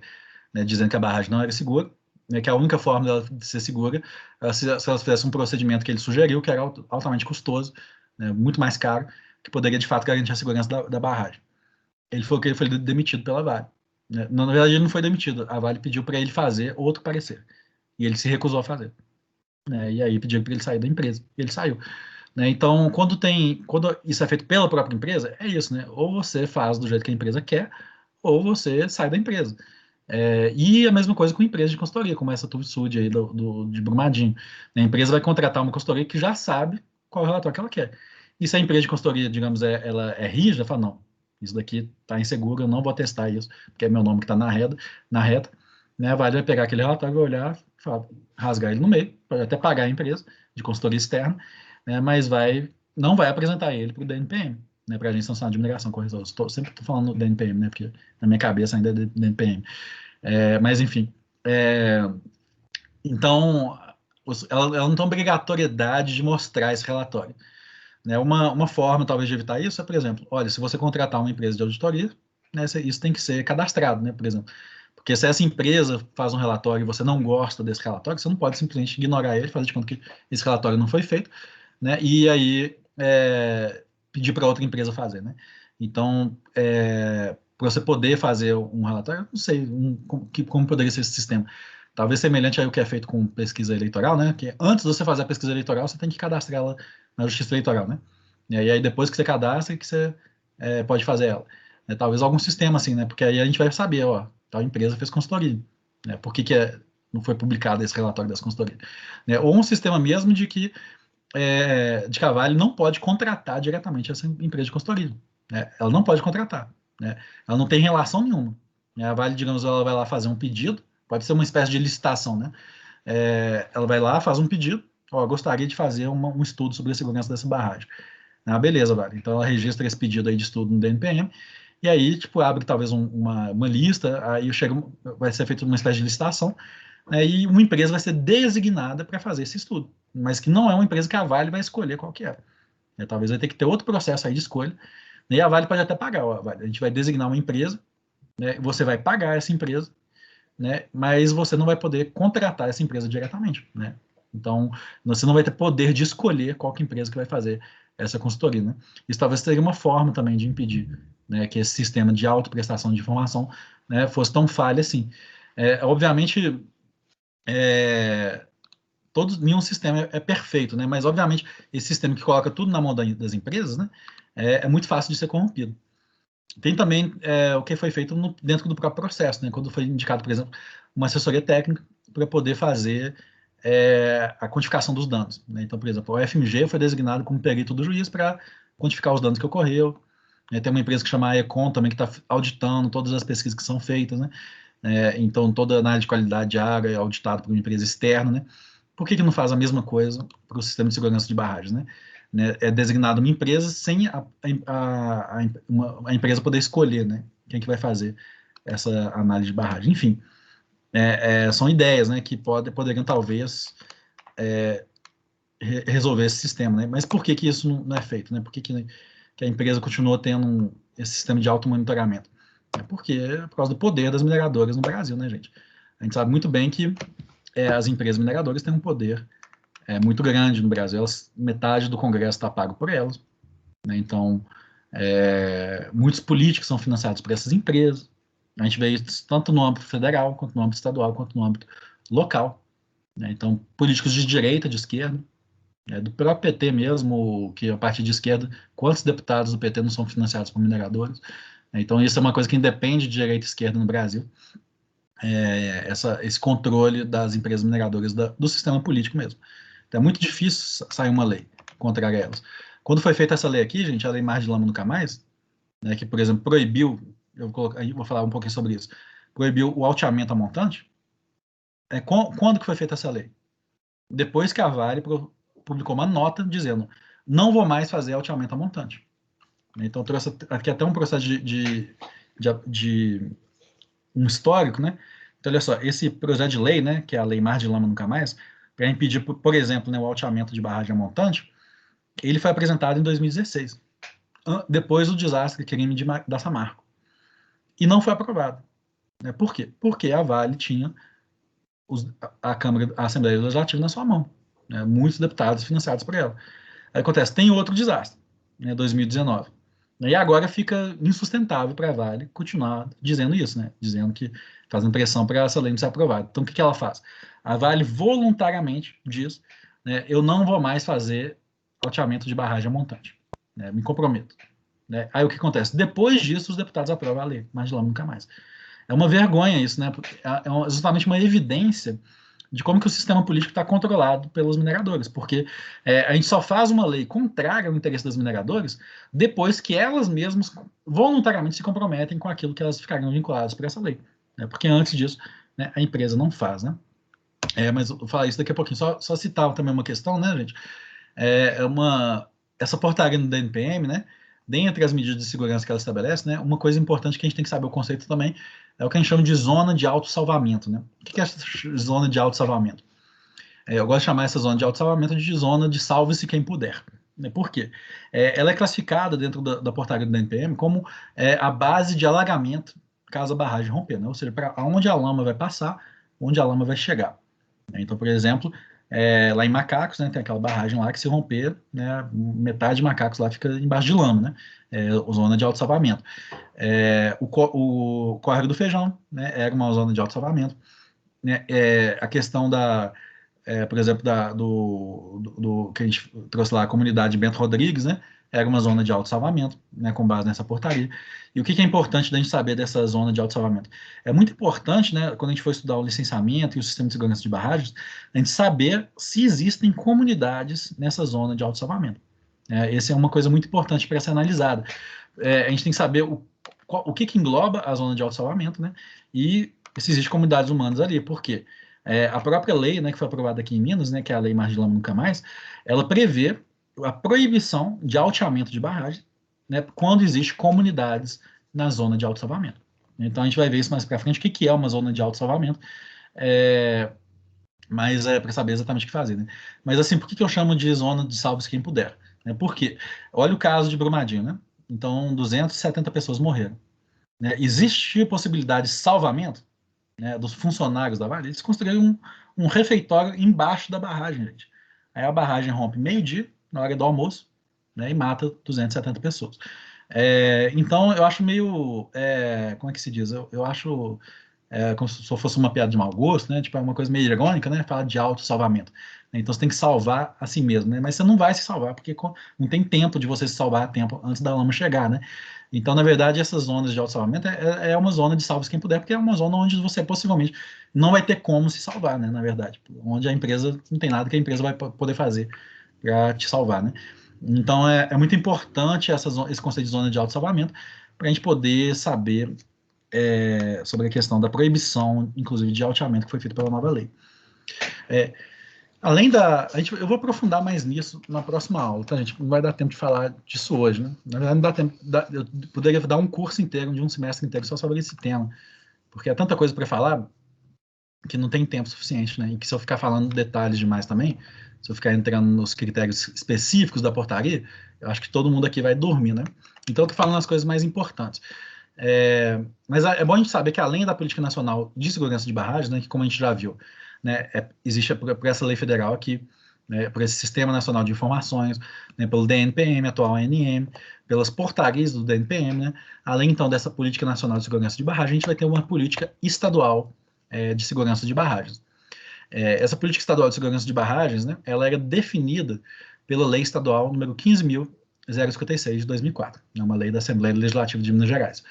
né, dizendo que a barragem não era segura, né, que a única forma dela de ser segura era se ela fizesse um procedimento que ele sugeriu, que era altamente custoso, né, muito mais caro, que poderia de fato garantir a segurança da barragem. Ele falou que ele foi demitido pela Vale. Né? Na verdade, ele não foi demitido. A Vale pediu para ele fazer outro parecer. E ele se recusou a fazer. Né? E aí pediram para ele sair da empresa. E ele saiu. Né? Então, quando isso é feito pela própria empresa, é isso, né? Ou você faz do jeito que a empresa quer, ou você sai da empresa. E a mesma coisa com empresa de consultoria, como essa TÜV-SÜD aí de Brumadinho. A empresa vai contratar uma consultoria que já sabe qual é o relatório que ela quer. E se a empresa de consultoria, digamos, ela é rígida, fala, não, isso daqui está inseguro, eu não vou testar isso, porque é meu nome que está na reta, né? A Vale vai pegar aquele relatório, vai olhar, rasgar ele no meio, pode até pagar a empresa de consultoria externa, né? Mas não vai apresentar ele para o DNPM, né? Para a Agência Nacional de Mineração Corretora. Sempre estou falando do DNPM, né? Porque na minha cabeça ainda é DNPM. Mas, enfim. Então, ela não tem obrigatoriedade de mostrar esse relatório. Né? Uma forma, talvez, de evitar isso é, por exemplo, olha, se você contratar uma empresa de auditoria, né, isso tem que ser cadastrado, né, por exemplo. Porque se essa empresa faz um relatório e você não gosta desse relatório, você não pode simplesmente ignorar ele, fazer de conta que esse relatório não foi feito, né, e aí pedir para outra empresa fazer. Né? Então, para você poder fazer um relatório, eu não sei como poderia ser esse sistema. Talvez semelhante ao que é feito com pesquisa eleitoral, né? Que antes de você fazer a pesquisa eleitoral, você tem que cadastrar ela na Justiça Eleitoral, né? E aí depois que você cadastra, que você pode fazer ela. Talvez algum sistema assim, né? Porque aí a gente vai saber, ó, tal empresa fez consultoria. Né? Por que não foi publicado esse relatório das consultorias? Né? Ou um sistema mesmo de que a Vale não pode contratar diretamente essa empresa de consultoria. Né? Ela não pode contratar. Né? Ela não tem relação nenhuma. Né? A Vale, digamos, ela vai lá fazer um pedido, pode ser uma espécie de licitação, né? Ela vai lá, faz um pedido, ó, gostaria de fazer um estudo sobre a segurança dessa barragem. Ah, beleza, Vale. Então ela registra esse pedido aí de estudo no DNPM, e aí, tipo, abre talvez uma lista, aí vai ser feita uma espécie de licitação, né, e uma empresa vai ser designada para fazer esse estudo, mas que não é uma empresa que a Vale vai escolher qual que é. Talvez vai ter que ter outro processo aí de escolha, e a Vale pode até pagar, ó, Vale, a gente vai designar uma empresa, né, você vai pagar essa empresa, né, mas você não vai poder contratar essa empresa diretamente, né? Então, você não vai ter poder de escolher qual que empresa que vai fazer essa consultoria, né? Isso talvez seria uma forma também de impedir, né, que esse sistema de autoprestação de informação, né, fosse tão falho assim. Obviamente, nenhum sistema é perfeito, né? Mas, obviamente, esse sistema que coloca tudo na mão das empresas, né, é muito fácil de ser corrompido. Tem também o que foi feito dentro do próprio processo, né? Quando foi indicado, por exemplo, uma assessoria técnica para poder fazer a quantificação dos danos. Né? Então, por exemplo, o FMG foi designado como perito do juiz para quantificar os danos que ocorreu, Tem uma empresa que chama a Econ também, que está auditando todas as pesquisas que são feitas, né? Então, toda a análise de qualidade de água é auditada por uma empresa externa, né? Por que não faz a mesma coisa para o sistema de segurança de barragens, né? É designada uma empresa sem a empresa poder escolher, né? Quem que vai fazer essa análise de barragem. Enfim, são ideias, né? Que poderiam talvez resolver esse sistema, né? Mas por que isso não é feito, né? Por que a empresa continua tendo esse sistema de auto-monitoramento? Porque é por causa do poder das mineradoras no Brasil, né, gente? A gente sabe muito bem que as empresas mineradoras têm um poder muito grande no Brasil. Metade do Congresso está pago por elas, né? Então, muitos políticos são financiados por essas empresas. A gente vê isso tanto no âmbito federal, quanto no âmbito estadual, quanto no âmbito local, né? Então, políticos de direita, de esquerda, do próprio PT mesmo, que a partir de esquerda, quantos deputados do PT não são financiados por mineradores? Então, isso é uma coisa que independe de direita e esquerda no Brasil, esse controle das empresas mineradoras do sistema político mesmo. Então, é muito difícil sair uma lei contrária a elas. Quando foi feita essa lei aqui, gente, a Lei Mar de Lama Nunca Mais, né, que, por exemplo, proibiu, vou falar um pouquinho sobre isso, proibiu o alteamento a montante. Quando que foi feita essa lei? Depois que a Vale publicou uma nota dizendo: não vou mais fazer alteamento a montante. Então, eu trouxe aqui até um processo de um histórico, né? Então, olha só, esse projeto de lei, né, que é a Lei Mar de Lama Nunca Mais, para impedir, por exemplo, né, o alteamento de barragem a montante, ele foi apresentado em 2016, depois do desastre crime da Samarco. E não foi aprovado. Né? Por quê? Porque a Vale tinha a Assembleia Legislativa na sua mão. Né? Muitos deputados financiados por ela. Aí acontece, tem outro desastre, né, 2019. E agora fica insustentável para a Vale continuar dizendo isso, né? Dizendo que, fazendo pressão para essa lei não ser aprovada. Então, o que ela faz? A Vale voluntariamente diz, né, eu não vou mais fazer alteamento de barragem a montante. Né, me comprometo. Né? Aí o que acontece? Depois disso, os deputados aprovam a lei, mas de lá nunca mais. É uma vergonha isso, né? É justamente uma evidência de como que o sistema político está controlado pelos mineradores, porque a gente só faz uma lei contrária ao interesse das mineradoras depois que elas mesmas voluntariamente se comprometem com aquilo que elas ficariam vinculadas por essa lei, né? Porque antes disso, né, a empresa não faz, né? Mas eu vou falar isso daqui a pouquinho, só citar também uma questão, né, gente? Essa portaria do DNPM, né, dentre as medidas de segurança que ela estabelece, né, uma coisa importante que a gente tem que saber o conceito também é o que a gente chama de zona de autossalvamento, né? O que é essa zona de autossalvamento? Eu gosto de chamar essa zona de autossalvamento de zona de salve-se quem puder. Né? Por quê? Ela é classificada dentro da portaria do DNPM como a base de alagamento caso a barragem romper, né? Ou seja, para onde a lama vai passar, onde a lama vai chegar. Então, por exemplo, lá em Macacos, né, tem aquela barragem lá que se romper, né, metade de Macacos lá fica embaixo de lama, né, zona de autossalvamento. O Córrego do Feijão, né, era uma zona de autossalvamento. Né, a questão por exemplo, do que a gente trouxe lá, a comunidade Bento Rodrigues, né, era uma zona de autossalvamento, né, com base nessa portaria. E o que é importante da gente saber dessa zona de autossalvamento? É muito importante, né, quando a gente for estudar o licenciamento e o sistema de segurança de barragens, a gente saber se existem comunidades nessa zona de autossalvamento. Essa é uma coisa muito importante para ser analisada. A gente tem que saber o que engloba a zona de autossalvamento, né, e se existem comunidades humanas ali. Por quê? A própria lei, né, que foi aprovada aqui em Minas, né, que é a Lei Mar de Lama Nunca Mais, ela prevê a proibição de alteamento de barragem, né, quando existe comunidades na zona de autossalvamento. Então a gente vai ver isso mais para frente, o que é uma zona de autossalvamento, mas para saber exatamente o que fazer. Né? Mas assim, por que eu chamo de zona de salve-se quem puder? Porque olha o caso de Brumadinho, né? Então 270 pessoas morreram. Né? Existe possibilidade de salvamento, né, dos funcionários da Vale? Eles construíram um refeitório embaixo da barragem, gente. Aí a barragem rompe meio-dia, na hora do almoço, né, e mata 270 pessoas. Então, eu acho meio... como é que se diz? Eu acho como se fosse uma piada de mau gosto, né? Tipo, é uma coisa meio irônica, né? Falar de autossalvamento. Então, você tem que salvar a si mesmo, né? Mas você não vai se salvar, porque não tem tempo de você se salvar a tempo antes da lama chegar, né? Então, na verdade, essas zonas de autossalvamento é uma zona de salve quem puder, porque é uma zona onde você possivelmente não vai ter como se salvar, né? Na verdade, onde a empresa não tem nada que a empresa vai poder fazer para te salvar, né? Então, é muito importante esse conceito de zona de alto salvamento para a gente poder saber sobre a questão da proibição, inclusive, de alteamento que foi feito pela nova lei. Além eu vou aprofundar mais nisso na próxima aula, tá, gente? Não vai dar tempo de falar disso hoje, né? Na verdade, não dá tempo. Eu poderia dar um curso inteiro, de um semestre inteiro, só sobre esse tema, porque é tanta coisa para falar que não tem tempo suficiente, né? E que se eu ficar falando detalhes demais também, se eu ficar entrando nos critérios específicos da portaria, eu acho que todo mundo aqui vai dormir, né? Então, eu tô falando as coisas mais importantes. Mas é bom a gente saber que, além da Política Nacional de Segurança de Barragens, né, que, como a gente já viu, né, existe por essa lei federal aqui, né, por esse Sistema Nacional de Informações, né, pelo DNPM, atual ANM, pelas portarias do DNPM, né, além, então, dessa Política Nacional de Segurança de Barragens, a gente vai ter uma política estadual de segurança de barragens. Essa Política Estadual de Segurança de Barragens, né, ela era definida pela Lei Estadual número 15.056 de 2004, é uma lei da Assembleia Legislativa de Minas Gerais.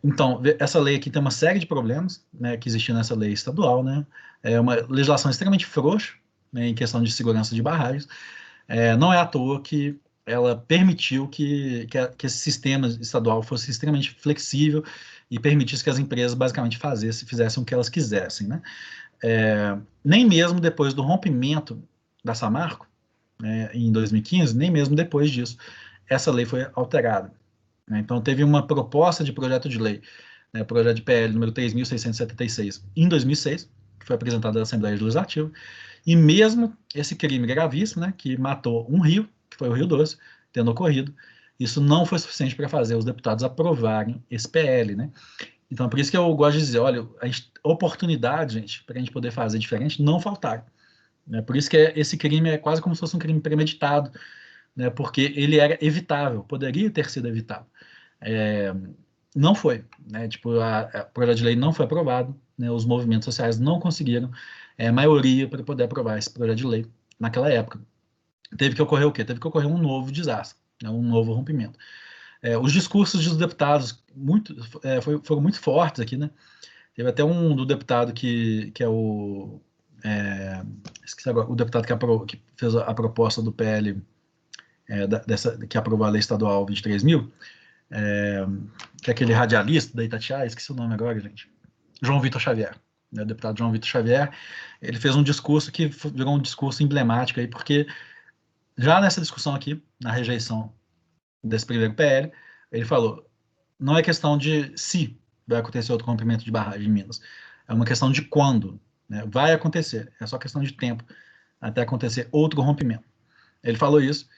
Então, essa lei aqui tem uma série de problemas, né, que existiam nessa lei estadual, né, é uma legislação extremamente frouxa, né, em questão de segurança de barragens. Não é à toa que ela permitiu que esse sistema estadual fosse extremamente flexível e permitisse que as empresas basicamente fizessem o que elas quisessem, né? Nem mesmo depois do rompimento da Samarco, em 2015, nem mesmo depois disso, essa lei foi alterada, né? Então, teve uma proposta de projeto de lei, né, projeto de PL número 3.676, em 2006, que foi apresentado à Assembleia Legislativa, e mesmo esse crime gravíssimo, né, que matou um rio, que foi o Rio Doce, tendo ocorrido, isso não foi suficiente para fazer os deputados aprovarem esse PL, né? Então, por isso que eu gosto de dizer, olha, oportunidade, gente, para a gente poder fazer diferente, não faltaram, né? Por isso que esse crime é quase como se fosse um crime premeditado, né? Porque ele era evitável, poderia ter sido evitado. Não foi, né? Tipo, o projeto de lei não foi aprovado, né? Os movimentos sociais não conseguiram maioria para poder aprovar esse projeto de lei naquela época. Teve que ocorrer o quê? Teve que ocorrer um novo desastre, né? Um novo rompimento. Os discursos dos deputados foram muito fortes aqui, né? Teve até um do deputado que é o... esqueci agora, o deputado que fez a proposta do PL, que aprovou a lei estadual 23.000, que é aquele radialista da Itatiaia, esqueci o nome agora, gente. João Vitor Xavier, né? O deputado João Vitor Xavier, ele fez um discurso que virou um discurso emblemático aí, porque já nessa discussão aqui, na rejeição desse primeiro PL, ele falou, não é questão de se vai acontecer outro rompimento de barragem em Minas, é uma questão de quando, né? Vai acontecer, é só questão de tempo até acontecer outro rompimento. Ele falou isso,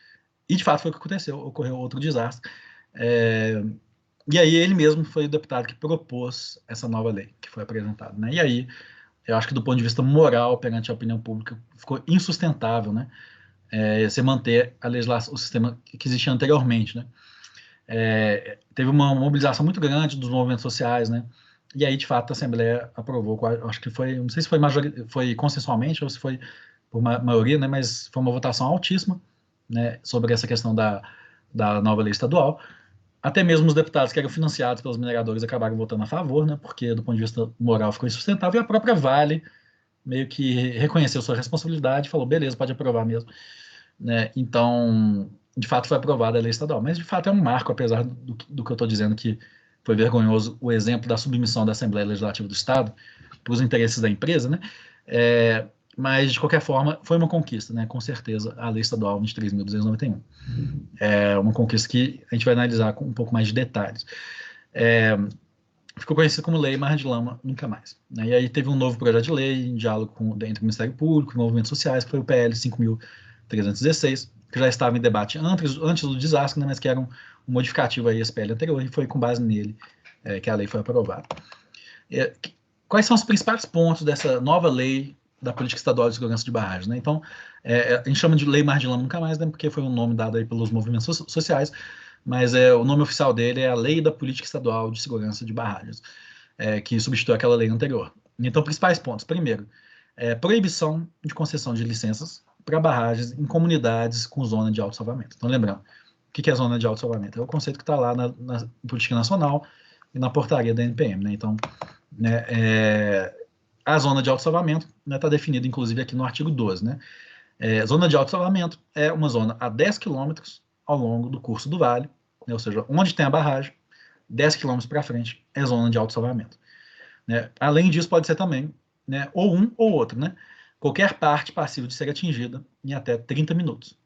e de fato foi o que aconteceu, ocorreu outro desastre. E aí ele mesmo foi o deputado que propôs essa nova lei que foi apresentada, né? E aí, eu acho que do ponto de vista moral, perante a opinião pública, ficou insustentável, né? Você manter a legislação, o sistema que existia anteriormente, né? Teve uma mobilização muito grande dos movimentos sociais, né? E aí, de fato, a Assembleia aprovou, acho que foi, não sei se foi consensualmente ou se foi por maioria, né? Mas foi uma votação altíssima, né? Sobre essa questão da nova lei estadual. Até mesmo os deputados que eram financiados pelos mineradores acabaram votando a favor, né? Porque do ponto de vista moral ficou insustentável, e a própria Vale meio que reconheceu sua responsabilidade e falou, beleza, pode aprovar mesmo, né? Então, de fato, foi aprovada a lei estadual. Mas, de fato, é um marco, apesar do que eu estou dizendo, que foi vergonhoso o exemplo da submissão da Assembleia Legislativa do Estado para os interesses da empresa, né? Mas, de qualquer forma, foi uma conquista, né? Com certeza, a lei estadual 23.291. É uma conquista que a gente vai analisar com um pouco mais de detalhes. Ficou conhecido como Lei Mar de Lama Nunca Mais, né? E aí teve um novo projeto de lei em diálogo entre o Ministério Público e movimentos sociais, que foi o PL 5.316, que já estava em debate antes do desastre, né? Mas que era um modificativo aí a esse PL anterior, e foi com base nele que a lei foi aprovada. Quais são os principais pontos dessa nova lei da Política Estadual de Segurança de Barragens, né? Então, a gente chama de Lei Mar de Lama Nunca Mais, né? Porque foi um nome dado aí pelos movimentos sociais, mas o nome oficial dele é a Lei da Política Estadual de Segurança de Barragens, que substitui aquela lei anterior. Então, principais pontos. Primeiro, proibição de concessão de licenças para barragens em comunidades com zona de autossalvamento. Então, lembrando, o que é zona de autossalvamento? É o conceito que está lá na Política Nacional e na portaria da NPM, né? Então, a zona de autossalvamento está definida, inclusive, aqui no artigo 12, né? Zona de alto salvamento é uma zona a 10 quilômetros ao longo do curso do vale, né? Ou seja, onde tem a barragem, 10 quilômetros para frente é zona de alto salvamento. Né? Além disso, pode ser também, né, ou um ou outro, né? Qualquer parte passível de ser atingida em até 30 minutos,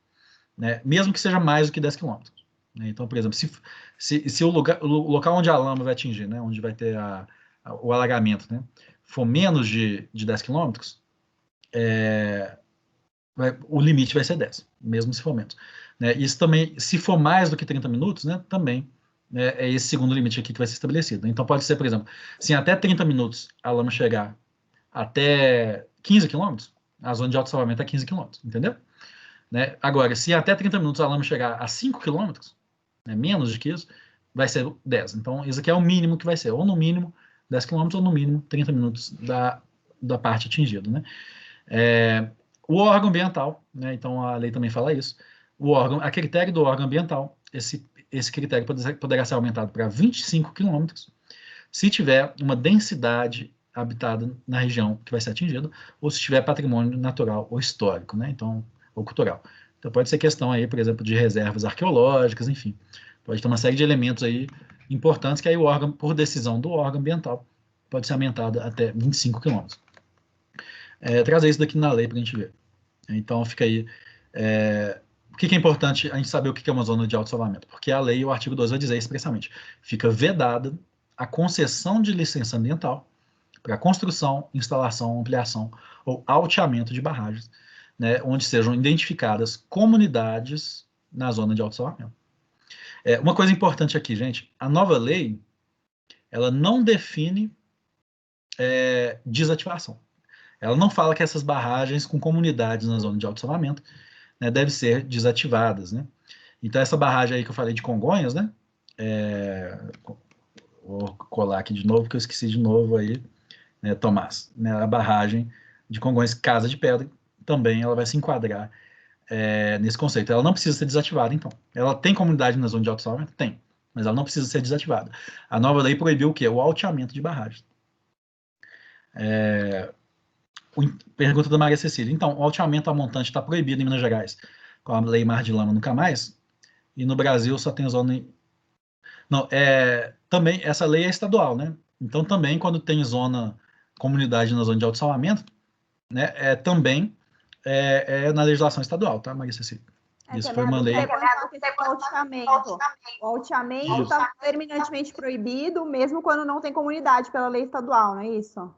né? Mesmo que seja mais do que 10 quilômetros. Né? Então, por exemplo, se o local onde a lama vai atingir, né, onde vai ter o alagamento, né, for menos de 10 quilômetros, o limite vai ser 10, mesmo se for menos. Né? Isso também, se for mais do que 30 minutos, né, também é esse segundo limite aqui que vai ser estabelecido. Então, pode ser, por exemplo, se em até 30 minutos a lama chegar até 15 quilômetros, a zona de alto salvamento é 15 quilômetros, entendeu? Né? Agora, se até 30 minutos a lama chegar a 5 quilômetros, né, menos de que isso, vai ser 10. Então, isso aqui é o mínimo que vai ser, ou no mínimo 10 quilômetros, ou no mínimo 30 minutos da parte atingida. Né? O órgão ambiental, né, então a lei também fala isso, a critério do órgão ambiental, esse critério poderá ser aumentado para 25 quilômetros se tiver uma densidade habitada na região que vai ser atingida, ou se tiver patrimônio natural ou histórico, né, então, ou cultural. Então pode ser questão aí, por exemplo, de reservas arqueológicas, enfim, pode ter uma série de elementos aí importantes que aí o órgão, por decisão do órgão ambiental, pode ser aumentado até 25 quilômetros. Trazer isso daqui na lei para a gente ver. Então fica aí. Por que é importante a gente saber o que é uma zona de alto salvamento? Porque a lei, o artigo 2 vai dizer expressamente, fica vedada a concessão de licença ambiental para construção, instalação, ampliação ou alteamento de barragens, né, onde sejam identificadas comunidades na zona de alto salvamento. Uma coisa importante aqui, gente, a nova lei, ela não define desativação. Ela não fala que essas barragens com comunidades na zona de alto salvamento, né, devem ser desativadas, né? Então, essa barragem aí que eu falei de Congonhas, né? Vou colar aqui de novo, porque eu esqueci de novo aí, né, Tomás? Né, a barragem de Congonhas, Casa de Pedra, também ela vai se enquadrar nesse conceito. Ela não precisa ser desativada, então. Ela tem comunidade na zona de alto salvamento? Tem, mas ela não precisa ser desativada. A nova lei proibiu o quê? O alteamento de barragens. Pergunta da Maria Cecília. Então, o alteamento a montante está proibido em Minas Gerais, com a lei Mar de Lama nunca mais, e no Brasil só tem zona... Não, também, essa lei é estadual, né? Então, também, quando tem comunidade na zona de alto salvamento, né, também na legislação estadual, tá, Maria Cecília? Isso foi uma lei... O alteamento está terminantemente proibido, mesmo quando não tem comunidade pela lei estadual, não é isso?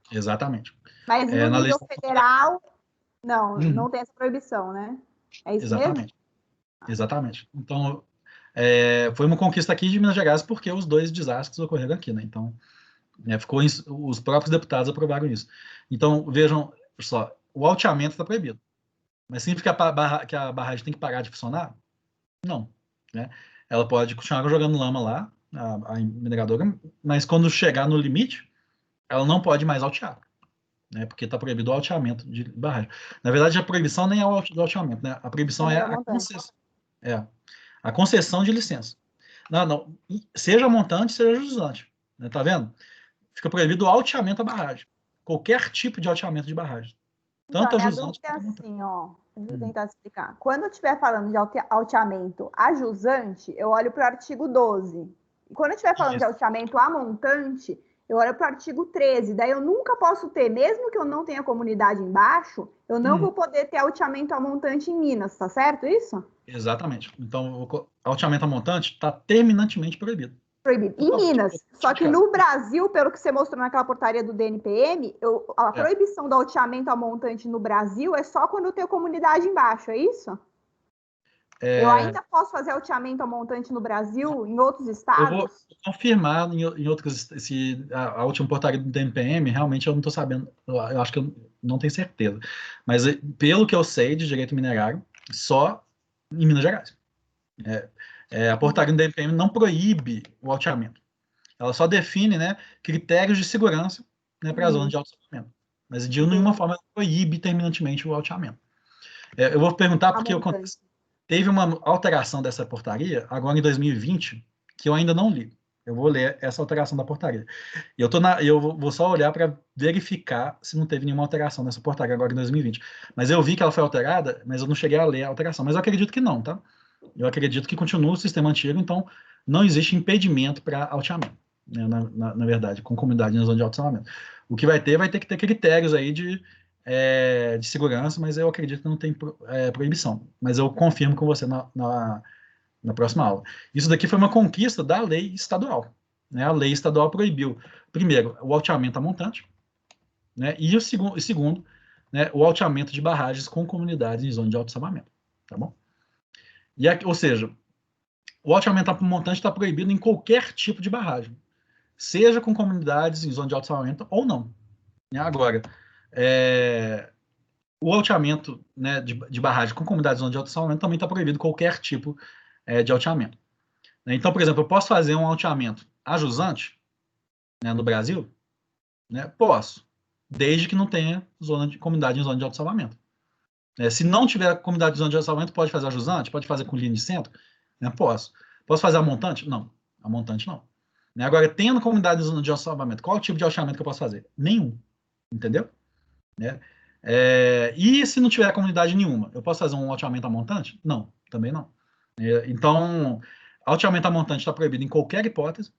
Exatamente. Mas no nível federal, não tem essa proibição, né? É isso Exatamente. mesmo? Exatamente. Então, foi uma conquista aqui de Minas Gerais porque os dois desastres ocorreram aqui, né? Então, os próprios deputados aprovaram isso. Então, vejam só, o alteamento está proibido. Mas significa que a barragem tem que parar de funcionar? Não. Né? Ela pode continuar jogando lama lá, a mineradora, mas quando chegar no limite, ela não pode mais altear. Né, porque está proibido o alteamento de barragem. Na verdade, a proibição nem é o alteamento, né? A proibição é a concessão de licença. Não, seja montante, seja jusante. Né, tá vendo? Fica proibido o alteamento da barragem. Qualquer tipo de alteamento de barragem. Tanto a jusante quanto a montante. Assim, ó, deixa eu tentar explicar. Quando eu estiver falando de alteamento a jusante, eu olho para o artigo 12. E quando eu estiver falando de alteamento a montante, eu olho para o artigo 13, daí eu nunca posso ter, mesmo que eu não tenha comunidade embaixo, eu não vou poder ter alteamento a montante em Minas, tá certo isso? Exatamente. Então, o alteamento a montante está terminantemente proibido. Proibido. Em Minas. Só que no Brasil, pelo que você mostrou naquela portaria do DNPM, a proibição do alteamento a montante no Brasil é só quando eu tenho comunidade embaixo, é isso? Eu ainda posso fazer alteamento a montante no Brasil, em outros estados? Eu vou confirmar em outros, se a última portaria do DNPM, realmente eu não estou sabendo, eu acho que eu não tenho certeza. Mas pelo que eu sei de direito minerário, só em Minas Gerais. A portaria do DNPM não proíbe o alteamento. Ela só define, né, critérios de segurança, né, para a zona de alto salvamento. Mas de nenhuma forma proíbe terminantemente o alteamento. Eu vou perguntar porque teve uma alteração dessa portaria agora em 2020 que eu ainda não li. Eu vou ler essa alteração da portaria. E eu vou só olhar para verificar se não teve nenhuma alteração nessa portaria agora em 2020. Mas eu vi que ela foi alterada, mas eu não cheguei a ler a alteração. Mas eu acredito que não, tá? Eu acredito que continua o sistema antigo, então não existe impedimento para alteamento, né, na verdade, com comunidade na zona de alteamento. O que vai ter que ter critérios aí de segurança, mas eu acredito que não tem proibição. Mas eu confirmo com você na próxima aula. Isso daqui foi uma conquista da lei estadual, né? A lei estadual proibiu, primeiro, o alteamento a montante, né? E o segundo, né, o alteamento de barragens com comunidades em zona de alto-sabamento, tá bom? E aqui, ou seja, o alteamento a montante está proibido em qualquer tipo de barragem, seja com comunidades em zona de alto-sabamento ou não. Agora, o alteamento, né, de barragem com comunidades em zona de alto-sabamento também está proibido qualquer tipo de alteamento. Então, por exemplo, eu posso fazer um alteamento a jusante, né, no Brasil? Né? Posso, desde que não tenha comunidade em zona de alto-salvamento. Se não tiver comunidade em zona de alto-salvamento, pode fazer a jusante? Pode fazer com linha de centro? Né? Posso. Posso fazer a montante? Não, a montante não. Agora, tendo comunidade em zona de alto-salvamento, qual tipo de alteamento que eu posso fazer? Nenhum. Entendeu? E se não tiver comunidade nenhuma, eu posso fazer um alteamento a montante? Não, também não. Então, alteamento a montante está proibido em qualquer hipótese,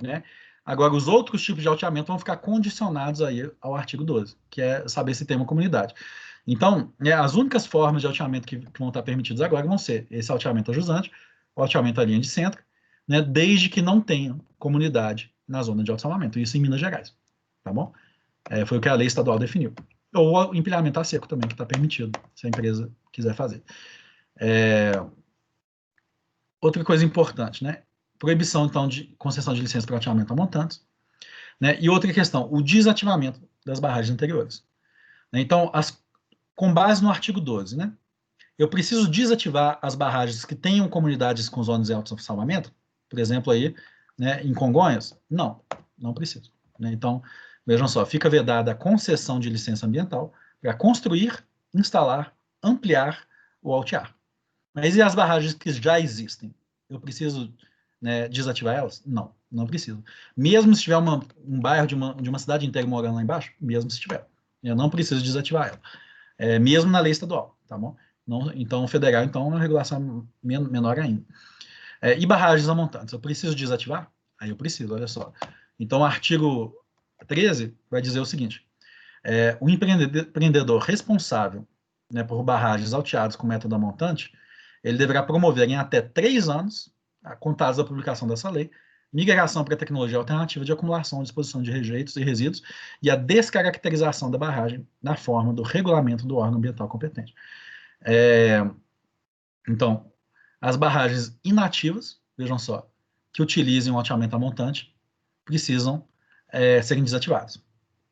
né? Agora, os outros tipos de alteamento vão ficar condicionados aí ao artigo 12, que é saber se tem uma comunidade. Então, as únicas formas de alteamento que vão estar permitidas agora vão ser esse alteamento a jusante, o alteamento à linha de centro, né, desde que não tenha comunidade na zona de alto-salvamento, isso em Minas Gerais, tá bom? Foi o que a lei estadual definiu. Ou o empilhamento a seco também, que está permitido, se a empresa quiser fazer. Outra coisa importante, né? Proibição, então, de concessão de licença para alteamento a montantes. Né? E outra questão, o desativamento das barragens anteriores. Né? Então, com base no artigo 12, né? Eu preciso desativar as barragens que tenham comunidades com zonas de alto-salvamento, por exemplo, aí, né, em Congonhas? Não, não preciso. Né? Então, vejam só, fica vedada a concessão de licença ambiental para construir, instalar, ampliar ou altear. Mas e as barragens que já existem? Eu preciso, né, desativar elas? Não, não preciso. Mesmo se tiver um bairro de uma cidade inteira morando lá embaixo, mesmo se tiver. Eu não preciso desativar ela. Mesmo na lei estadual, tá bom? Não, então, federal, então, é uma regulação menor ainda. E barragens a montantes, eu preciso desativar? Aí eu preciso, olha só. Então, o artigo 13 vai dizer o seguinte, o empreendedor responsável, né, por barragens alteadas com método a montante, ele deverá promover em até 3 anos, contados da publicação dessa lei, migração para tecnologia alternativa de acumulação e disposição de rejeitos e resíduos e a descaracterização da barragem na forma do regulamento do órgão ambiental competente. Então, as barragens inativas, vejam só, que utilizem o alteamento a montante, precisam serem desativadas.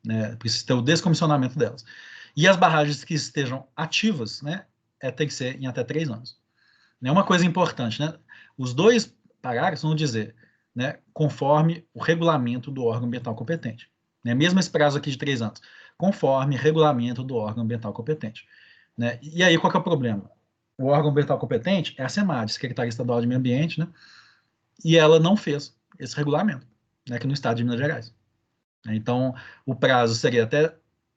Né? Precisa ter o descomissionamento delas. E as barragens que estejam ativas, né, tem que ser em até 3 anos. Uma coisa importante, né? Os dois parágrafos vão dizer, né, conforme o regulamento do órgão ambiental competente. Né? Mesmo esse prazo aqui de 3 anos, conforme regulamento do órgão ambiental competente. Né? E aí, qual que é o problema? O órgão ambiental competente é a SEMAD, Secretaria Estadual de Meio Ambiente, né? E ela não fez esse regulamento, né, aqui no estado de Minas Gerais. Então, o prazo seria até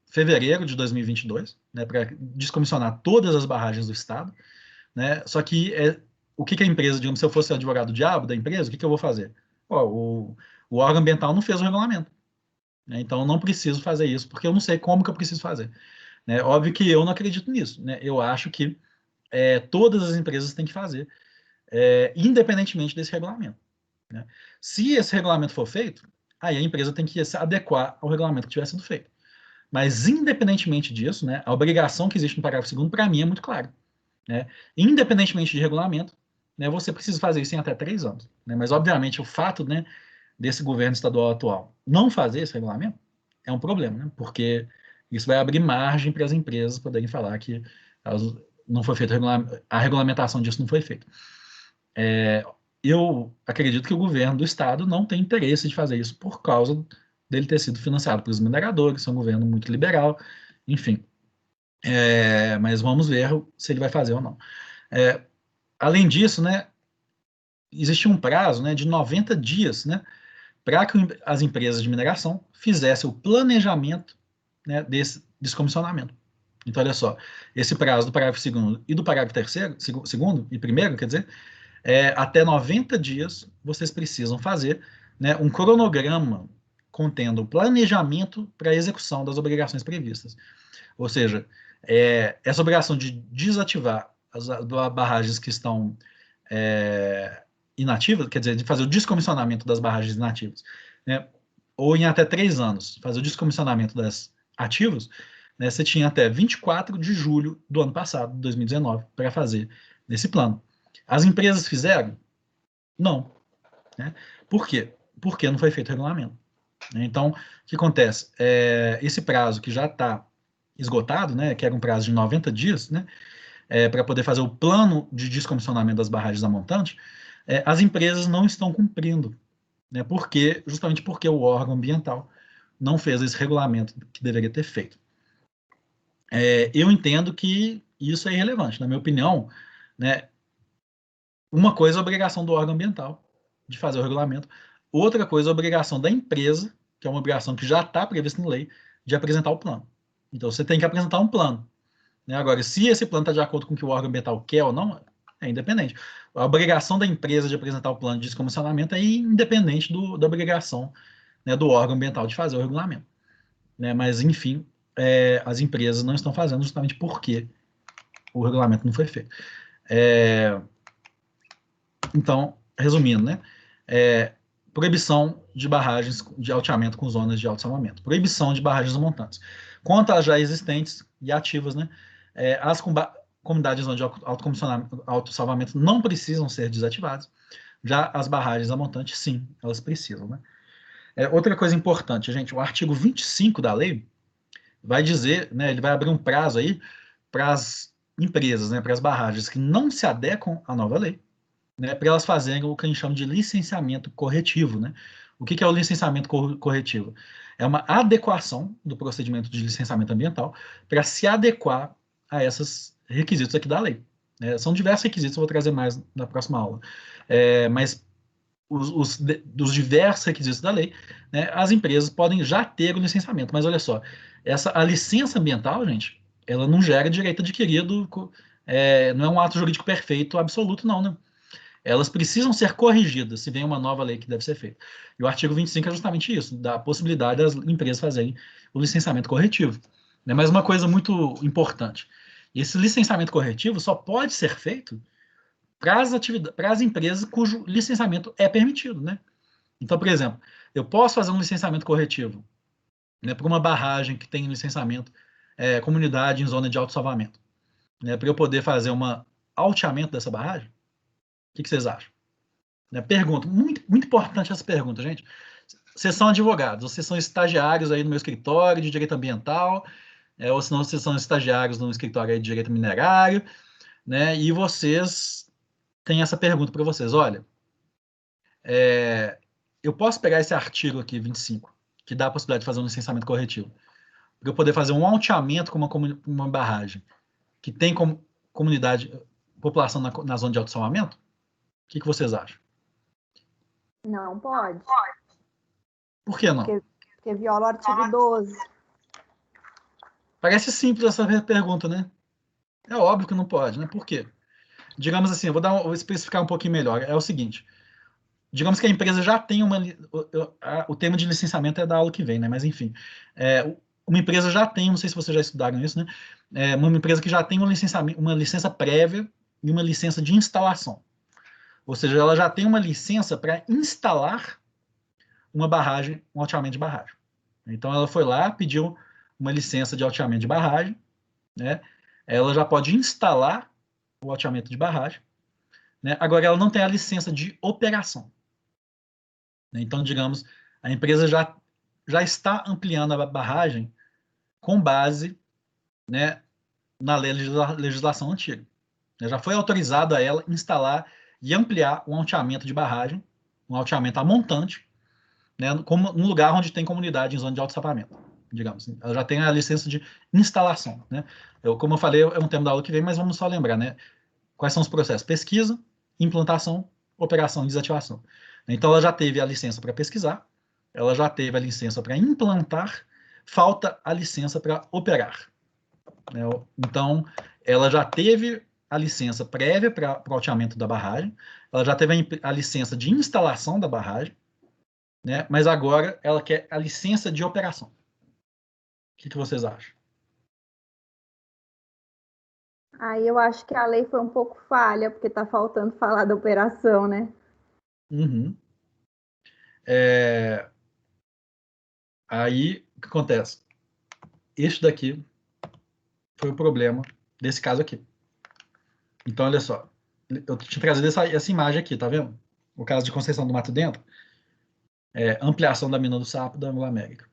fevereiro de 2022, né, para descomissionar todas as barragens do estado, né? Só que o que a empresa, digamos, se eu fosse o advogado-diabo da empresa, o que eu vou fazer? O órgão ambiental não fez o regulamento, né? Então eu não preciso fazer isso, porque eu não sei como que eu preciso fazer. Né? Óbvio que eu não acredito nisso, né? Eu acho que todas as empresas têm que fazer, independentemente desse regulamento. Né? Se esse regulamento for feito, aí a empresa tem que se adequar ao regulamento que tiver sido feito. Mas, independentemente disso, né, a obrigação que existe no parágrafo 2º, para mim, é muito clara. Né? Independentemente de regulamento, né, você precisa fazer isso em até 3 anos. Né? Mas, obviamente, o fato, né, desse governo estadual atual não fazer esse regulamento é um problema, né? Porque isso vai abrir margem para as empresas poderem falar que não foi feito a regulamentação disso não foi feita. Eu acredito que o governo do estado não tem interesse de fazer isso por causa dele ter sido financiado pelos mineradores, é um governo muito liberal, enfim. Mas vamos ver se ele vai fazer ou não. Além disso, né, existia um prazo, né, de 90 dias, né, para que as empresas de mineração fizessem o planejamento, né, desse descomissionamento. Então, olha só, esse prazo do parágrafo 2º e do parágrafo 2º e 1º, quer dizer, até 90 dias vocês precisam fazer, né, um cronograma contendo o planejamento para a execução das obrigações previstas. Ou seja, essa obrigação de desativar as barragens que estão inativas, quer dizer, de fazer o descomissionamento das barragens inativas, né, ou em até 3 anos, fazer o descomissionamento das ativas, né, você tinha até 24 de julho do ano passado, 2019, para fazer nesse plano. As empresas fizeram? Não. Né? Por quê? Porque não foi feito o regulamento. Então, o que acontece? Esse prazo que já está esgotado, né, que era um prazo de 90 dias, né, para poder fazer o plano de descomissionamento das barragens a montante, as empresas não estão cumprindo, né, justamente porque o órgão ambiental não fez esse regulamento que deveria ter feito. Eu entendo que isso é irrelevante. Na minha opinião, né, uma coisa é a obrigação do órgão ambiental de fazer o regulamento, outra coisa é a obrigação da empresa, que é uma obrigação que já está prevista na lei, de apresentar o plano. Então, você tem que apresentar um plano. Né? Agora, se esse plano está de acordo com o que o órgão ambiental quer ou não, é independente. A obrigação da empresa de apresentar o plano de descomissionamento é independente da obrigação, né, do órgão ambiental de fazer o regulamento. Né? Mas, enfim, as empresas não estão fazendo justamente porque o regulamento não foi feito. Então, resumindo, né? Proibição de barragens de alteamento com zonas de alto-salvamento. Proibição de barragens montantes. Quanto às já existentes e ativas, né? As comunidades de auto-salvamento não precisam ser desativadas. Já as barragens a montante, sim, elas precisam, né? Outra coisa importante, gente, o artigo 25 da lei vai dizer, né, ele vai abrir um prazo aí para as empresas, né, para as barragens que não se adequam à nova lei, né, para elas fazerem o que a gente chama de licenciamento corretivo. Né? O que é o licenciamento corretivo? É uma adequação do procedimento de licenciamento ambiental para se adequar a esses requisitos aqui da lei. São diversos requisitos, eu vou trazer mais na próxima aula. Mas dos diversos requisitos da lei, né, as empresas podem já ter o licenciamento. Mas olha só, a licença ambiental, gente, ela não gera direito adquirido, não é um ato jurídico perfeito absoluto, não, né? Elas precisam ser corrigidas se vem uma nova lei que deve ser feita. E o artigo 25 é justamente isso, dá a possibilidade das empresas fazerem o licenciamento corretivo. Né? Mas uma coisa muito importante, esse licenciamento corretivo só pode ser feito para as empresas cujo licenciamento é permitido. Né? Então, por exemplo, eu posso fazer um licenciamento corretivo, né, para uma barragem que tem licenciamento, comunidade em zona de autossalvamento, né, para eu poder fazer um alteamento dessa barragem. O que vocês acham? Pergunta, muito, muito importante essa pergunta, gente. Vocês são advogados, vocês são estagiários aí no meu escritório de direito ambiental, ou senão vocês são estagiários no escritório aí de direito minerário, né? E vocês têm essa pergunta para vocês. Olha, eu posso pegar esse artigo aqui, 25, que dá a possibilidade de fazer um licenciamento corretivo, para eu poder fazer um alteamento com uma barragem que tem como população na zona de autossalvamento? O que vocês acham? Não pode. Por que não? Porque viola o artigo 12. Parece simples essa pergunta, né? É óbvio que não pode, né? Por quê? Digamos assim, eu vou especificar um pouquinho melhor. É o seguinte, digamos que a empresa já tem o tema de licenciamento é da aula que vem, né? Mas enfim, uma empresa já tem, não sei se vocês já estudaram isso, né? Uma empresa que já tem uma licença prévia e uma licença de instalação. Ou seja, ela já tem uma licença para instalar uma barragem, um alteamento de barragem. Então, ela foi lá, pediu uma licença de alteamento de barragem, né? Ela já pode instalar o alteamento de barragem, né? Agora, ela não tem a licença de operação. Então, digamos, a empresa já está ampliando a barragem com base, né, na legislação antiga. Já foi autorizado a ela instalar e ampliar um alteamento de barragem, um alteamento a montante, né, como um lugar onde tem comunidade em zona de autossalvamento, digamos assim. Ela já tem a licença de instalação. Né? Como eu falei, é um tema da aula que vem, mas vamos só lembrar, né? Quais são os processos? Pesquisa, implantação operação e desativação. Então, ela já teve a licença para pesquisar, ela já teve a licença para implantar, falta a licença para operar. Né? Então, ela já teve a licença prévia para o alteamento da barragem, ela já teve a licença de instalação da barragem, né? Mas agora ela quer a licença de operação. O que vocês acham? Aí eu acho que a lei foi um pouco falha, porque está faltando falar da operação, né? Uhum. Aí, o que acontece? Este daqui foi o problema desse caso aqui. Então, olha só. Eu tinha trazido essa imagem aqui, tá vendo? O caso de Conceição do Mato Dentro. Ampliação da mina do Sapo da Anglo-América.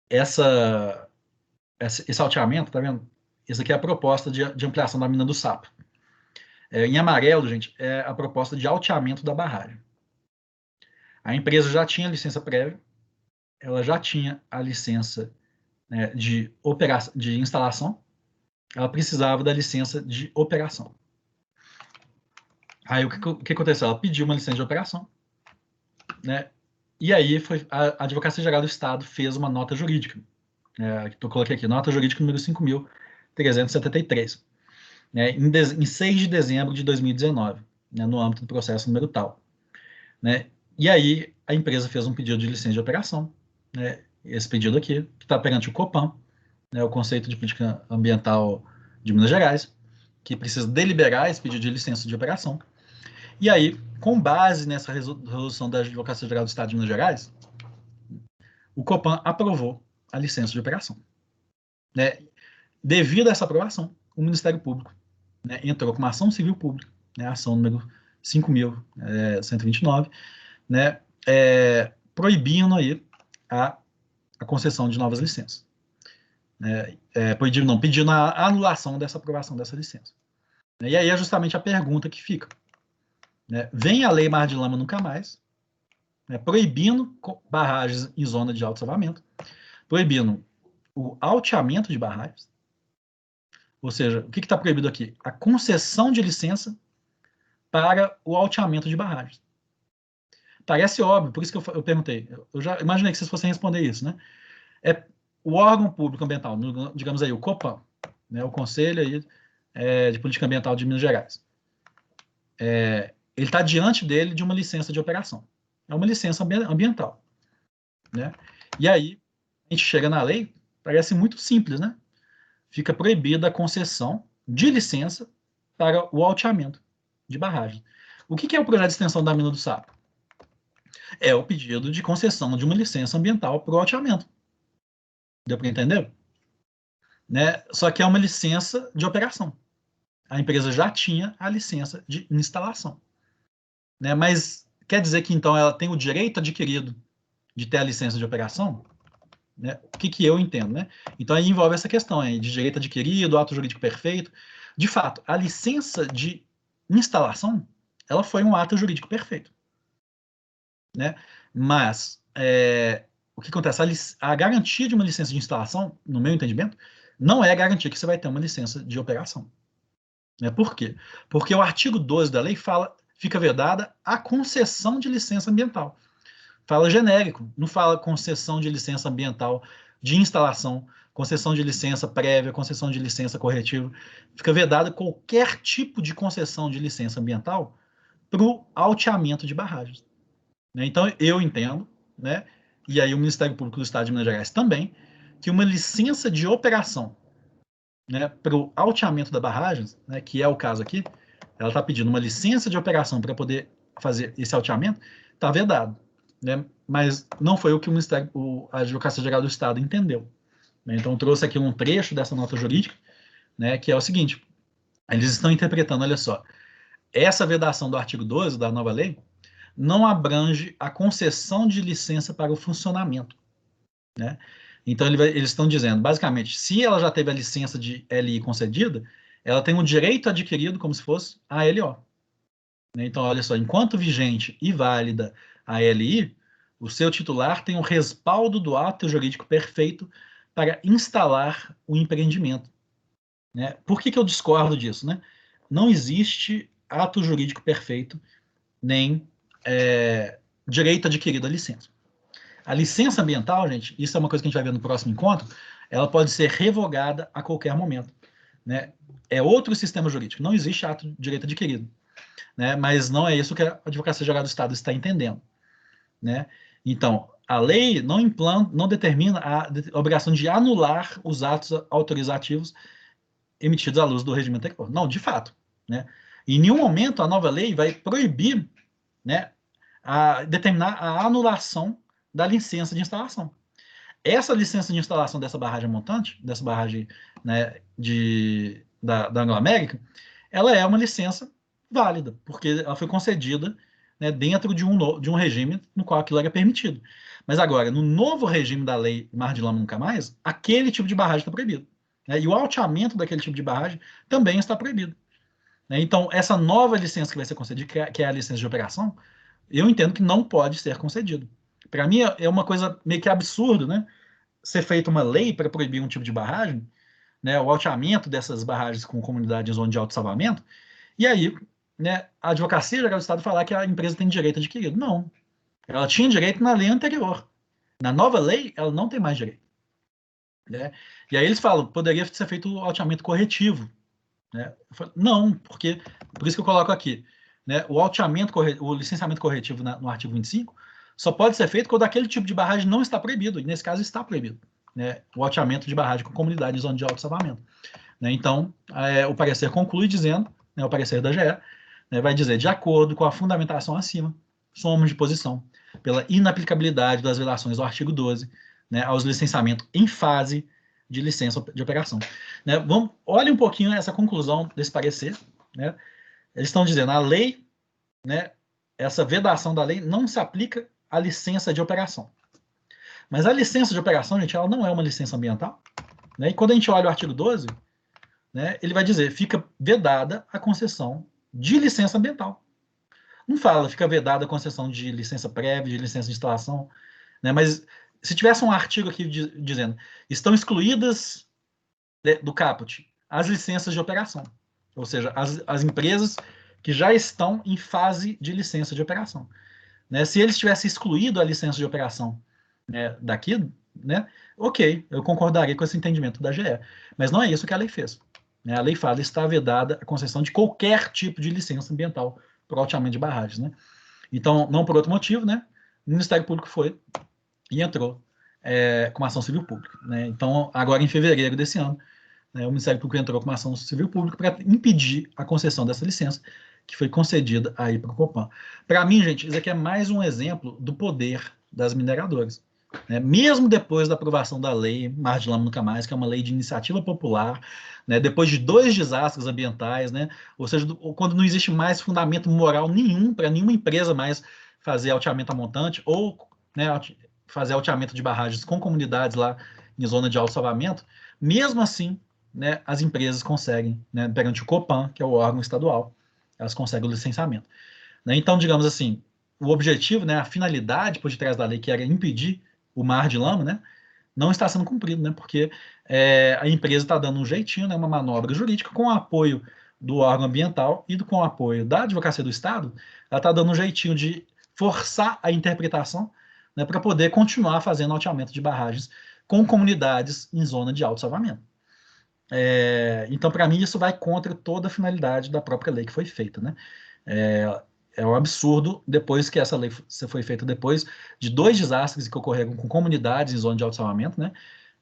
Esse alteamento, tá vendo? Isso aqui é a proposta de ampliação da mina do Sapo. Em amarelo, gente, é a proposta de alteamento da barragem. A empresa já tinha licença prévia, ela já tinha a licença, né, de instalação, ela precisava da licença de operação. Aí o que aconteceu? Ela pediu uma licença de operação, né? E aí a Advocacia Geral do Estado fez uma nota jurídica. Eu coloquei aqui, nota jurídica número 5.373, né, em 6 de dezembro de 2019, né, no âmbito do processo número tal. Né? E aí a empresa fez um pedido de licença de operação, né, esse pedido aqui, que está perante o COPAM, né, o Conceito de Política Ambiental de Minas Gerais, que precisa deliberar esse pedido de licença de operação. E aí, com base nessa resolução da Advocacia Geral do Estado de Minas Gerais, o COPAM aprovou a licença de operação. Né? Devido a essa aprovação, o Ministério Público, né, entrou com uma ação civil pública, né, ação número 5.129, né, proibindo aí a concessão de novas licenças. Pedindo a anulação dessa aprovação dessa licença. E aí é justamente a pergunta que fica. Né? Vem a Lei Mar de Lama Nunca Mais, né, proibindo barragens em zona de alto salvamento, proibindo o alteamento de barragens, ou seja, o que está proibido aqui? A concessão de licença para o alteamento de barragens. Parece óbvio, por isso que eu perguntei. Eu já imaginei que vocês fossem responder isso, né? O órgão público ambiental, digamos aí, o COPAM, né, o Conselho aí, de Política Ambiental de Minas Gerais. Ele está diante dele de uma licença de operação. É uma licença ambiental. Né? E aí, a gente chega na lei, parece muito simples, né? Fica proibida a concessão de licença para o alteamento de barragem. O que é o projeto de extensão da mina do Sapo? É o pedido de concessão de uma licença ambiental para o alteamento. Deu para entender? Né? Só que é uma licença de operação. A empresa já tinha a licença de instalação. Né? Mas quer dizer que, então, ela tem o direito adquirido de ter a licença de operação? Né? O que eu entendo? Né? Então, aí envolve essa questão aí, de direito adquirido, ato jurídico perfeito. De fato, a licença de instalação, ela foi um ato jurídico perfeito. Né? Mas, o que acontece? A garantia de uma licença de instalação, no meu entendimento, não é a garantia que você vai ter uma licença de operação. Né? Por quê? Porque o artigo 12 da lei fica vedada a concessão de licença ambiental. Fala genérico, não fala concessão de licença ambiental de instalação, concessão de licença prévia, concessão de licença corretiva. Fica vedada qualquer tipo de concessão de licença ambiental para o alteamento de barragens. Né? Então, eu entendo, né, e aí o Ministério Público do Estado de Minas Gerais também, que uma licença de operação, né, para o alteamento da barragem, né, que é o caso aqui, ela está pedindo uma licença de operação para poder fazer esse alteamento, está vedado. Né? Mas não foi o que a Advocacia Geral do Estado entendeu. Né? Então, eu trouxe aqui um trecho dessa nota jurídica, né, que é o seguinte: eles estão interpretando, olha só, essa vedação do artigo 12 da nova lei não abrange a concessão de licença para o funcionamento. Né? Então, eles estão dizendo, basicamente, se ela já teve a licença de LI concedida, ela tem um direito adquirido como se fosse a LO. Né? Então, olha só, enquanto vigente e válida a LI, o seu titular tem o respaldo do ato jurídico perfeito para instalar o empreendimento. Né? Por que eu discordo disso? Né? não existe ato jurídico perfeito, nem direito adquirido à licença. A licença ambiental, gente, isso é uma coisa que a gente vai ver no próximo encontro, ela pode ser revogada a qualquer momento, né? É outro sistema jurídico, não existe ato de direito adquirido, né? Mas não é isso que a Advocacia Geral do Estado está entendendo, né? Então, a lei não determina a obrigação de anular os atos autorizativos emitidos à luz do regime anterior. Não, de fato, né? Em nenhum momento a nova lei vai proibir, né, determinar a anulação da licença de instalação. Essa licença de instalação dessa barragem montante, dessa barragem, né, da Anglo-América, ela é uma licença válida, porque ela foi concedida, né, dentro de um regime no qual aquilo era permitido. Mas agora, no novo regime da lei Mar de Lama Nunca Mais, aquele tipo de barragem está proibido, né, e o alteamento daquele tipo de barragem também está proibido, né. Então, essa nova licença que vai ser concedida, que é a licença de operação, eu entendo que não pode ser concedido. Para mim, é uma coisa meio que absurda, né, ser feita uma lei para proibir um tipo de barragem, né, o alteamento dessas barragens com comunidades em zona de autossalvamento, e aí, né, a Advocacia Geral do Estado falar que a empresa tem direito adquirido. Não. Ela tinha direito na lei anterior. Na nova lei, ela não tem mais direito, né? E aí eles falam, poderia ser feito o alteamento corretivo, né? Eu falo, não, porque, por isso que eu coloco aqui, né, o licenciamento corretivo no artigo 25 só pode ser feito quando aquele tipo de barragem não está proibido, e nesse caso está proibido, né, o alteamento de barragem com comunidade em zona de autossalvamento, né? Então, o parecer conclui dizendo, né, o parecer da GE, né, vai dizer, de acordo com a fundamentação acima, somos de posição pela inaplicabilidade das vedações do artigo 12, né, aos licenciamentos em fase de licença de operação, né? Olhe um pouquinho essa conclusão desse parecer, né? Eles estão dizendo, a lei, né, essa vedação da lei não se aplica à licença de operação. Mas a licença de operação, gente, ela não é uma licença ambiental, né? E quando a gente olha o artigo 12, né, ele vai dizer, fica vedada a concessão de licença ambiental. Não fala, fica vedada a concessão de licença prévia, de licença de instalação, né? Mas se tivesse um artigo aqui dizendo, estão excluídas do caput as licenças de operação, ou seja, as empresas que já estão em fase de licença de operação, né? Se eles tivessem excluído a licença de operação, né, daqui, né, ok, eu concordaria com esse entendimento da GE, mas não é isso que a lei fez, né? A lei fala, está vedada a concessão de qualquer tipo de licença ambiental para o alteamento de barragens, né? Então, não por outro motivo, né, o Ministério Público foi e entrou com uma ação civil pública, né? Então, agora em fevereiro desse ano, né, o Ministério Público entrou com uma ação civil pública para impedir a concessão dessa licença, que foi concedida aí para o Copan. Para mim, gente, isso aqui é mais um exemplo do poder das mineradoras, né? Mesmo depois da aprovação da lei Mar de Lama Nunca Mais, que é uma lei de iniciativa popular, né, depois de 2 desastres ambientais, né, ou seja, quando não existe mais fundamento moral nenhum para nenhuma empresa mais fazer alteamento a montante ou, né, fazer alteamento de barragens com comunidades lá em zona de autossalvamento, mesmo assim, né, as empresas conseguem, né, perante o Copan, que é o órgão estadual, elas conseguem o licenciamento, né? Então, digamos assim, o objetivo, né, a finalidade por detrás da lei, que era impedir o Mar de Lama, né, não está sendo cumprido, né, porque a empresa está dando um jeitinho, né, uma manobra jurídica com o apoio do órgão ambiental e com o apoio da Advocacia do Estado, ela está dando um jeitinho de forçar a interpretação, né, para poder continuar fazendo alteamento de barragens com comunidades em zona de autossalvamento. Então, para mim, isso vai contra toda a finalidade da própria lei que foi feita, né? É um absurdo, depois que essa lei foi feita, depois de 2 desastres que ocorreram com comunidades em zona de autossalvamento, né?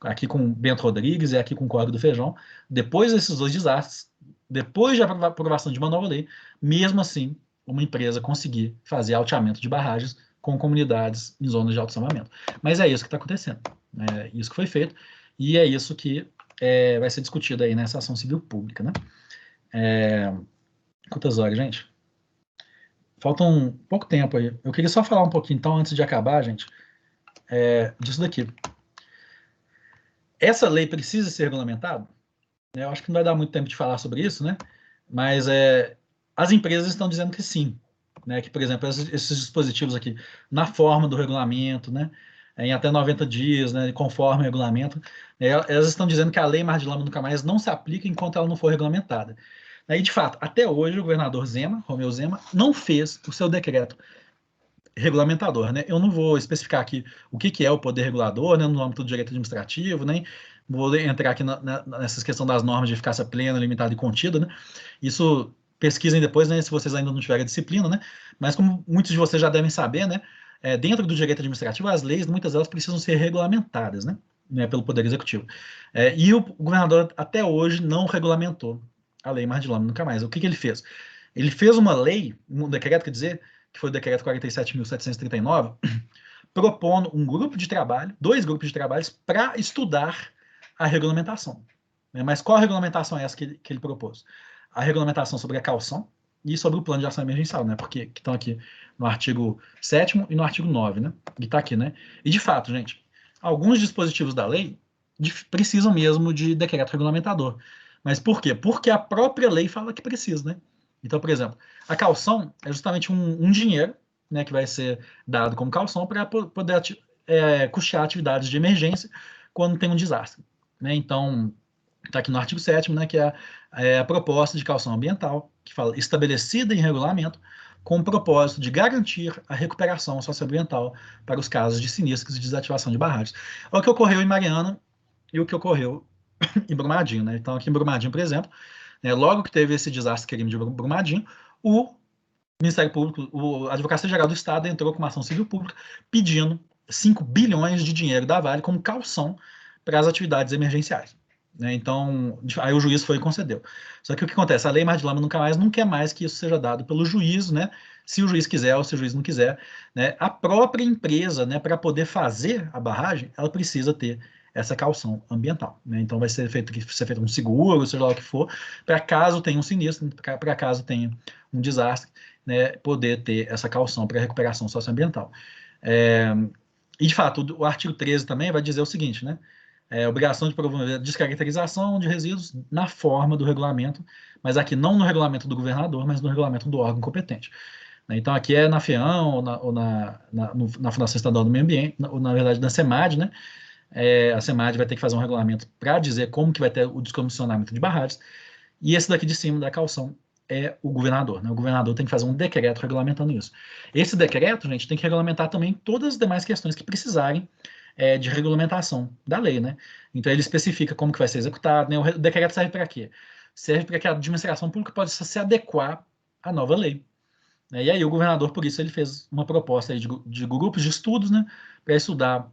Aqui com Bento Rodrigues e aqui com o Córrego do Feijão, depois desses 2 desastres, depois da aprovação de uma nova lei, mesmo assim, uma empresa conseguir fazer alteamento de barragens com comunidades em zonas de autossalvamento. Mas é isso que está acontecendo, é isso que foi feito, e é isso que vai ser discutido aí nessa ação civil pública, né? Quantas horas, gente? Falta um pouco tempo aí. Eu queria só falar um pouquinho, então, antes de acabar, gente, disso daqui. Essa lei precisa ser regulamentada? Eu acho que não vai dar muito tempo de falar sobre isso, né? Mas as empresas estão dizendo que sim, né? Que, por exemplo, esses dispositivos aqui, na forma do regulamento, né? Em até 90 dias, né, conforme o regulamento, elas estão dizendo que a lei Mar de Lama Nunca Mais não se aplica enquanto ela não for regulamentada. Aí, de fato, até hoje, o governador Zema, Romeu Zema, não fez o seu decreto regulamentador, né? Eu não vou especificar aqui o que é o poder regulador, né, no âmbito do direito administrativo, nem vou entrar aqui nessas questões das normas de eficácia plena, limitada e contida, né? Isso pesquisem depois, né, se vocês ainda não tiverem disciplina, né? Mas como muitos de vocês já devem saber, né, dentro do direito administrativo, as leis, muitas delas precisam ser regulamentadas, né, pelo Poder Executivo. E o governador até hoje não regulamentou a lei Mar de Lama, nunca mais. O que ele fez? Ele fez uma lei, um decreto, quer dizer, que foi o decreto 47.739, propondo um grupo de trabalho, 2 grupos de trabalhos, para estudar a regulamentação. Mas qual a regulamentação é essa que ele propôs? A regulamentação sobre a caução e sobre o plano de ação emergencial, né? Porque que estão aqui no artigo 7º e no artigo 9, né? E está aqui, né? E de fato, gente, alguns dispositivos da lei precisam mesmo de decreto regulamentador. Mas por quê? Porque a própria lei fala que precisa, né? Então, por exemplo, a caução é justamente um dinheiro, né, que vai ser dado como caução para poder custear atividades de emergência quando tem um desastre, né? Então, está aqui no artigo 7º, né, que é a proposta de caução ambiental, que fala estabelecida em regulamento com o propósito de garantir a recuperação socioambiental para os casos de sinistros e desativação de barragens. É o que ocorreu em Mariana e o que ocorreu em Brumadinho, né? Então, aqui em Brumadinho, por exemplo, né, logo que teve esse desastre crime de Brumadinho, o Ministério Público, a Advocacia Geral do Estado entrou com uma ação civil pública pedindo 5 bilhões de dinheiro da Vale como calção para as atividades emergenciais. Né? Então, aí o juiz foi e concedeu. Só que o que acontece? A lei Mar de Lama não quer mais que isso seja dado pelo juiz, né? Se o juiz quiser ou se o juiz não quiser. Né? A própria empresa, né, para poder fazer a barragem, ela precisa ter essa caução ambiental. Né? Então vai ser feito um seguro, seja lá o que for, para caso tenha um sinistro, para caso tenha um desastre, né, poder ter essa caução para recuperação socioambiental. E, de fato, o artigo 13 também vai dizer o seguinte, né? Obrigação de promover a descaracterização de resíduos na forma do regulamento, mas aqui não no regulamento do governador, mas no regulamento do órgão competente. Então, aqui é na FEAM ou na Fundação Estadual do Meio Ambiente, ou na verdade na SEMAD, né? A SEMAD vai ter que fazer um regulamento para dizer como que vai ter o descomissionamento de barragens, e esse daqui de cima da caução é o governador, né? O governador tem que fazer um decreto regulamentando isso. Esse decreto, gente, tem que regulamentar também todas as demais questões que precisarem de regulamentação da lei, né? Então ele especifica como que vai ser executado, né? O decreto serve para quê? Serve para que a administração pública possa se adequar à nova lei. Né? E aí o governador, por isso, ele fez uma proposta aí de grupos de estudos, né? Para estudar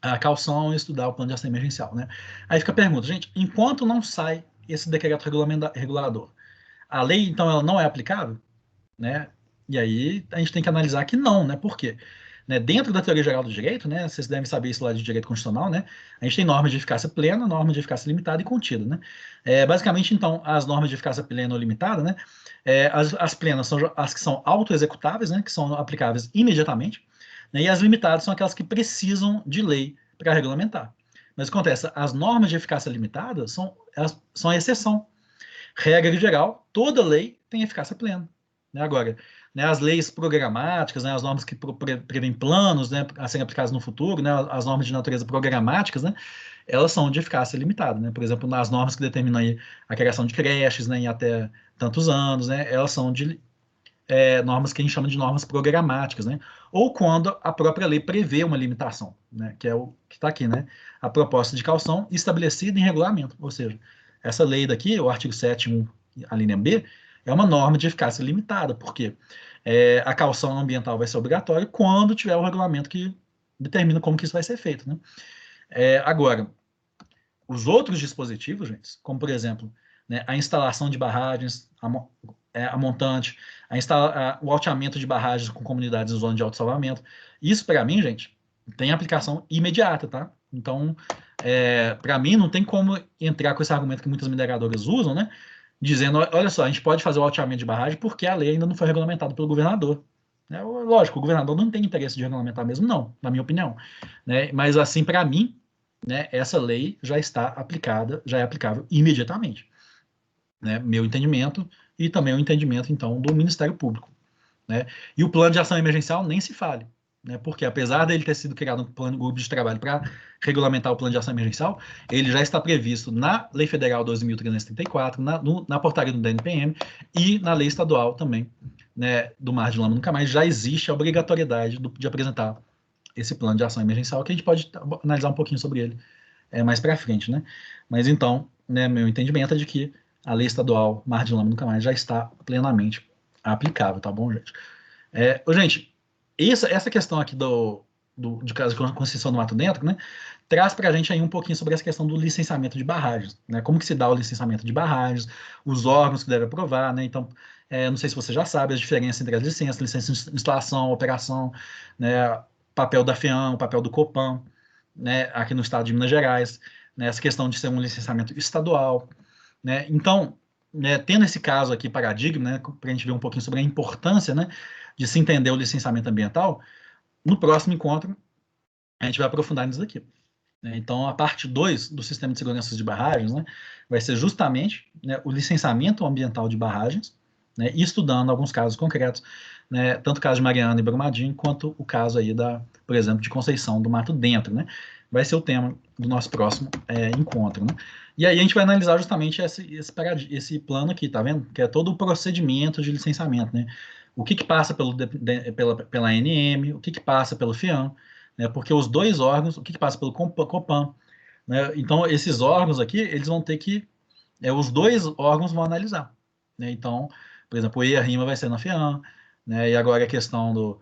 a caução e estudar o plano de ação emergencial, né? Aí fica a pergunta, gente, enquanto não sai esse decreto regulador, a lei, então, ela não é aplicável? Né? E aí a gente tem que analisar que não, né? Por quê? Né? Dentro da teoria geral do direito, né? Vocês devem saber isso lá de direito constitucional, né? A gente tem normas de eficácia plena, norma de eficácia limitada e contida, né? Basicamente, então, as normas de eficácia plena ou limitada, né? As plenas são as que são autoexecutáveis, né? Que são aplicáveis imediatamente, né? E as limitadas são aquelas que precisam de lei para regulamentar. Mas o que acontece? As normas de eficácia limitada são a exceção. Regra geral, toda lei tem eficácia plena. Né? Agora, né, as leis programáticas, né, as normas que prevêem planos, né, a serem aplicados no futuro, né, as normas de natureza programáticas, né, elas são de eficácia limitada. Né? Por exemplo, nas normas que determinam aí a criação de creches, né, em até tantos anos, né, elas são de normas que a gente chama de normas programáticas, né? Ou quando a própria lei prevê uma limitação, né? Que é o que está aqui, né? A proposta de caução estabelecida em regulamento, ou seja, essa lei daqui, o artigo 7º, a linha B, é uma norma de eficácia limitada, porque a caução ambiental vai ser obrigatória quando tiver o regulamento que determina como que isso vai ser feito, né? Agora, os outros dispositivos, gente, como por exemplo, né, a instalação de barragens, a montante, o alteamento de barragens com comunidades em zona de autossalvamento. Isso, para mim, gente, tem aplicação imediata, tá? Então, para mim, não tem como entrar com esse argumento que muitas mineradoras usam, né? Dizendo, olha só, a gente pode fazer o alteamento de barragem porque a lei ainda não foi regulamentada pelo governador. Lógico, o governador não tem interesse de regulamentar mesmo, não, na minha opinião. Né? Mas, assim, para mim, né, essa lei já está aplicada, já é aplicável imediatamente. Né? Meu entendimento e também o entendimento, então, do Ministério Público. Né? E o plano de ação emergencial nem se fale. né? Porque apesar dele ter sido criado um grupo de trabalho para regulamentar o plano de ação emergencial, ele já está previsto na Lei Federal 12.334, na portaria do DNPM e na lei estadual também, né, do Mar de Lama Nunca Mais, já existe a obrigatoriedade de apresentar esse plano de ação emergencial, que a gente pode analisar um pouquinho sobre ele mais para frente, né? Mas então, né, meu entendimento é de que a lei estadual Mar de Lama Nunca Mais já está plenamente aplicável, tá bom, gente? Gente, essa questão aqui de caso de concessão do mato dentro, né, traz para a gente aí um pouquinho sobre essa questão do licenciamento de barragens, né? Como que se dá o licenciamento de barragens, os órgãos que devem aprovar, né? Então, não sei se você já sabe as diferenças entre as licenças, licença de instalação, operação, né? Papel da FEAM, o papel do COPAN, né? Aqui no estado de Minas Gerais, né? Essa questão de ser um licenciamento estadual, né? Então, né, tendo esse caso aqui paradigma, né, para a gente ver um pouquinho sobre a importância, né, de se entender o licenciamento ambiental, no próximo encontro a gente vai aprofundar nisso daqui. Né? Então, a parte 2 do sistema de segurança de barragens, né, vai ser justamente, né, o licenciamento ambiental de barragens, né, e estudando alguns casos concretos, né, tanto o caso de Mariana e Brumadinho, quanto o caso aí por exemplo, de Conceição do Mato Dentro, né? Vai ser o tema do nosso próximo encontro, né? E aí a gente vai analisar justamente esse plano aqui, tá vendo? Que é todo o procedimento de licenciamento, né? O que passa pela ANM, o que passa pelo FIAM, né? Porque os dois órgãos, o que passa pelo COPAN, né? Então, esses órgãos aqui, eles vão ter que, os dois órgãos vão analisar, né? Então, por exemplo, o EIA-RIMA vai ser na FIAM, né? E agora a questão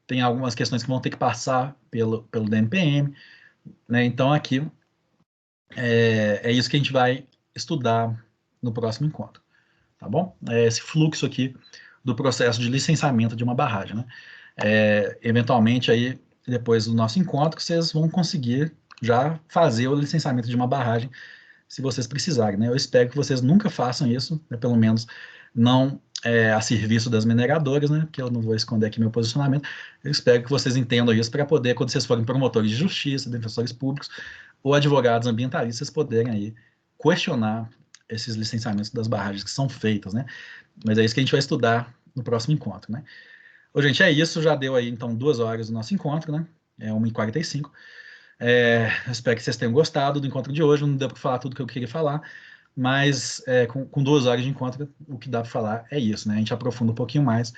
tem algumas questões que vão ter que passar pelo DNPM, né? Então, aqui é isso que a gente vai estudar no próximo encontro, tá bom? Esse fluxo aqui do processo de licenciamento de uma barragem, né? Eventualmente, aí, depois do nosso encontro, vocês vão conseguir já fazer o licenciamento de uma barragem, se vocês precisarem, né? Eu espero que vocês nunca façam isso, né? Pelo menos não a serviço das mineradoras, né? Que eu não vou esconder aqui meu posicionamento. Eu espero que vocês entendam isso para poder, quando vocês forem promotores de justiça, defensores públicos ou advogados ambientalistas, poderem aí questionar esses licenciamentos das barragens que são feitas, né? Mas é isso que a gente vai estudar no próximo encontro, né? Ô, gente, é isso. Já deu aí, então, 2 horas do nosso encontro, né? 1h45. Espero que vocês tenham gostado do encontro de hoje. Não deu para falar tudo que eu queria falar, mas com 2 horas de encontro, o que dá para falar é isso, né? A gente aprofunda um pouquinho mais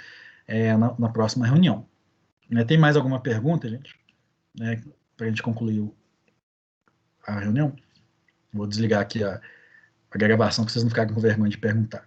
na próxima reunião. Tem mais alguma pergunta, gente? Para a gente concluir a reunião? Vou desligar aqui a gravação para vocês não ficarem com vergonha de perguntar.